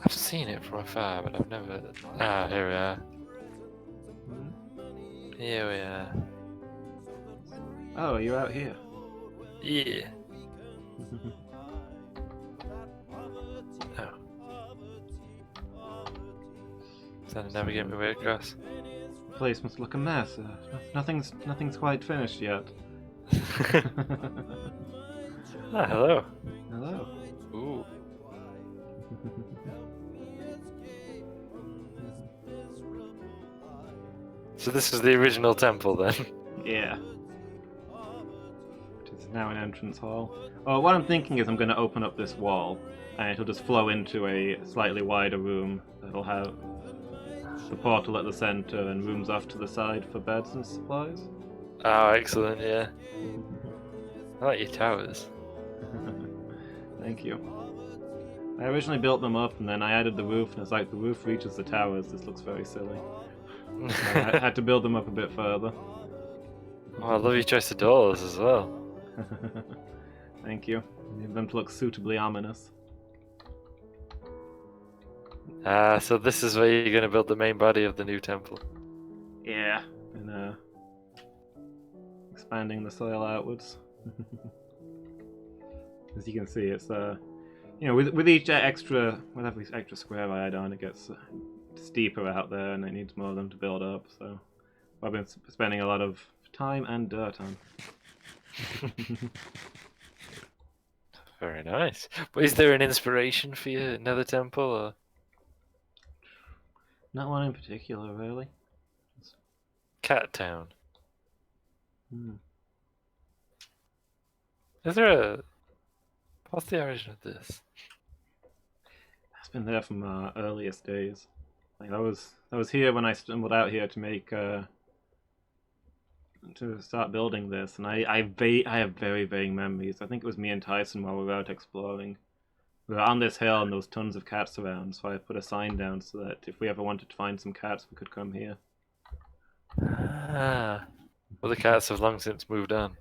I've seen it from afar, but I've never. Ah, here we are. Here we are. Oh, you're out here. Yeah. Oh. Trying to navigate my way across. The place must look a mess. Nothing's quite finished yet. Ah, hello. Hello. Ooh. So this is the original temple then? Yeah. It is now an entrance hall. Oh, what I'm thinking is I'm going to open up this wall, and it'll just flow into a slightly wider room that'll have the portal at the center and rooms off to the side for beds and supplies. Oh, excellent, yeah. I like your towers. Thank you. I originally built them up, and then I added the roof, and it's like the roof reaches the towers. This looks very silly. I had to build them up a bit further. Oh, I love your choice of doors as well. Thank you. Need them to look suitably ominous. Ah, so this is where you're going to build the main body of the new temple. Yeah. And expanding the soil outwards. As you can see, it's with each extra square I add on, it gets steeper out there, and it needs more of them to build up. So I've been spending a lot of time and dirt on. Very nice. But is there an inspiration for your nether temple? Or? Not one in particular, really. Cat Town. Hmm. Is there a... What's the origin of this? It's been there from earliest days. Like I was here when I stumbled out here to make to start building this, and I have very vague memories. I think it was me and Tyson while we were out exploring. We were on this hill and there was tons of cats around, so I put a sign down so that if we ever wanted to find some cats, we could come here. Ah. Well, the cats have long since moved on.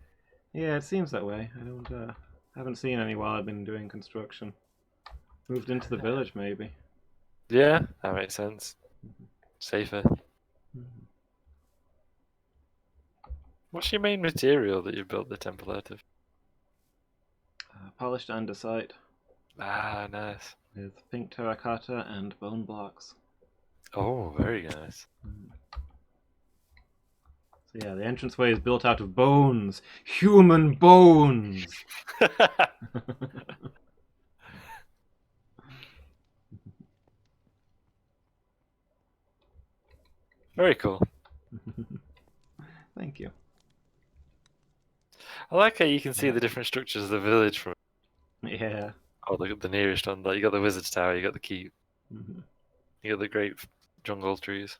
Yeah, it seems that way. I haven't seen any while I've been doing construction. Moved into the village, maybe. Yeah, that makes sense. Safer. What's your main material that you built the temple out of? Polished andesite Ah, nice. with pink terracotta and bone blocks. Oh, very nice. So yeah, the entranceway is built out of bones. Human bones! Very cool. Thank you. I like how you can see the different structures of the village from Yeah. the nearest one. Like you got the wizard's tower, you got the keep, Mhm. you got the great jungle trees.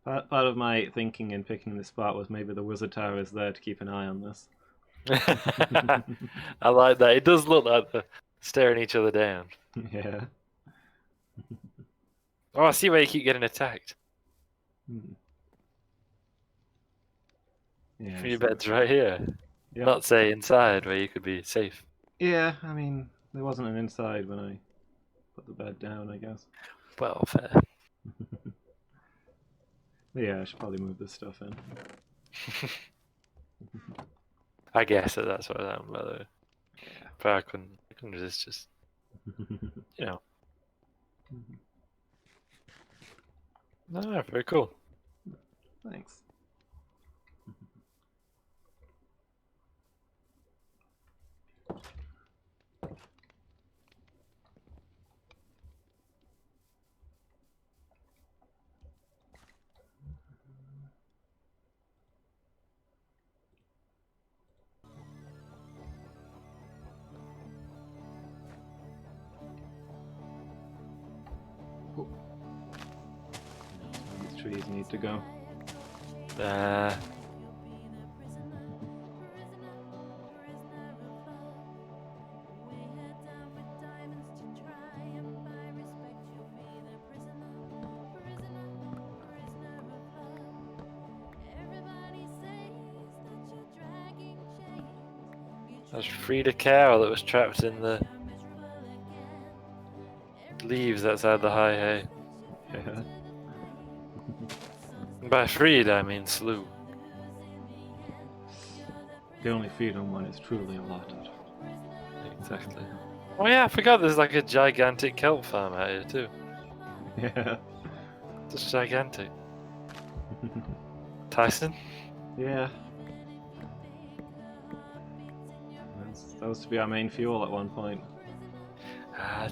Part of my thinking in picking this spot was maybe the wizard tower is there to keep an eye on this. I like that. It does look like they're staring each other down. Yeah. Oh, I see where you keep getting attacked. Hmm. Yeah. From your so- bed's right here. Yep. Not say inside where you could be safe. Yeah, I mean, there wasn't an inside when I put the bed down, I guess. Well, fair. But yeah, I should probably move this stuff in. I guess that's what I am, by the way. Yeah. But I couldn't resist just, you know. No, very cool. Thanks. these need to go. That's Frida cow that was trapped in the leaves outside the high hay. Yeah. By freed, I mean slew. The only freedom one is truly allotted. Exactly. Oh yeah, I forgot there's like a gigantic kelp farm out here too. Yeah. Just gigantic. Tyson? Yeah. That was to be our main fuel at one point.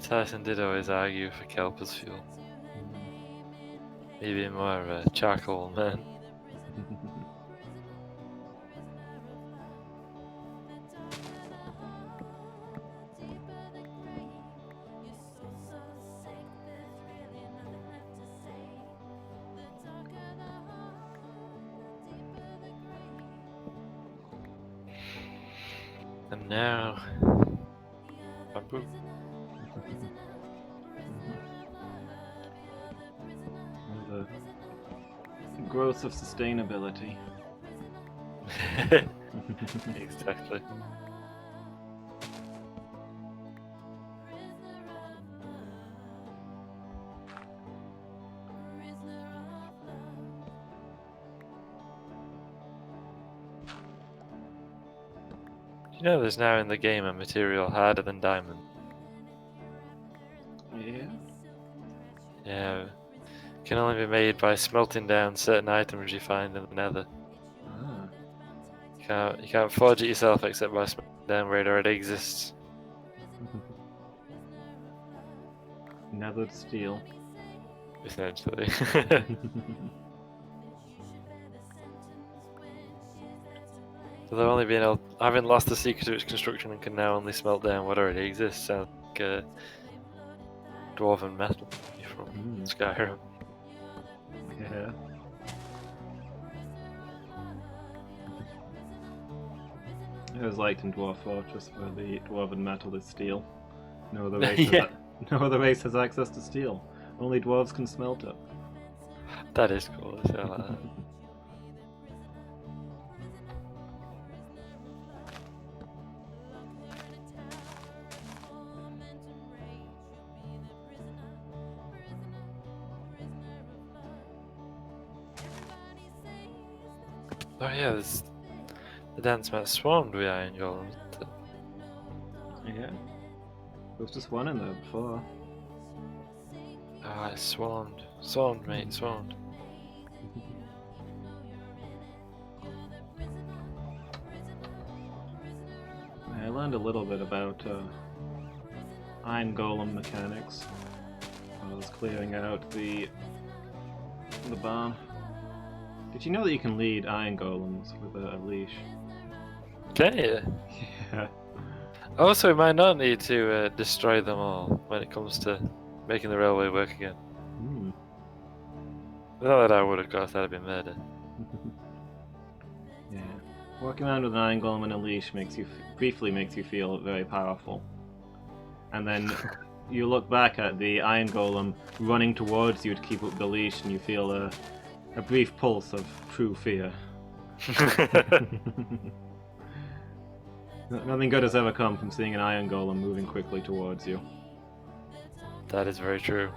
Tyson did always argue for kelp as fuel. Maybe more of a charcoal man. And now, bamboo. The growth of sustainability. Exactly. You know there's now in the game a material harder than diamond? Yeah. Yeah. Can only be made by smelting down certain items you find in the nether. Ah. You can't forge it yourself except by smelting down where it already exists. Nethered steel. Essentially. So they've only been able, I haven't lost the secret of its construction and can now only smelt down what already exists. Sounds like dwarven metal from Skyrim. Yeah. It was like in Dwarf Fortress where the dwarven metal is steel. No other race, Yeah. no other race has access to steel. Only dwarves can smelt it. That is cool. I like that. Oh yeah, there's the dance mat swarmed with iron golems. Yeah. There was just one in there before. Ah, it swarmed. Swarmed, mate, swarmed. I learned a little bit about iron golem mechanics. I was clearing out the barn. Did you know that you can lead iron golems with a leash? Can you? Yeah. Also, we might not need to destroy them all when it comes to making the railway work again. Hmm. Not that I would, of course, that'd be murder. Yeah. Walking around with an iron golem and a leash briefly makes you feel very powerful. And then you look back at the iron golem running towards you to keep up the leash, and you feel a brief pulse of true fear. Nothing good has ever come from seeing an iron golem moving quickly towards you. That is very true.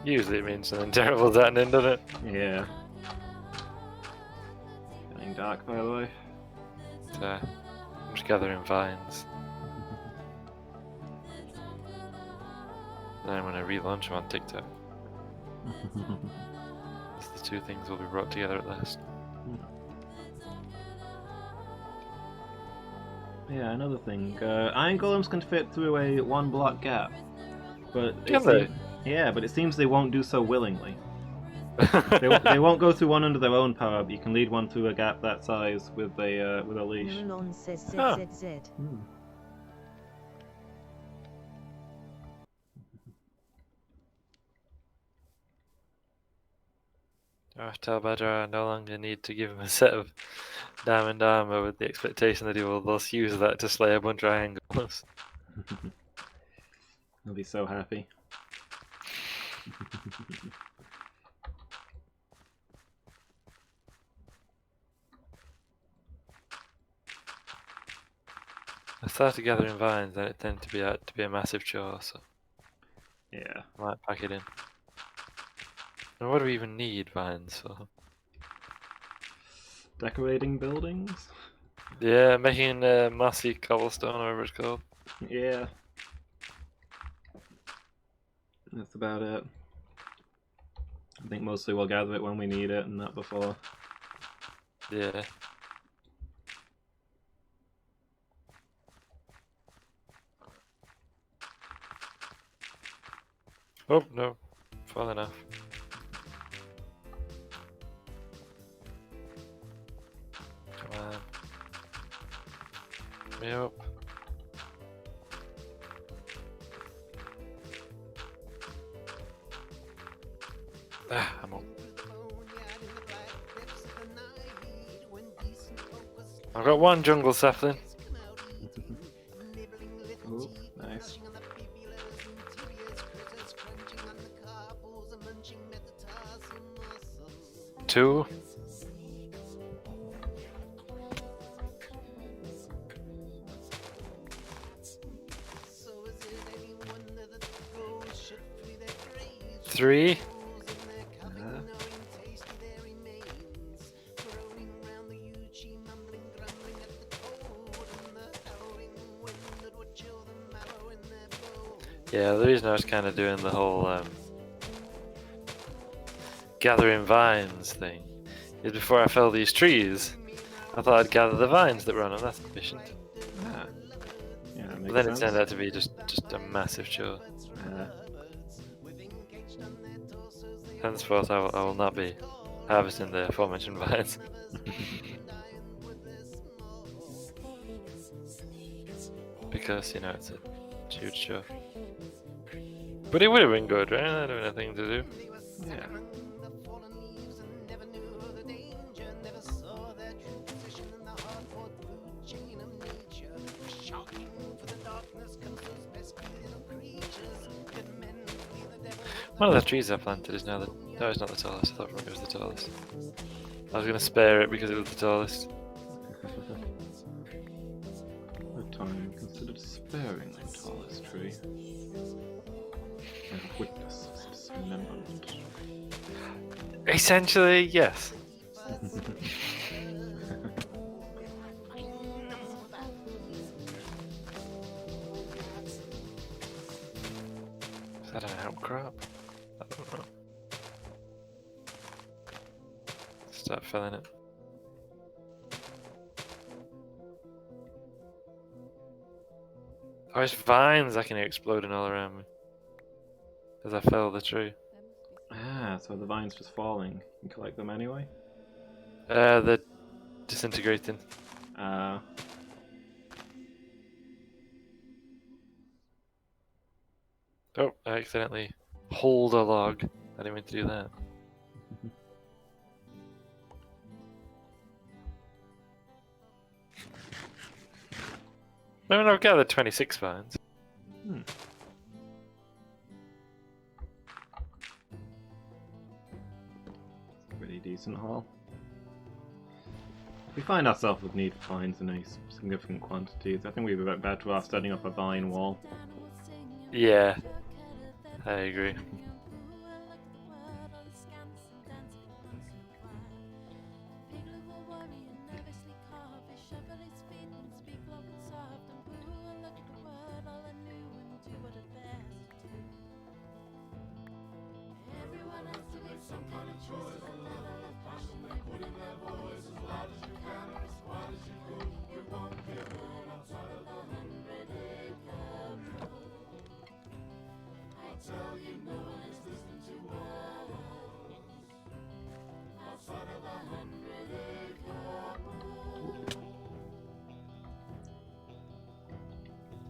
Usually it means something terrible's happening, doesn't it? Yeah. Getting dark, by the way. I'm just gathering vines. Then when I relaunch them on TikTok, the two things will be brought together at last. Yeah, another thing. Iron golems can fit through a one-block gap, but Can they? Yeah, but it seems they won't do so willingly. They won't go through one under their own power, but you can lead one through a gap that size with a leash. Melon says ZZZ. Tell Badger I no longer need to give him a set of diamond armor with the expectation that he will thus use that to slay a bunch of angles. He'll be so happy. I started gathering vines, and it tended to be a massive chore, so Yeah. I might pack it in. And what do we even need vines for? Decorating buildings? Yeah, making mossy cobblestone, or whatever it's called. Yeah. That's about it. I think mostly we'll gather it when we need it and not before. Yeah. Oh, no. Falling off. Come on. Me up. Ah, I'm up. I've got one jungle sapling. Ooh, nice. Two. Three. Yeah, the reason I was kind of doing the whole gathering vines thing is before I fell these trees, I thought I'd gather the vines that were on them. That's efficient. Ah. Yeah, that makes But then sense. it turned out to be just a massive chore. Henceforth, I will not be harvesting the aforementioned vines. Because, you know, it's a huge chore. But it would have been good, right? I'd have nothing to do. Yeah. One of the trees I planted is now no, it's not the tallest. I thought it was the tallest. I was going to spare it because it was the tallest. The time considered sparing the tallest tree. And witness its dismemberment. Essentially, yes. Is that an outcrop? I don't know. Start filling it. Oh, it's vines that can exploding all around me. As I fell the tree. Ah, so the vine's just falling. You can collect them anyway? They're disintegrating. Uh, Oh, I accidentally hold a log. I didn't mean to do that. I mean, I've gathered 26 vines. hmm. Pretty decent haul. If we find ourselves with need for vines in any significant quantities, I think we'd be better off setting up a vine wall. Yeah, I agree.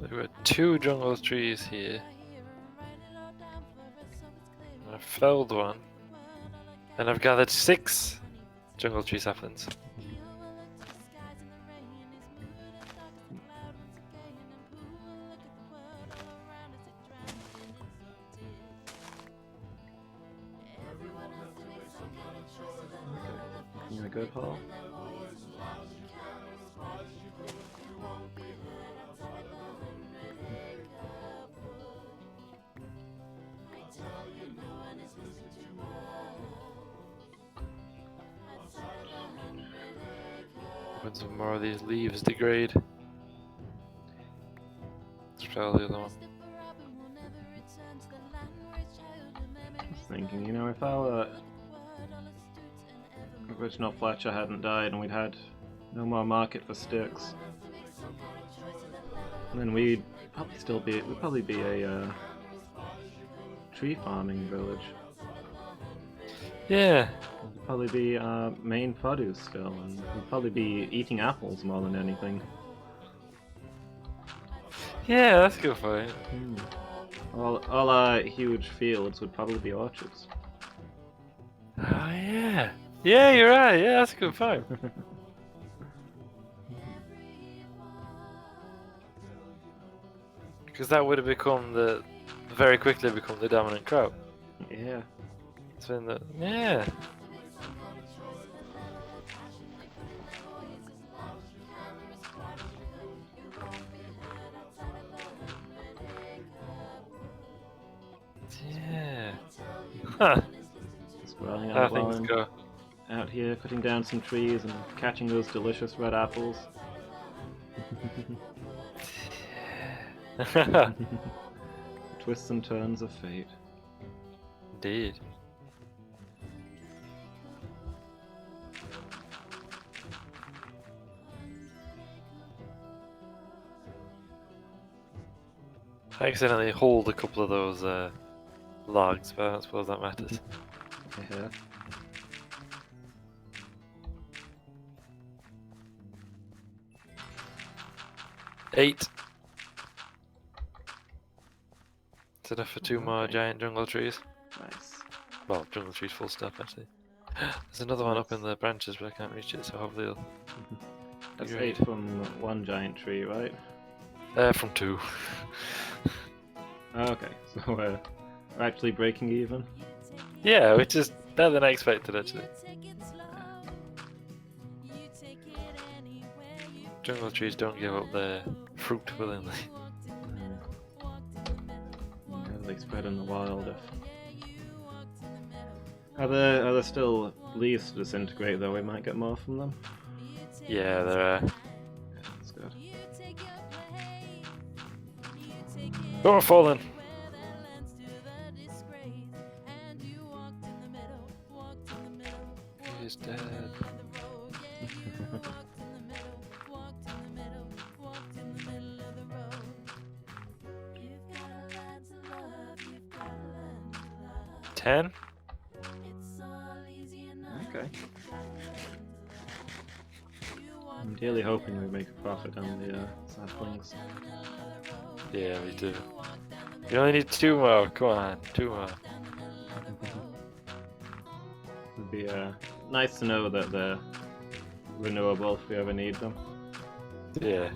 There were 2 jungle trees here. I felled one. And I've gathered 6 jungle tree saplings. Can you good haul? When some more of these leaves degrade. Let's try the other one. Just thinking, you know, if our original Fletcher hadn't died and we'd had no more market for sticks, then we'd probably be a tree farming village. Yeah. It'd probably be our main produce still, and we'd probably be eating apples more than anything. Yeah, that's a good point. All our huge fields would probably be orchards. Oh yeah. Yeah, you're right. Yeah, that's a good point. Because that would have become very quickly become the dominant crop. Yeah. It's been yeah. Yeah. Huh. Just running How out, things go. out here, cutting down some trees and catching those delicious red apples. Twists and turns of fate. Indeed. I accidentally hold a couple of those logs, but I don't suppose that matters. Yeah. Eight. It's enough for 2 more Okay. giant jungle trees. Nice. Well, jungle trees full stop actually. There's another one up in the branches, but I can't reach it, so hopefully it'll... That's Great. 8 from one giant tree, right? From 2. Oh, okay, so we're actually breaking even. Yeah, which is better than I expected actually. Jungle trees don't give up their fruit willingly. Yeah, they spread in the wild. Are there still leaves to disintegrate though? We might get more from them. Yeah, there are. Yeah, that's good. Oh, I'm falling! He's dead. 10? Okay. I'm really hoping we make a profit on the saplings. Yeah, me too. You only need 2 more. Come on, 2 more. It'd be nice to know that they're renewable if we ever need them. Yeah.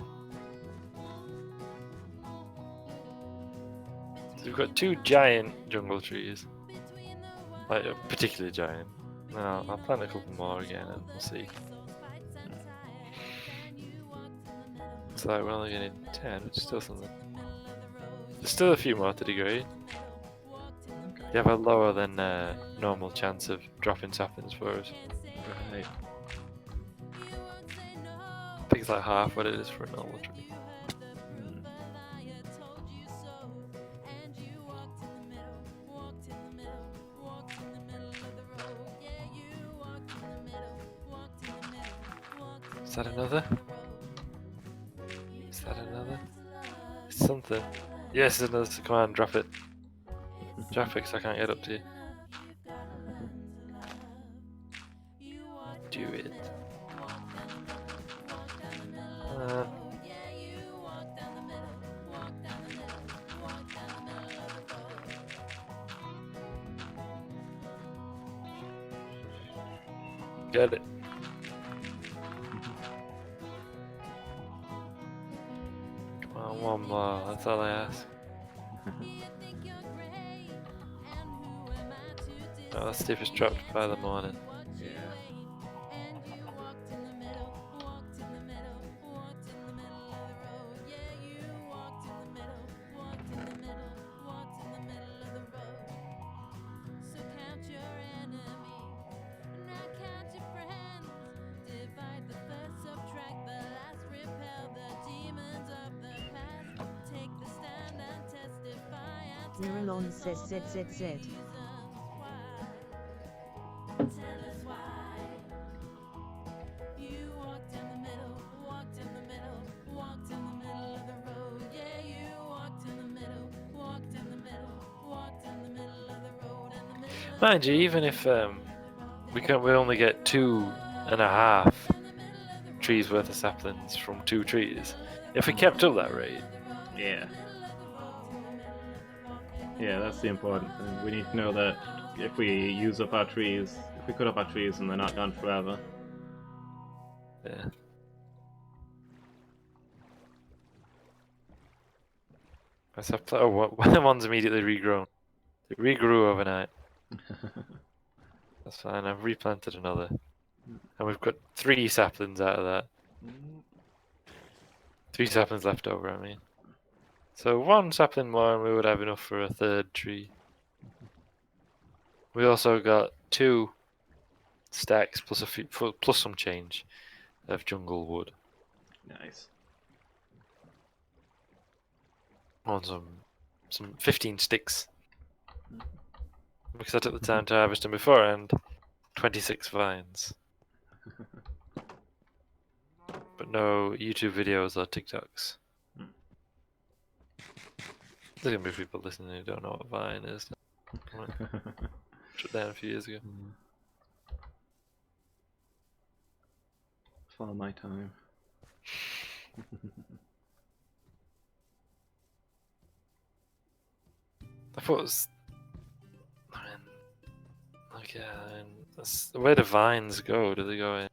So we've got 2 giant jungle trees. Like, particularly giant. Then I'll plant a couple more again and we'll see. Looks like we're only getting 10, which is still something. There's still a few more to degrade. You have a lower than normal chance of dropping saplings for us. Right. I think it's like half what it is for a normal tree. Is that another? Is that another? It's something. Yes, there's another. Come on, drop it. Drop it, 'cause I can't get up to you. Do it. Get it. Come on, one more. That's all I ask. Oh, let's see if it's dropped by the morning. Yeah. Zeralon says ZZZ. Mind you, even if we only get 2.5 trees worth of saplings from 2 trees, if we kept up that rate, Yeah. Yeah, that's the important thing. We need to know that if we use up our trees, if we cut up our trees and they're not gone forever. yeah. Oh, one's immediately regrown. It regrew overnight. That's fine. I've replanted another, and we've got 3 saplings out of that. 3 saplings left over. I mean, so 1 sapling more, and we would have enough for a 3rd tree. We also got 2 stacks plus plus some change of jungle wood. Nice. On some 15 sticks. Because I took the time to harvest them before, and 26 vines. But no YouTube videos or TikToks. There's gonna be people listening who don't know what Vine is. Shut down a few years ago. For my time. I thought it was. I mean, like, yeah, I mean, that's where do vines go? Do they go in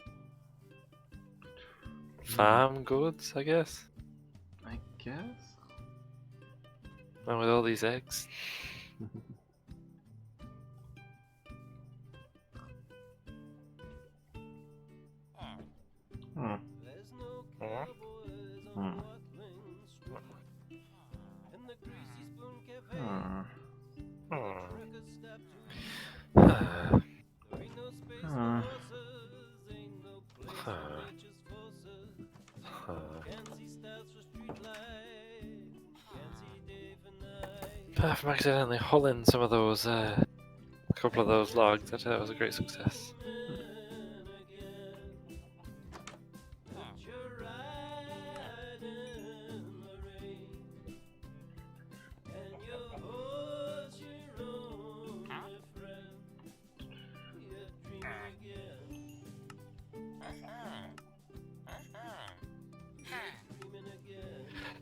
farm goods, I guess? I guess? And with all these eggs. Hmm. There's no Huh? cowboys on Watling Street. And the Greasy Spoon Cafe. Truckers stop to read. There ain't no space for horses. Ain't no place for nature's forces. Can't see stars for street lights. Can't see day for night. Apart from accidentally hulling some of those, a couple of those logs, I'd say that was a great success.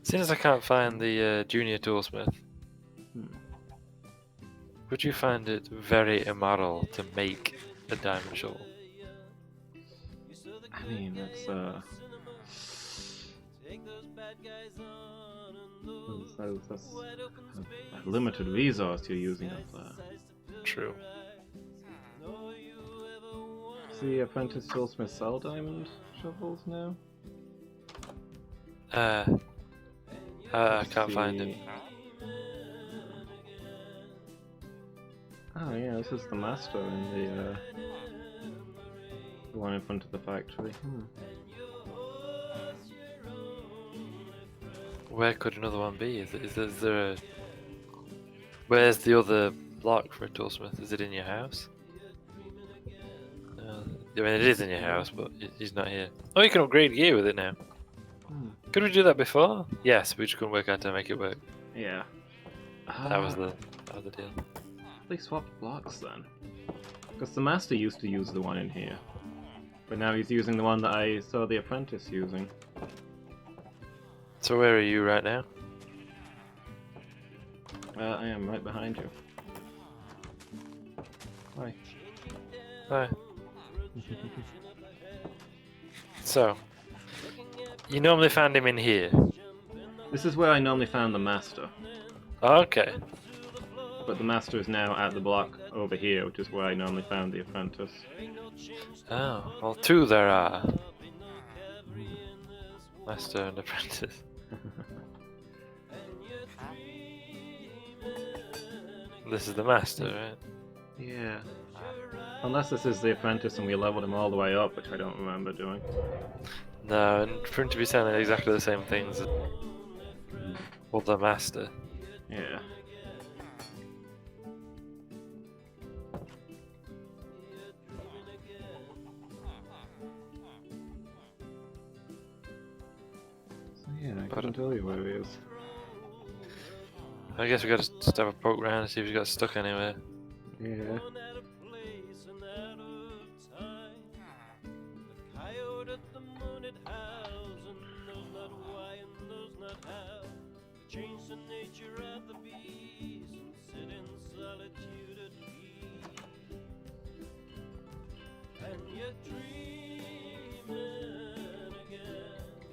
Seeing as I can't find the junior toolsmith, would you find it very immoral to make a diamond shovel? I mean, that's a limited resource you're using up there. True. Does the apprentice toolsmith sell diamond shovels now? I can't find him. Oh yeah, this is the master in the one in front of the factory. Where could another one be? Is there a... Where's the other block for a toolsmith? Is it in your house? I mean, it is in your house, but he's not here. Oh, you can upgrade gear with it now. Could we do that before? Yes, we just couldn't work out how to make it work. Yeah. That was the deal. They swapped blocks then. Because the master used to use the one in here. But now he's using the one that I saw the apprentice using. So where are you right now? I am right behind you. Hi. Hi. So, you normally found him in here. This is where I normally found the master, Okay. but the master is now at the block over here, which is where I normally found the apprentice. Oh, well, two there are. Master and apprentice. This is the master, right? Yeah. Unless this is the apprentice and we leveled him all the way up, which I don't remember doing. No, and for him to be sounding exactly the same things as well, the master. Yeah. So yeah, I couldn't tell you where he is. I guess we got to just have a poke around and see if he got stuck anywhere. Yeah. Change the nature of the beast and sit in solitude at peace. And you're dreaming again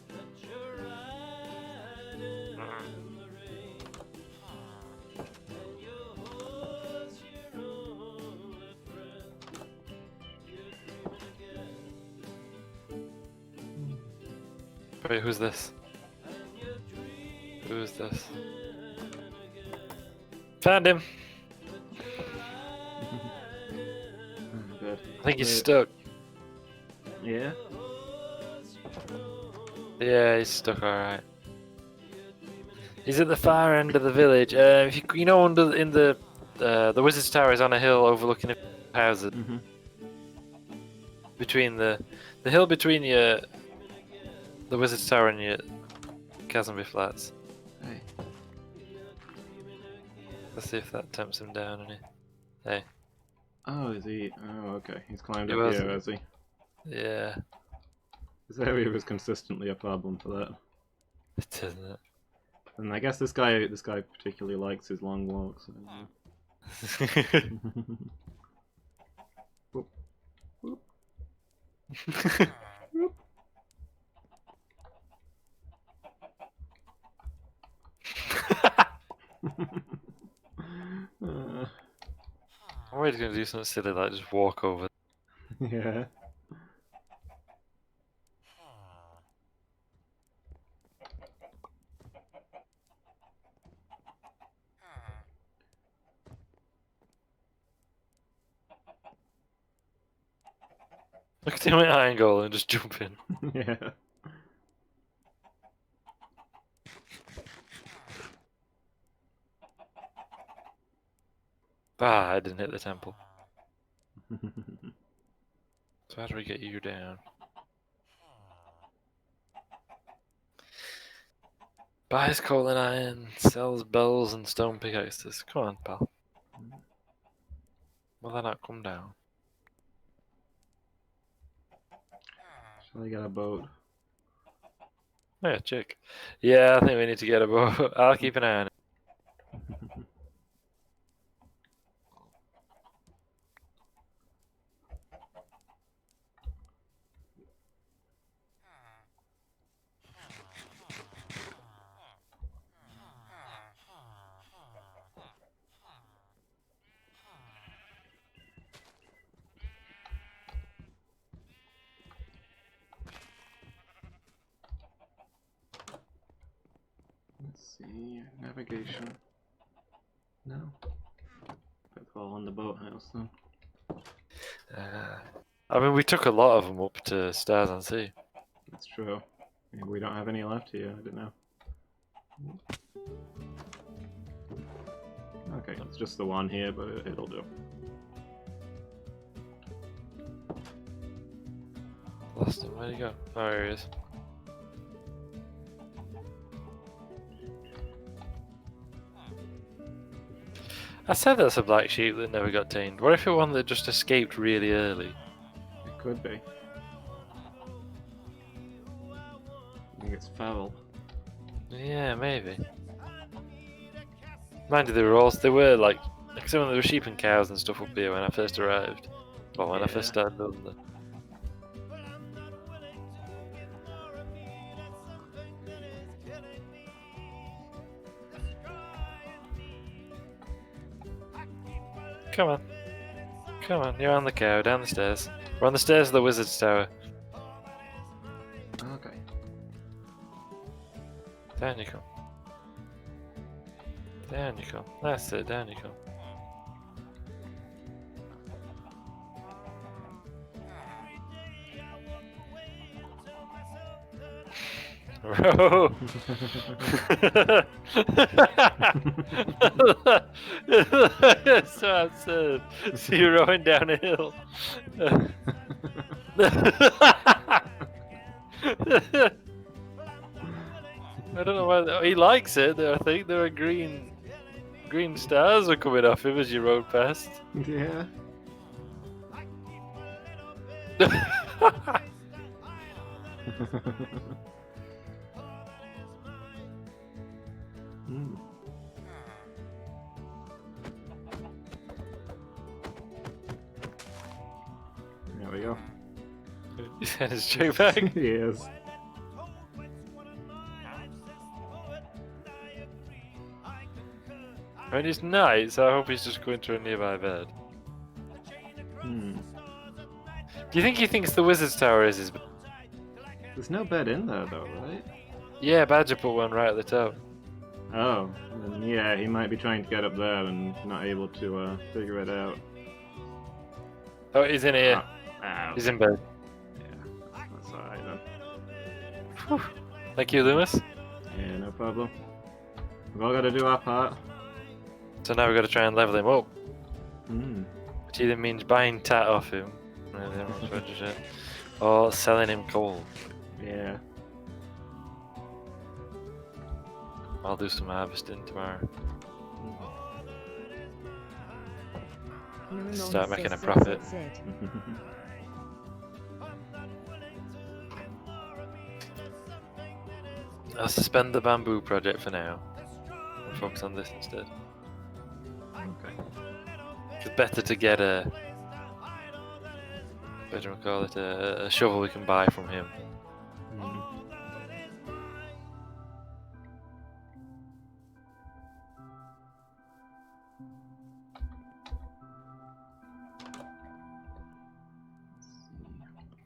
that you're riding in the rain. And your horse, your only friend. You're dreaming again. Wait, who's this? Who's this? Found him! Good. I think he's stuck. Yeah? Yeah, he's stuck alright. He's at the far end of the village. If you know, in the wizard's tower is on a hill overlooking the houses. Mm-hmm. Between the hill between the wizard's tower and your Chasmby Flats. Hey. Let's see if that tempts him down any. Hey. Oh, is he? Oh, okay. He's climbed He up was. here, has he? Yeah. This area was consistently a problem for that. It isn't it? And I guess this guy particularly likes his long walks. Whoop. Whoop. Whoop. I'm already gonna do something silly like just walk over. Yeah. Look at him at angle and just jump in. Yeah. Ah, I didn't hit the temple. So how do we get you down? Buys coal and iron, sells bells and stone pickaxes. Come on, pal. Will that not come down? Shall I get a boat? Oh, yeah, chick. Yeah, I think we need to get a boat. I'll keep an eye on it. Let's see. Navigation. No. Put it all on the boathouse then. I mean, we took a lot of them up to Stars on Sea. That's true. Maybe we don't have any left here, I don't know. Okay, it's just the one here, but it'll do. Lost him. Where'd he go? Oh, here he is. I said that's a black sheep that never got tamed. What if it one that just escaped really early? It could be. I think it's foul. Yeah, maybe. Mind you, they were like some of the sheep and cows and stuff up here when I first arrived. Well, when I Yeah. first started building them. Come on. Come on, you're on the cow, down the stairs. We're on the stairs of the wizard's tower. Okay. Down you come. Down you come. That's it, down you come. Bro! That's so absurd. So you're rowing down a hill. I don't know why he likes it. I think there are green stars are coming off him as you rode past. Yeah. Mm. There we go. He's headed straight back. He is. I mean, it's night, so I hope he's just going to a nearby bed. Hmm. Do you think he thinks the wizard's tower is his bed? There's no bed in there though, right? Yeah, Badger put one right at the top. Oh, then yeah, he might be trying to get up there and not able to figure it out. Oh, he's in here. Ah, He's in bed. yeah, that's alright then. Whew. Thank you, Loomis. Yeah, no problem. We've all got to do our part. So now we've got to try and level him up. Hmm. Which either means buying tat off him, or selling him coal. Yeah. I'll do some harvesting tomorrow. Start making a profit. I'll suspend the bamboo project for now and focus on this instead. Okay. It's better to get a shovel we can buy from him. Hmm.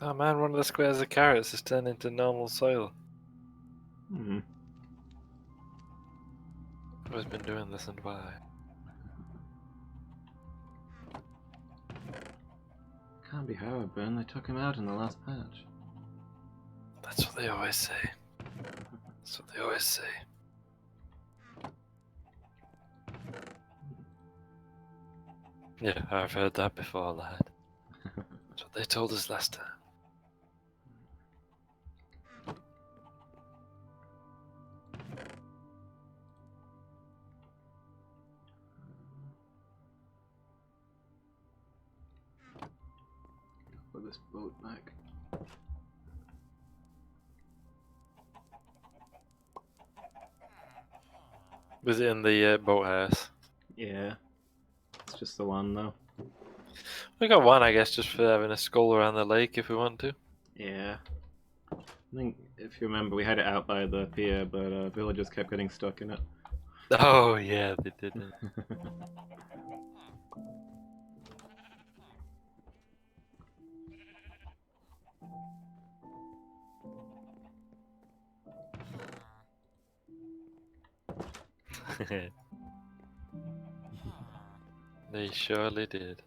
Oh man, one of the squares of carrots has turned into normal soil. Hmm. Who's been doing this and why? Can't be Howard Burn, they took him out in the last patch. That's what they always say. That's what they always say. Yeah, I've heard that before, lad. That's what they told us last time. Put this boat back. Was it in the boathouse? Yeah. It's just the one though. We got one, I guess, just for having a skull around the lake if we want to. Yeah. I think, if you remember, we had it out by the pier, but villagers kept getting stuck in it. Oh yeah, they didn't. They surely did.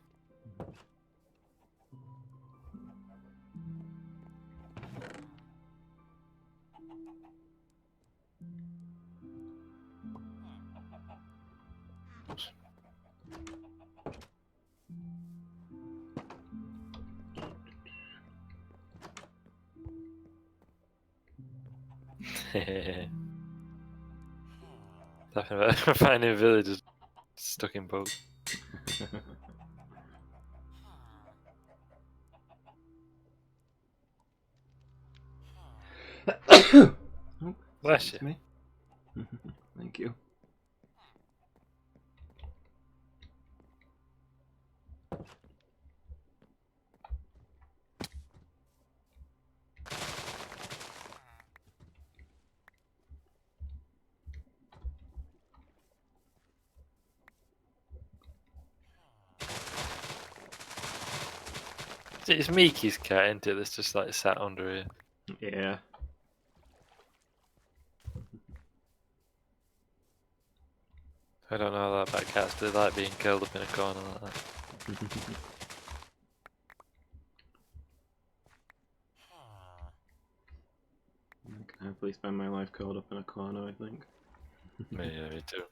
Talking about finding villagers stuck in boats. Oh, Bless excuse you. me. Thank you. It's Miki's cat, isn't it? That's just like sat under here. Yeah. I don't know that about cats. They like being curled up in a corner like that. I can happily spend my life curled up in a corner, I think. Yeah, me too.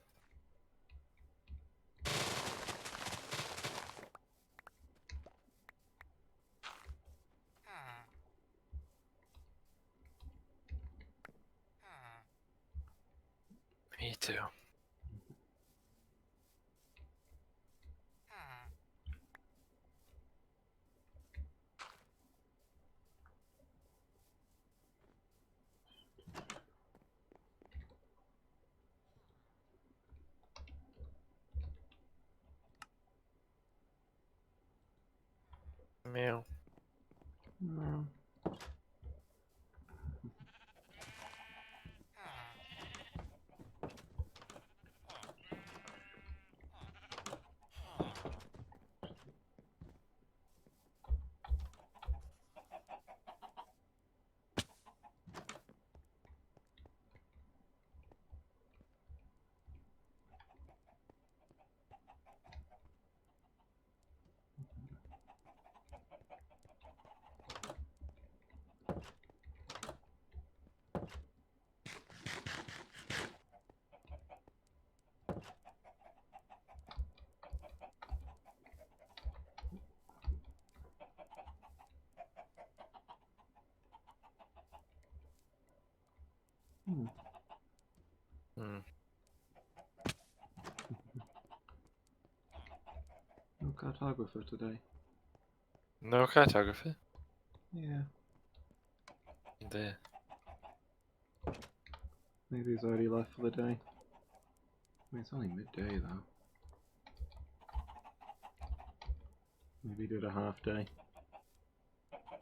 Me too. Meow. No. Hmm. Hmm. No cartographer today. No cartography. Yeah. There. Maybe he's already left for the day. I mean, it's only midday though. Maybe he did a half day.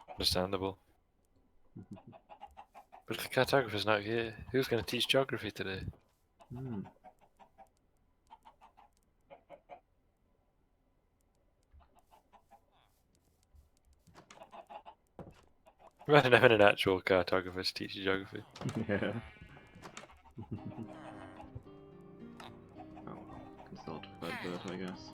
Understandable. But the cartographer's not here. Who's going to teach geography today? Hmm. Imagine having an actual cartographer to teach you geography. Yeah. Oh, consult Fredbert, I guess.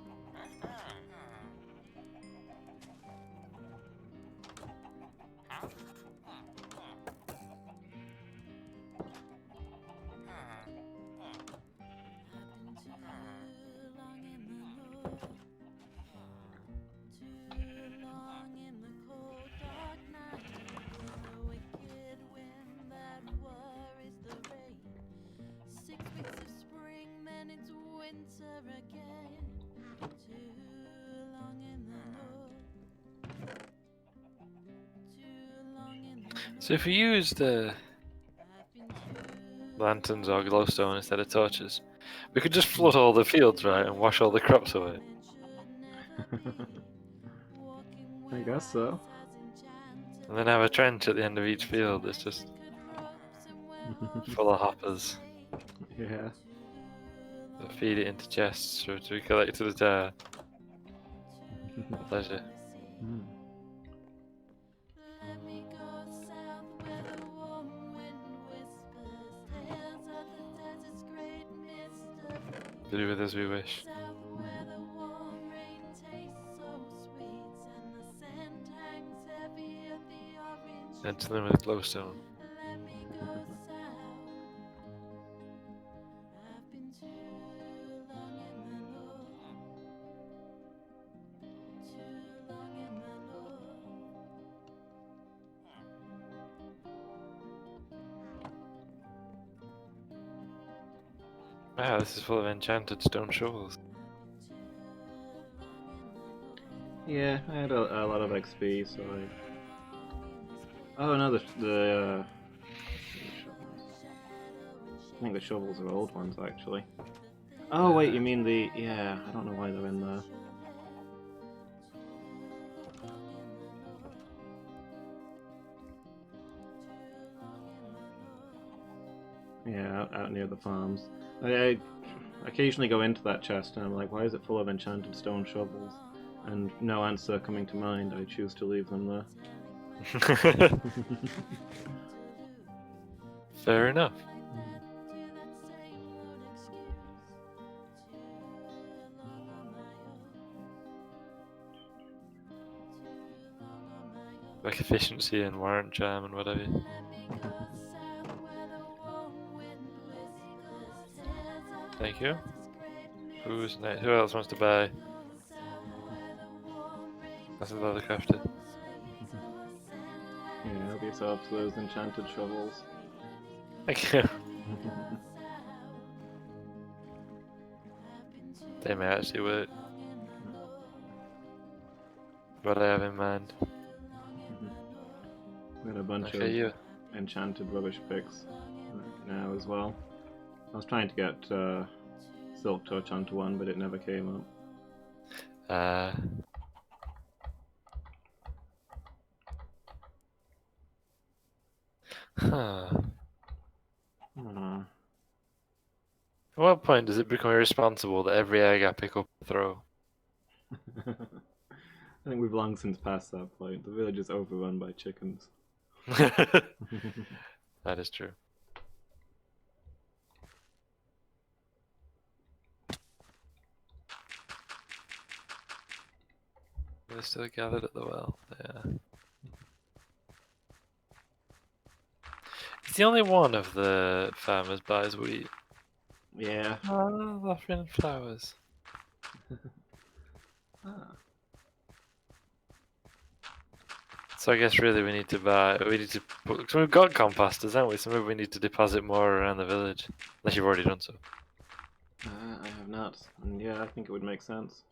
So if you use the lanterns or glowstone instead of torches, we could just flood all the fields, right, and wash all the crops away. I guess so. And then have a trench at the end of each field that's just full of hoppers. Yeah. That feed it into chests for it to be collected at our pleasure. Hmm. Do with as we wish. Enter them with glowstone. Wow, this is full of enchanted stone shovels. Yeah, I had a lot of XP, so I... Oh no, the shovels. I think the shovels are old ones, actually. Oh wait, you mean the... Yeah, I don't know why they're in there. Yeah, out near the farms. I occasionally go into that chest and I'm like, why is it full of enchanted stone shovels? and no answer coming to mind, I choose to leave them there. Fair enough. Like efficiency and warrant jam and whatever. Thank you. Who's next? Who else wants to buy? That's a lot of crafted. Yeah, help yourself to those enchanted shovels. Thank you. They may actually work. What I have in mind. Got a bunch Okay, of you. enchanted rubbish picks now as well. I was trying to get Silk Touch onto one, but it never came up. Huh. Aw. At what point does it become irresponsible that every egg I pick up and throw? I think we've long since passed that point. The village is overrun by chickens. That is true. They're still gathered at the well. Yeah. It's the only one of the farmers buys wheat. Yeah. Oh, laughing flowers. Ah. So I guess really we need to put, so we've got composters, haven't we? So maybe we need to deposit more around the village. Unless you've already done so. I have not. And yeah, I think it would make sense.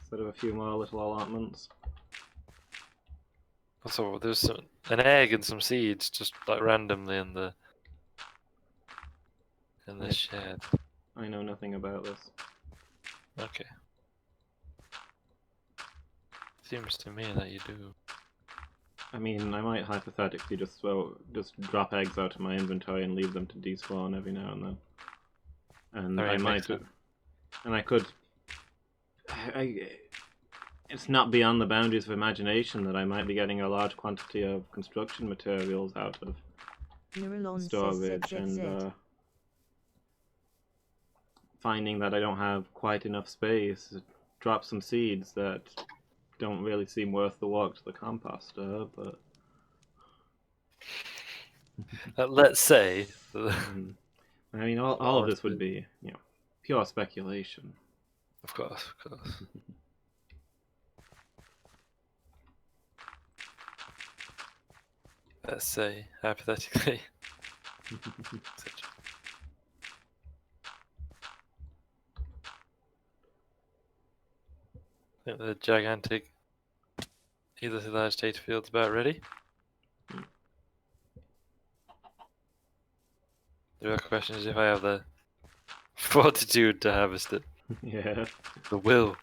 Instead of a few more little allotments. Also, there's an egg and some seeds just like randomly in the Right. shed. I know nothing about this. Okay. Seems to me that you do. I mean, I might hypothetically just drop eggs out of my inventory and leave them to despawn every now and then. And I I mean, might makes sense. and I could. It's not beyond the boundaries of imagination that I might be getting a large quantity of construction materials out of Nurulon says storage ZZZ. and finding that I don't have quite enough space, drop some seeds that don't really seem worth the walk to the composter, but Let's say. I mean, all of this would be, pure speculation. Of course, of course. Let's say, hypothetically. I think the gigantic needlessly large data field's about ready. The real question is if I have the fortitude to harvest it. Yeah. The will.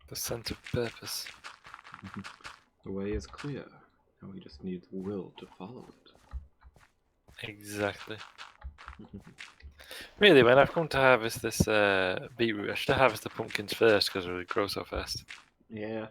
The sense of purpose. The way is clear. Now we just need the will to follow it. Exactly. Really, when I've come to harvest this beetroot, I should harvest the pumpkins first because they grow so fast. Yeah.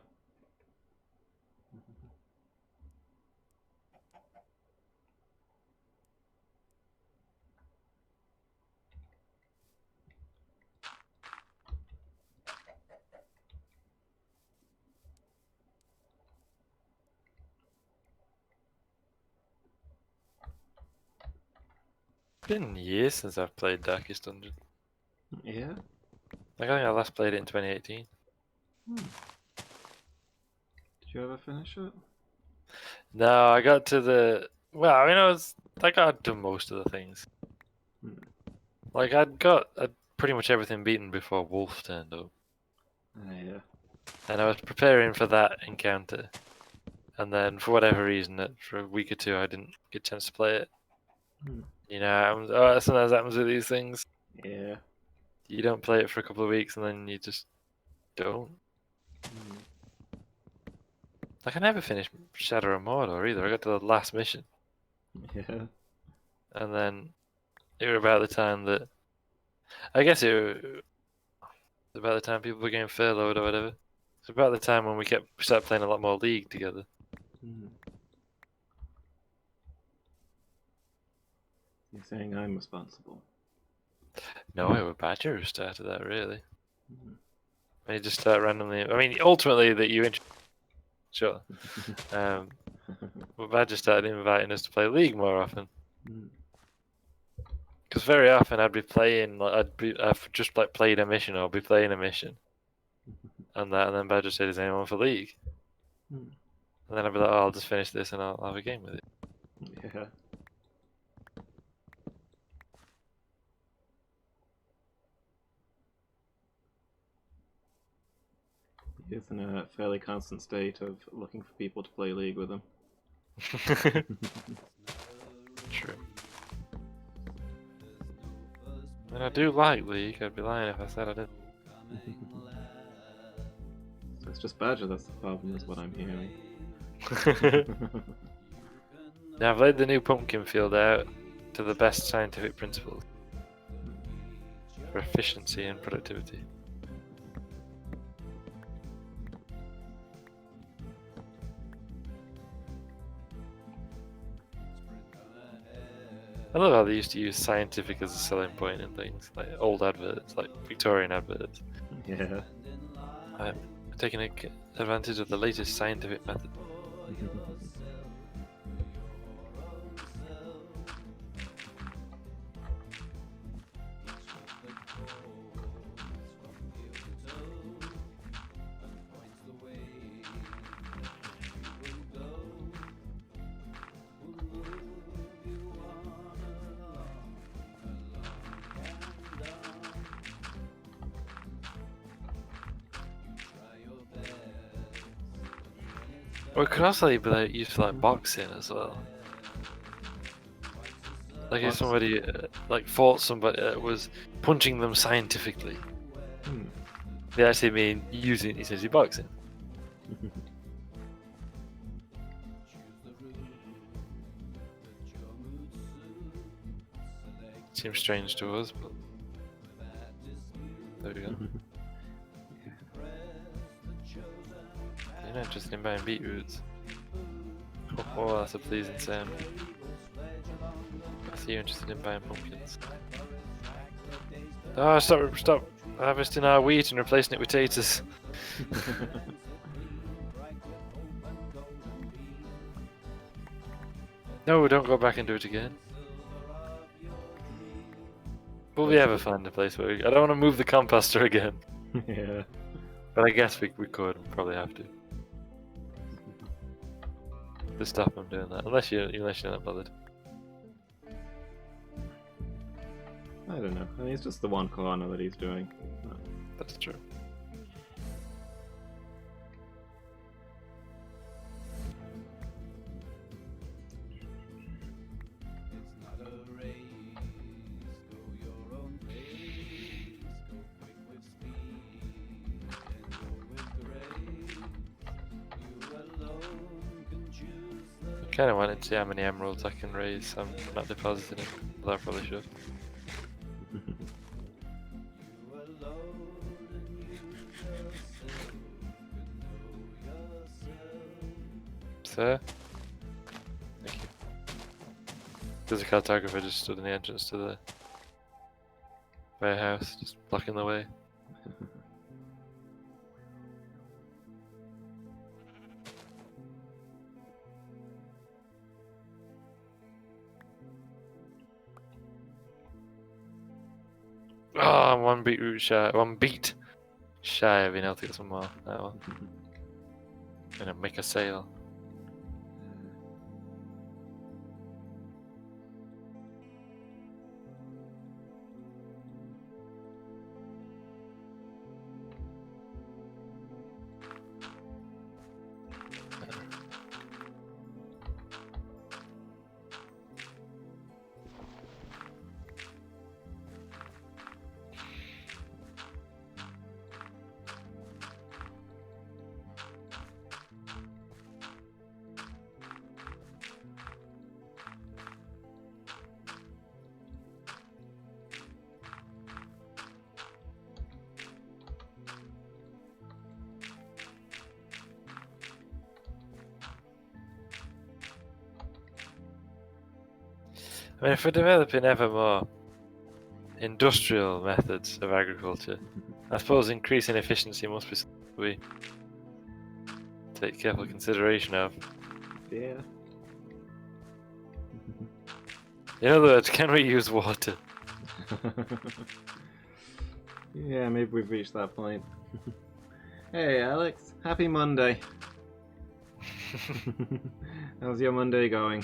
It's been years since I've played Darkest Dungeon. Yeah? Like, I think I last played it in 2018. Did you ever finish it? No, I got to the. Well, I mean, I got to most of the things. Like, I'd pretty much everything beaten before Wolf turned up. Yeah. And I was preparing for that encounter. And then, for whatever reason, for a week or two, I didn't get a chance to play it. You know, sometimes happens with these things. Yeah. You don't play it for a couple of weeks and then you just don't. Mm. Like I never finished Shadow of Mordor either. I got to the last mission, Yeah. and then it was about the time that I guess it was about the time people were getting furloughed or whatever. It's about the time when we started playing a lot more League together. Mm. You're saying I'm responsible. No, it was Badger who started that really. Mm. They just start randomly. I mean, ultimately that you sure. But Badger started inviting us to play League more often. Mm. Because very often I'd be playing, like I've just like played a mission or I'd be playing a mission, and then Badger said, "Is anyone for League?" Mm. And then I'd be like, "Oh, I'll just finish this and I'll have a game with it." Yeah. He is in a fairly constant state of looking for people to play League with him. True. And I do like League. I'd be lying if I said I didn't. So it's just Badger that's the problem, is what I'm hearing. Now I've laid the new pumpkin field out to the best scientific principles for efficiency and productivity. I love how they used to use scientific as a selling point in things, like old adverts, like Victorian adverts. Yeah. I'm taking advantage of the latest scientific method. Or it could also be like used for like boxing as well. Like if Boxing? somebody like fought somebody that was punching them scientifically, Hmm. they actually mean using essentially boxing. Seems strange to us, but there we go. You're not interested in buying beetroots. Oh, that's a pleasing sound. I see you're interested in buying pumpkins. Oh, stop harvesting our wheat and replacing it with taters. No, don't go back and do it again. Will we ever find a place where I don't want to move the composter again. Yeah. But I guess we could and probably have to. To stop him doing that. Unless you're not bothered. I don't know. I mean, it's just the one corner that he's doing. That's true. I kind of wanted to see how many emeralds I can raise. I'm not depositing it, although I probably should. Sir? Thank you. There's a cartographer just stood in the entrance to the warehouse, just blocking the way. Oh, I'm one beat shy of being able to get some more. That one. Gonna make a sale. I mean, if we're developing ever more industrial methods of agriculture, I suppose increasing efficiency must be something we take careful consideration of. Yeah. In other words, can we use water? Yeah, maybe we've reached that point. Hey, Alex. Happy Monday. How's your Monday going?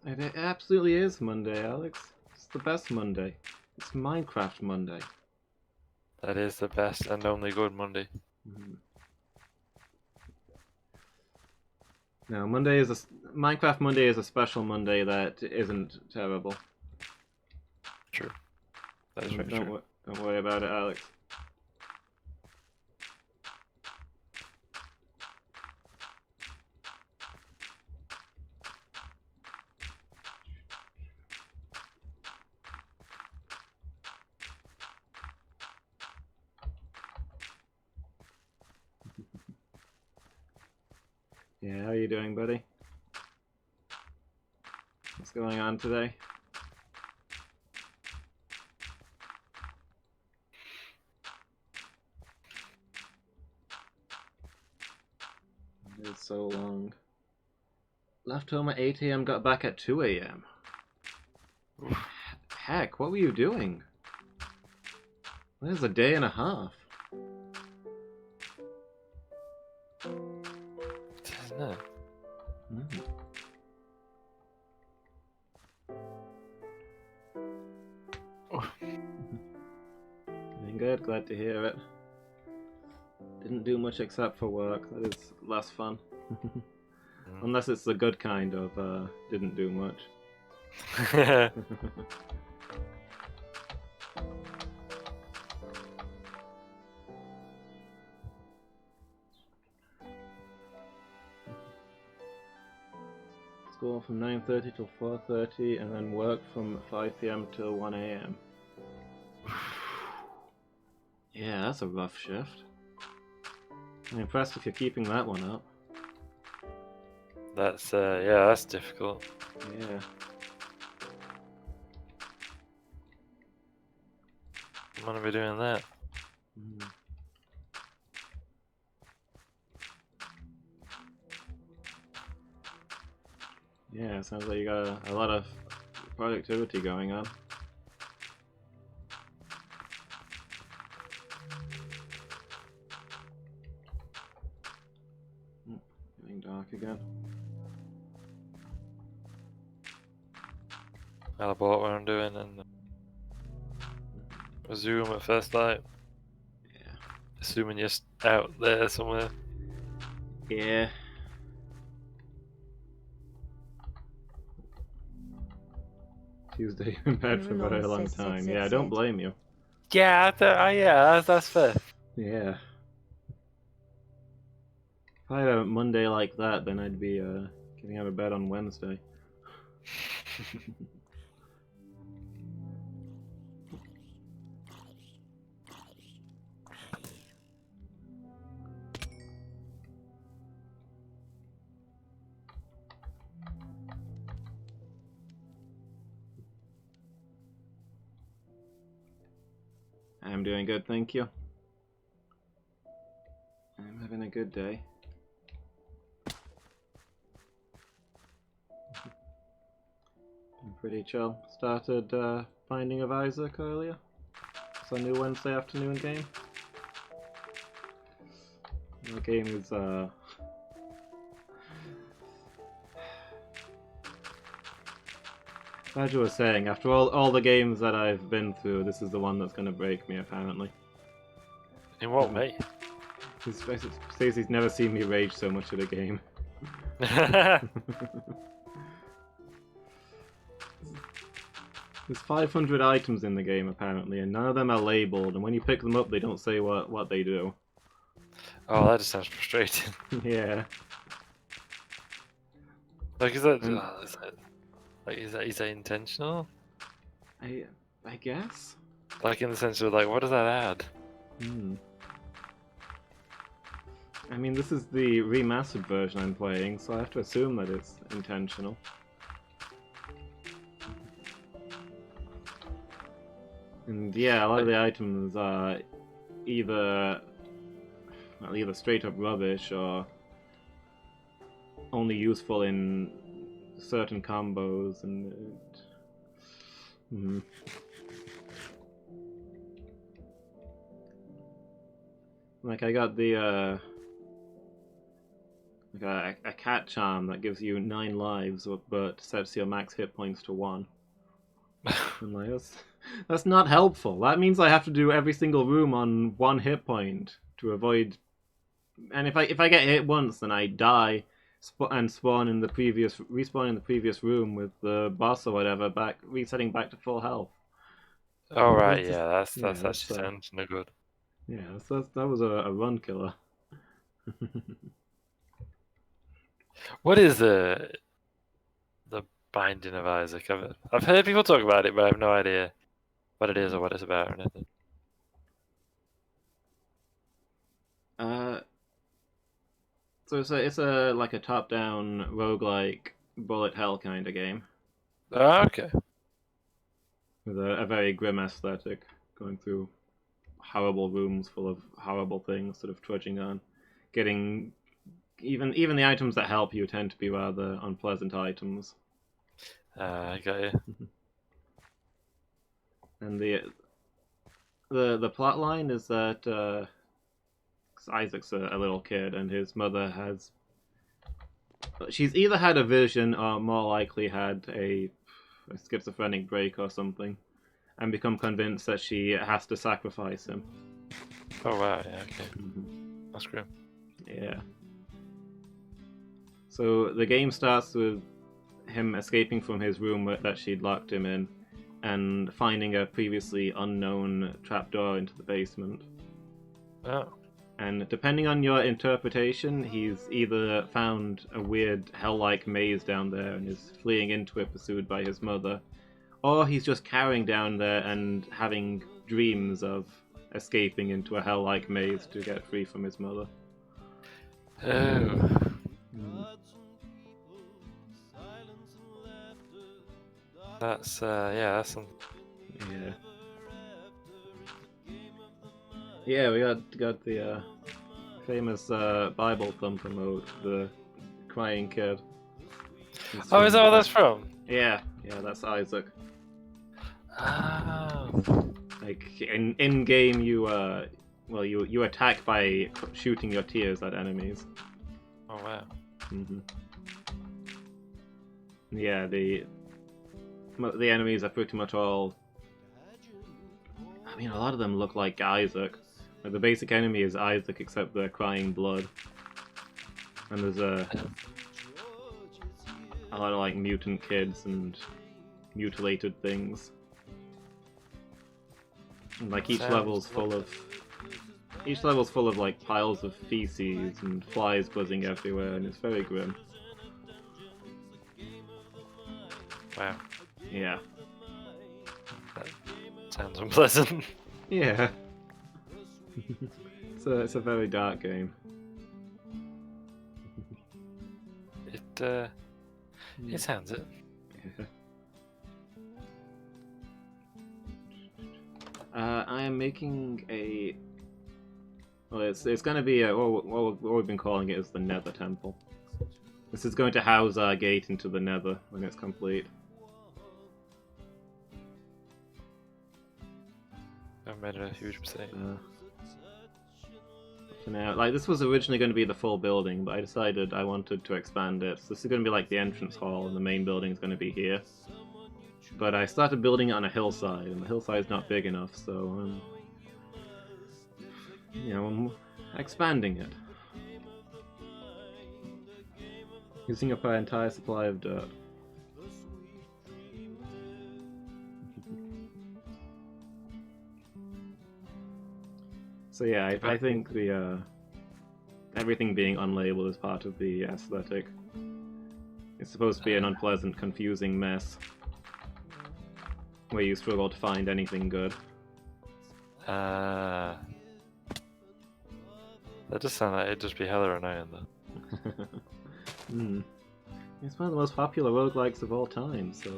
It absolutely is Monday, Alex. It's the best Monday. It's Minecraft Monday. That is the best and only good Monday. No, Minecraft Monday is a special Monday that isn't terrible. True. That is very true. Don't worry about it, Alex. Yeah, how are you doing, buddy? What's going on today? It's so long. Left home at 8 AM, got back at 2 AM. Heck, what were you doing? That is a day and a half. Isn't it? Doing good, glad to hear it. Didn't do much except for work, that is less fun. Unless it's the good kind of didn't do much. School from 9:30 till 4:30 and then work from 5 PM till 1 AM. Yeah, that's a rough shift. I'm impressed if you're keeping that one up. That's yeah, that's difficult. Yeah. I'm gonna be doing that. Yeah, sounds like you got a lot of productivity going on. Getting dark again. I'll abort what I'm doing and resume at first light. Yeah. Assuming you're out there somewhere. Yeah. Tuesday in bed for a very long time. Yeah, I don't blame you. Yeah, yeah, that's fair. Yeah. If I had a Monday like that, then I'd be getting out of bed on Wednesday. I'm doing good, thank you. I'm having a good day. I'm pretty chill. Started Binding of Isaac earlier. It's a new Wednesday afternoon game. The game is as you were saying, after all the games that I've been through, this is the one that's gonna break me, apparently. In what way? He says he's never seen me rage so much at a game. There's 500 items in the game, apparently, and none of them are labeled, and when you pick them up, they don't say what they do. Oh, that just sounds frustrating. Yeah. Like, is that, And- is that intentional? I guess. Like, in the sense of, like, what does that add? Hmm. I mean, this is the remastered version I'm playing, so I have to assume that it's intentional. And yeah, a lot of the items are either straight up rubbish or only useful in certain combos, and like I got the like a cat charm that gives you 9 lives, but sets your max hit points to 1. And like, that's not helpful. That means I have to do every single room on 1 hit point to avoid. And if I get hit once, then I die, and respawn in the previous room with the boss or whatever, resetting back to full health. Oh, right, That's just- yeah, that's that's, actually sounds no good. Yeah, that was a run killer. What is the Binding of Isaac? I've heard people talk about it, but I have no idea what it is or what it's about or anything. So it's a like a top-down roguelike bullet hell kind of game Oh, okay. with a very grim aesthetic, going through horrible rooms full of horrible things, sort of trudging on, getting even the items that help you tend to be rather unpleasant items. I got you. And the plot line is that Isaac's a little kid, and his mother she's either had a vision or more likely had a schizophrenic break or something, and become convinced that she has to sacrifice him. Oh, wow, yeah, okay. That's grim. Yeah. So the game starts with him escaping from his room that she'd locked him in, and finding a previously unknown trapdoor into the basement. Oh. And depending on your interpretation, he's either found a weird hell-like maze down there and is fleeing into it, pursued by his mother, or he's just carrying down there and having dreams of escaping into a hell-like maze to get free from his mother. Oh. That's, yeah, that's something. Yeah. Yeah, we got the famous Bible thumper mode, the crying kid. Oh, is that what that's from? Yeah, that's Isaac. Oh. Like in game, you you attack by shooting your tears at enemies. Oh, wow. Yeah, the enemies are pretty much all. I mean, a lot of them look like Isaac. Like, the basic enemy is Isaac, except they're crying blood. And there's a lot of like mutant kids and mutilated things. And like each level's full of like piles of feces and flies buzzing everywhere, and it's very grim. Wow. Yeah. That sounds unpleasant. Yeah. So it's a very dark game. It sounds it. Yeah. I am making a. Well, it's going to be what we've been calling it is the Nether Temple. This is going to house our gate into the Nether when it's complete. I've made a huge mistake. For now, like this was originally going to be the full building, but I decided I wanted to expand it. So this is going to be like the entrance hall, and the main building is going to be here. But I started building it on a hillside, and the hillside's not big enough, so I'm expanding it. Using up our entire supply of dirt. So yeah, I think the everything being unlabeled is part of the aesthetic. It's supposed to be an unpleasant, confusing mess where you struggle to find anything good. That does sound like it'd just be hella annoying though. It's one of the most popular roguelikes of all time, so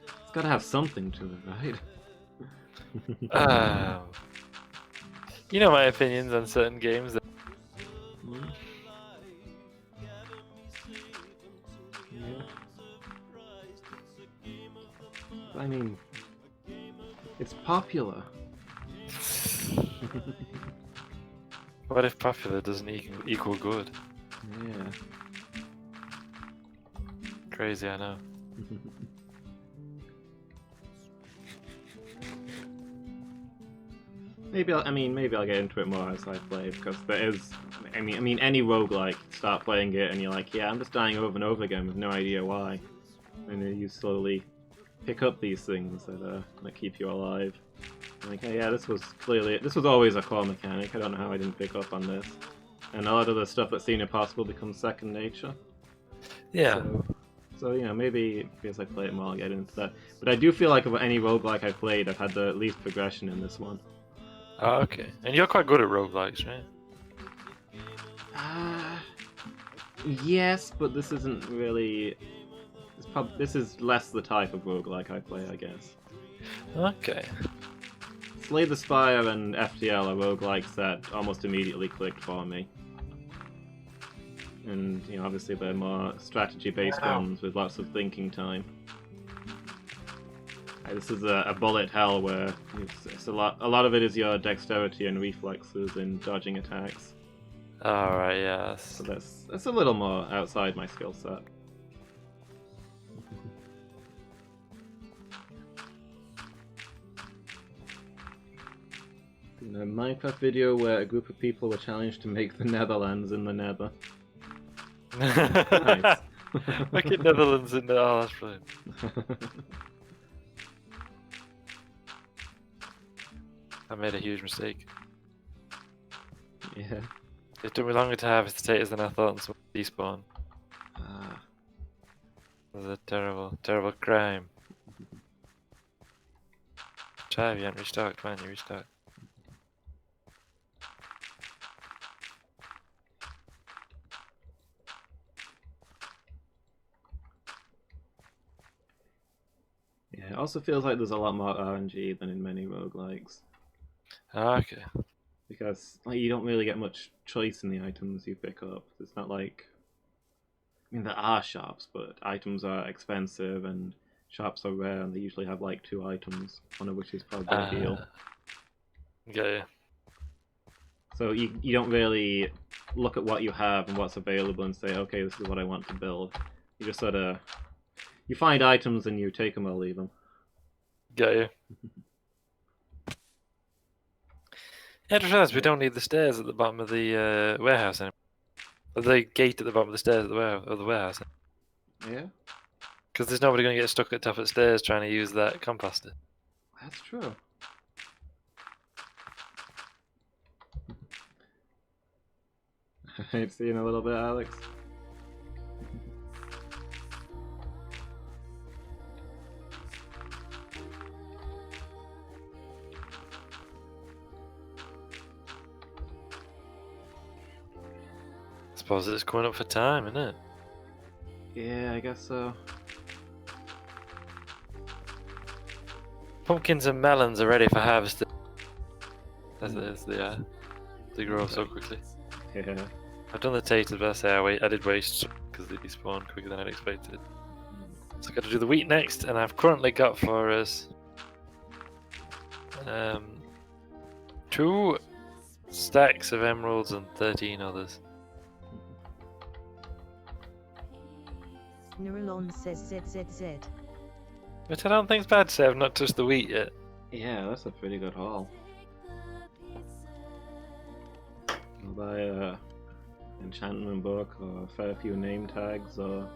it's gotta have something to it, right? You know my opinions on certain games. Mm. Yeah. I mean, it's popular. What if popular doesn't equal good? Yeah. Crazy, I know. Maybe I'll get into it more as I play, because there is, I mean, any roguelike, start playing it and you're like, yeah, I'm just dying over and over again with no idea why, and then you slowly pick up these things that keep you alive. Like, hey, yeah, this was always a core mechanic. I don't know how I didn't pick up on this. And a lot of the stuff that seemed impossible becomes second nature. Yeah. So you know, maybe as I play it more, I'll get into that. But I do feel like of any roguelike I played, I've had the least progression in this one. Oh, okay. And you're quite good at roguelikes, right? Yes, but this isn't really. This is less the type of roguelike I play, I guess. Okay. Slay the Spire and FTL are roguelikes that almost immediately clicked for me. And, you know, obviously they're more strategy-based ones with lots of thinking time. This is a bullet hell where it's a lot of it is your dexterity and reflexes in dodging attacks. Alright, yes. So that's a little more outside my skill set. In a Minecraft video where a group of people were challenged to make the Netherlands in the Nether. Nice. Make it Netherlands in the... Oh, that's brilliant. I made a huge mistake. Yeah. It took me longer to harvest potatoes than I thought and so despawn. Ah. It was a terrible, terrible crime. Try if you haven't restocked, man, you restocked. Yeah, it also feels like there's a lot more RNG than in many roguelikes. Oh, okay. Because like, you don't really get much choice in the items you pick up. It's not like... I mean, there are shops, but items are expensive and shops are rare and they usually have like 2 items, one of which is probably a heal. Yeah. So you don't really look at what you have and what's available and say, okay, this is what I want to build. You just sort of... You find items and you take them or leave them. Got you. Yeah, I just realised we don't need the stairs at the bottom of the warehouse anymore. Or the gate at the bottom of the stairs at the warehouse. Yeah, Because there's nobody going to get stuck at the top of the stairs trying to use that composter. that's true. I've seen a little bit, Alex. I suppose it's coming up for time, isn't it? Yeah, I guess so. Pumpkins and melons are ready for harvesting. They grow up so quickly. Yeah. I've done the taters, but I say I did waste because they despawn quicker than I'd expected. So I've got to do the wheat next, and I've currently got for us 2 stacks of emeralds and 13 others. Neuralon says ZZZ. Which I don't think's bad to say I've not touched the wheat yet. Yeah, that's a pretty good haul. I'll buy a enchantment book or a fair few name tags or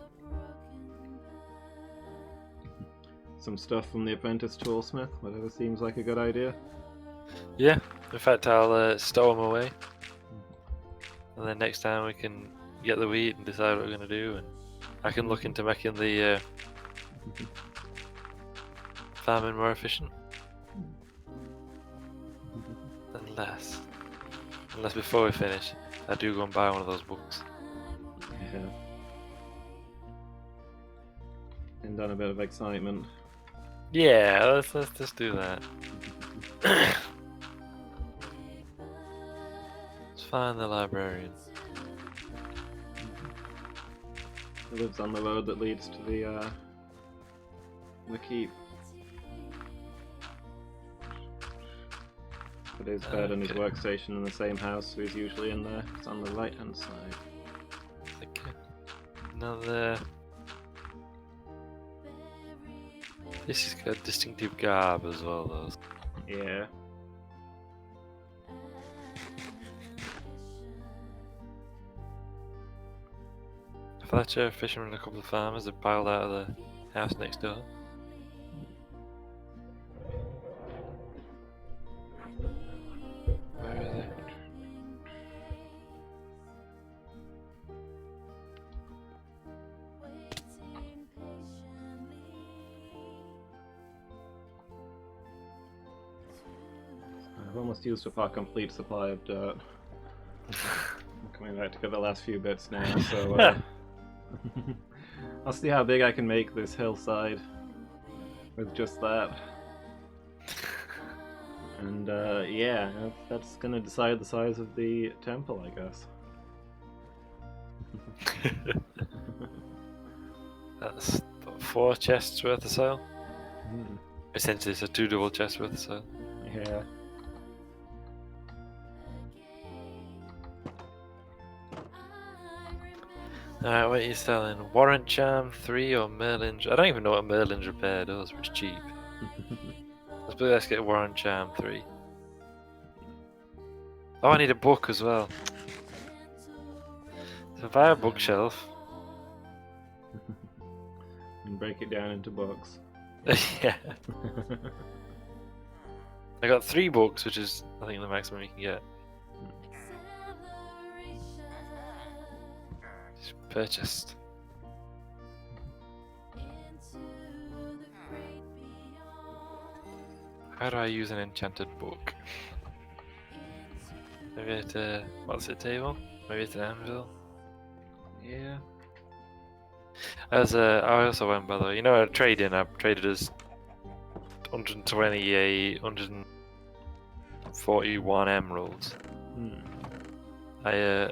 some stuff from the apprentice toolsmith, whatever seems like a good idea. Yeah, in fact I'll stow them away. And then next time we can get the wheat and decide what we're going to do. And I can look into making the farming more efficient. Unless before we finish, I do go and buy one of those books. Yeah. End on a bit of excitement. Yeah, let's just do that. Let's find the librarian. He lives on the road that leads to the keep. But his bed and his Okay. workstation in the same house, so he's usually in there. It's on the right hand side. Okay. Another. This has got distinctive garb as well, though. Yeah. Fletcher, fisherman, and a couple of farmers have piled out of the house next door. Where is it? I've almost used up our complete supply of dirt. I'm coming back to get the last few bits now, so I'll see how big I can make this hillside with just that. And yeah, that's gonna decide the size of the temple, I guess. That's 4 chests worth of sale. Hmm. Essentially, it's a 2 double chests worth of sale. Yeah. Alright, what are you selling? Warrant Charm 3 or Merlin's? I don't even know what Merlin's Repair does, but it's cheap. Let's get Warrant Charm 3. Oh, I need a book as well. So if I have a bookshelf. And break it down into books. Yeah. I got 3 books, which is, I think, the maximum you can get. Just purchased. How do I use an enchanted book? Maybe at a, what's it, table? Maybe it's an anvil? Yeah. I also went, by the way, you know, trading, I traded as 128, 141 emeralds. Hmm. I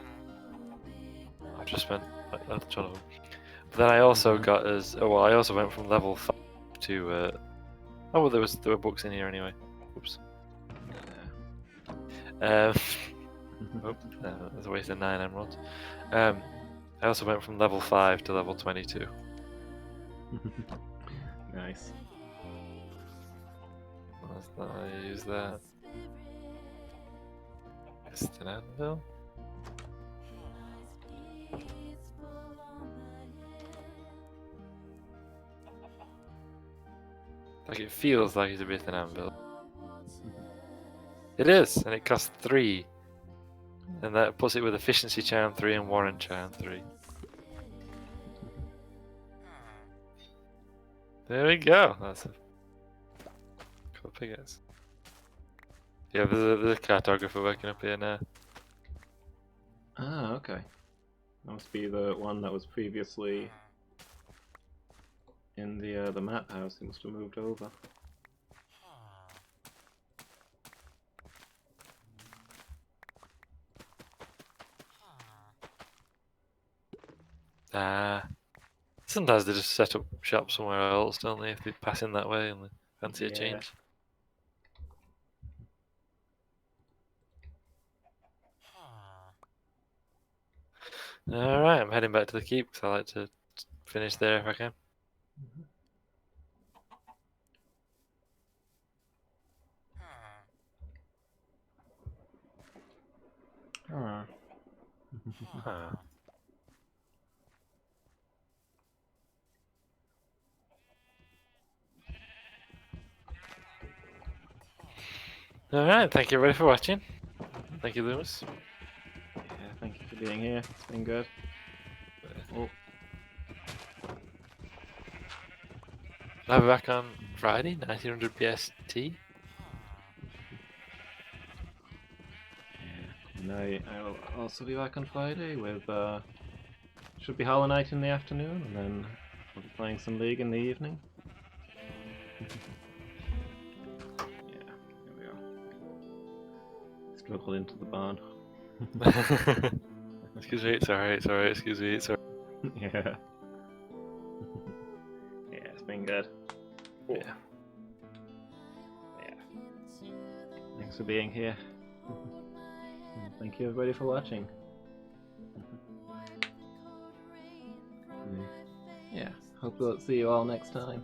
just spent like a ton of them. But then I also got as, oh well, I also went from level 5 to, oh well, there were books in here anyway. Oops. That's a waste of 9 emeralds. I also went from level 5 to level 22. Nice. I use that. Just an anvil. Like it feels like it's a bit an anvil. It is, and it costs 3. And that puts it with Efficiency Charm 3 and Warrant Charm 3. There we go. That's a cool pickaxe. Yeah, there's a cartographer working up here now. Ah, okay. That must be the one that was previously in the map house. He must have moved over. Sometimes they just set up shop somewhere else, don't they? If they pass in that way and they fancy a Yeah. change. Alright, I'm heading back to the keep because I like to finish there if I can. Ah. Huh. Alright, thank you everybody for watching. Thank you, Loomis. Yeah, thank you for being here. It's been good. Oh. I'll be back on Friday, 1900 BST. And I will also be back on Friday with should be Hollow Knight in the afternoon, and then we'll be playing some League in the evening. Yeah, here we go. Struggle into the barn. Excuse me, it's alright, excuse me, it's alright. Yeah. Yeah, it's been good. Yeah. Yeah. Thanks for being here. Thank you everybody for watching. Yeah, hope we'll see you all next time.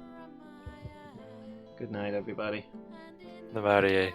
Good night, everybody. The Marie.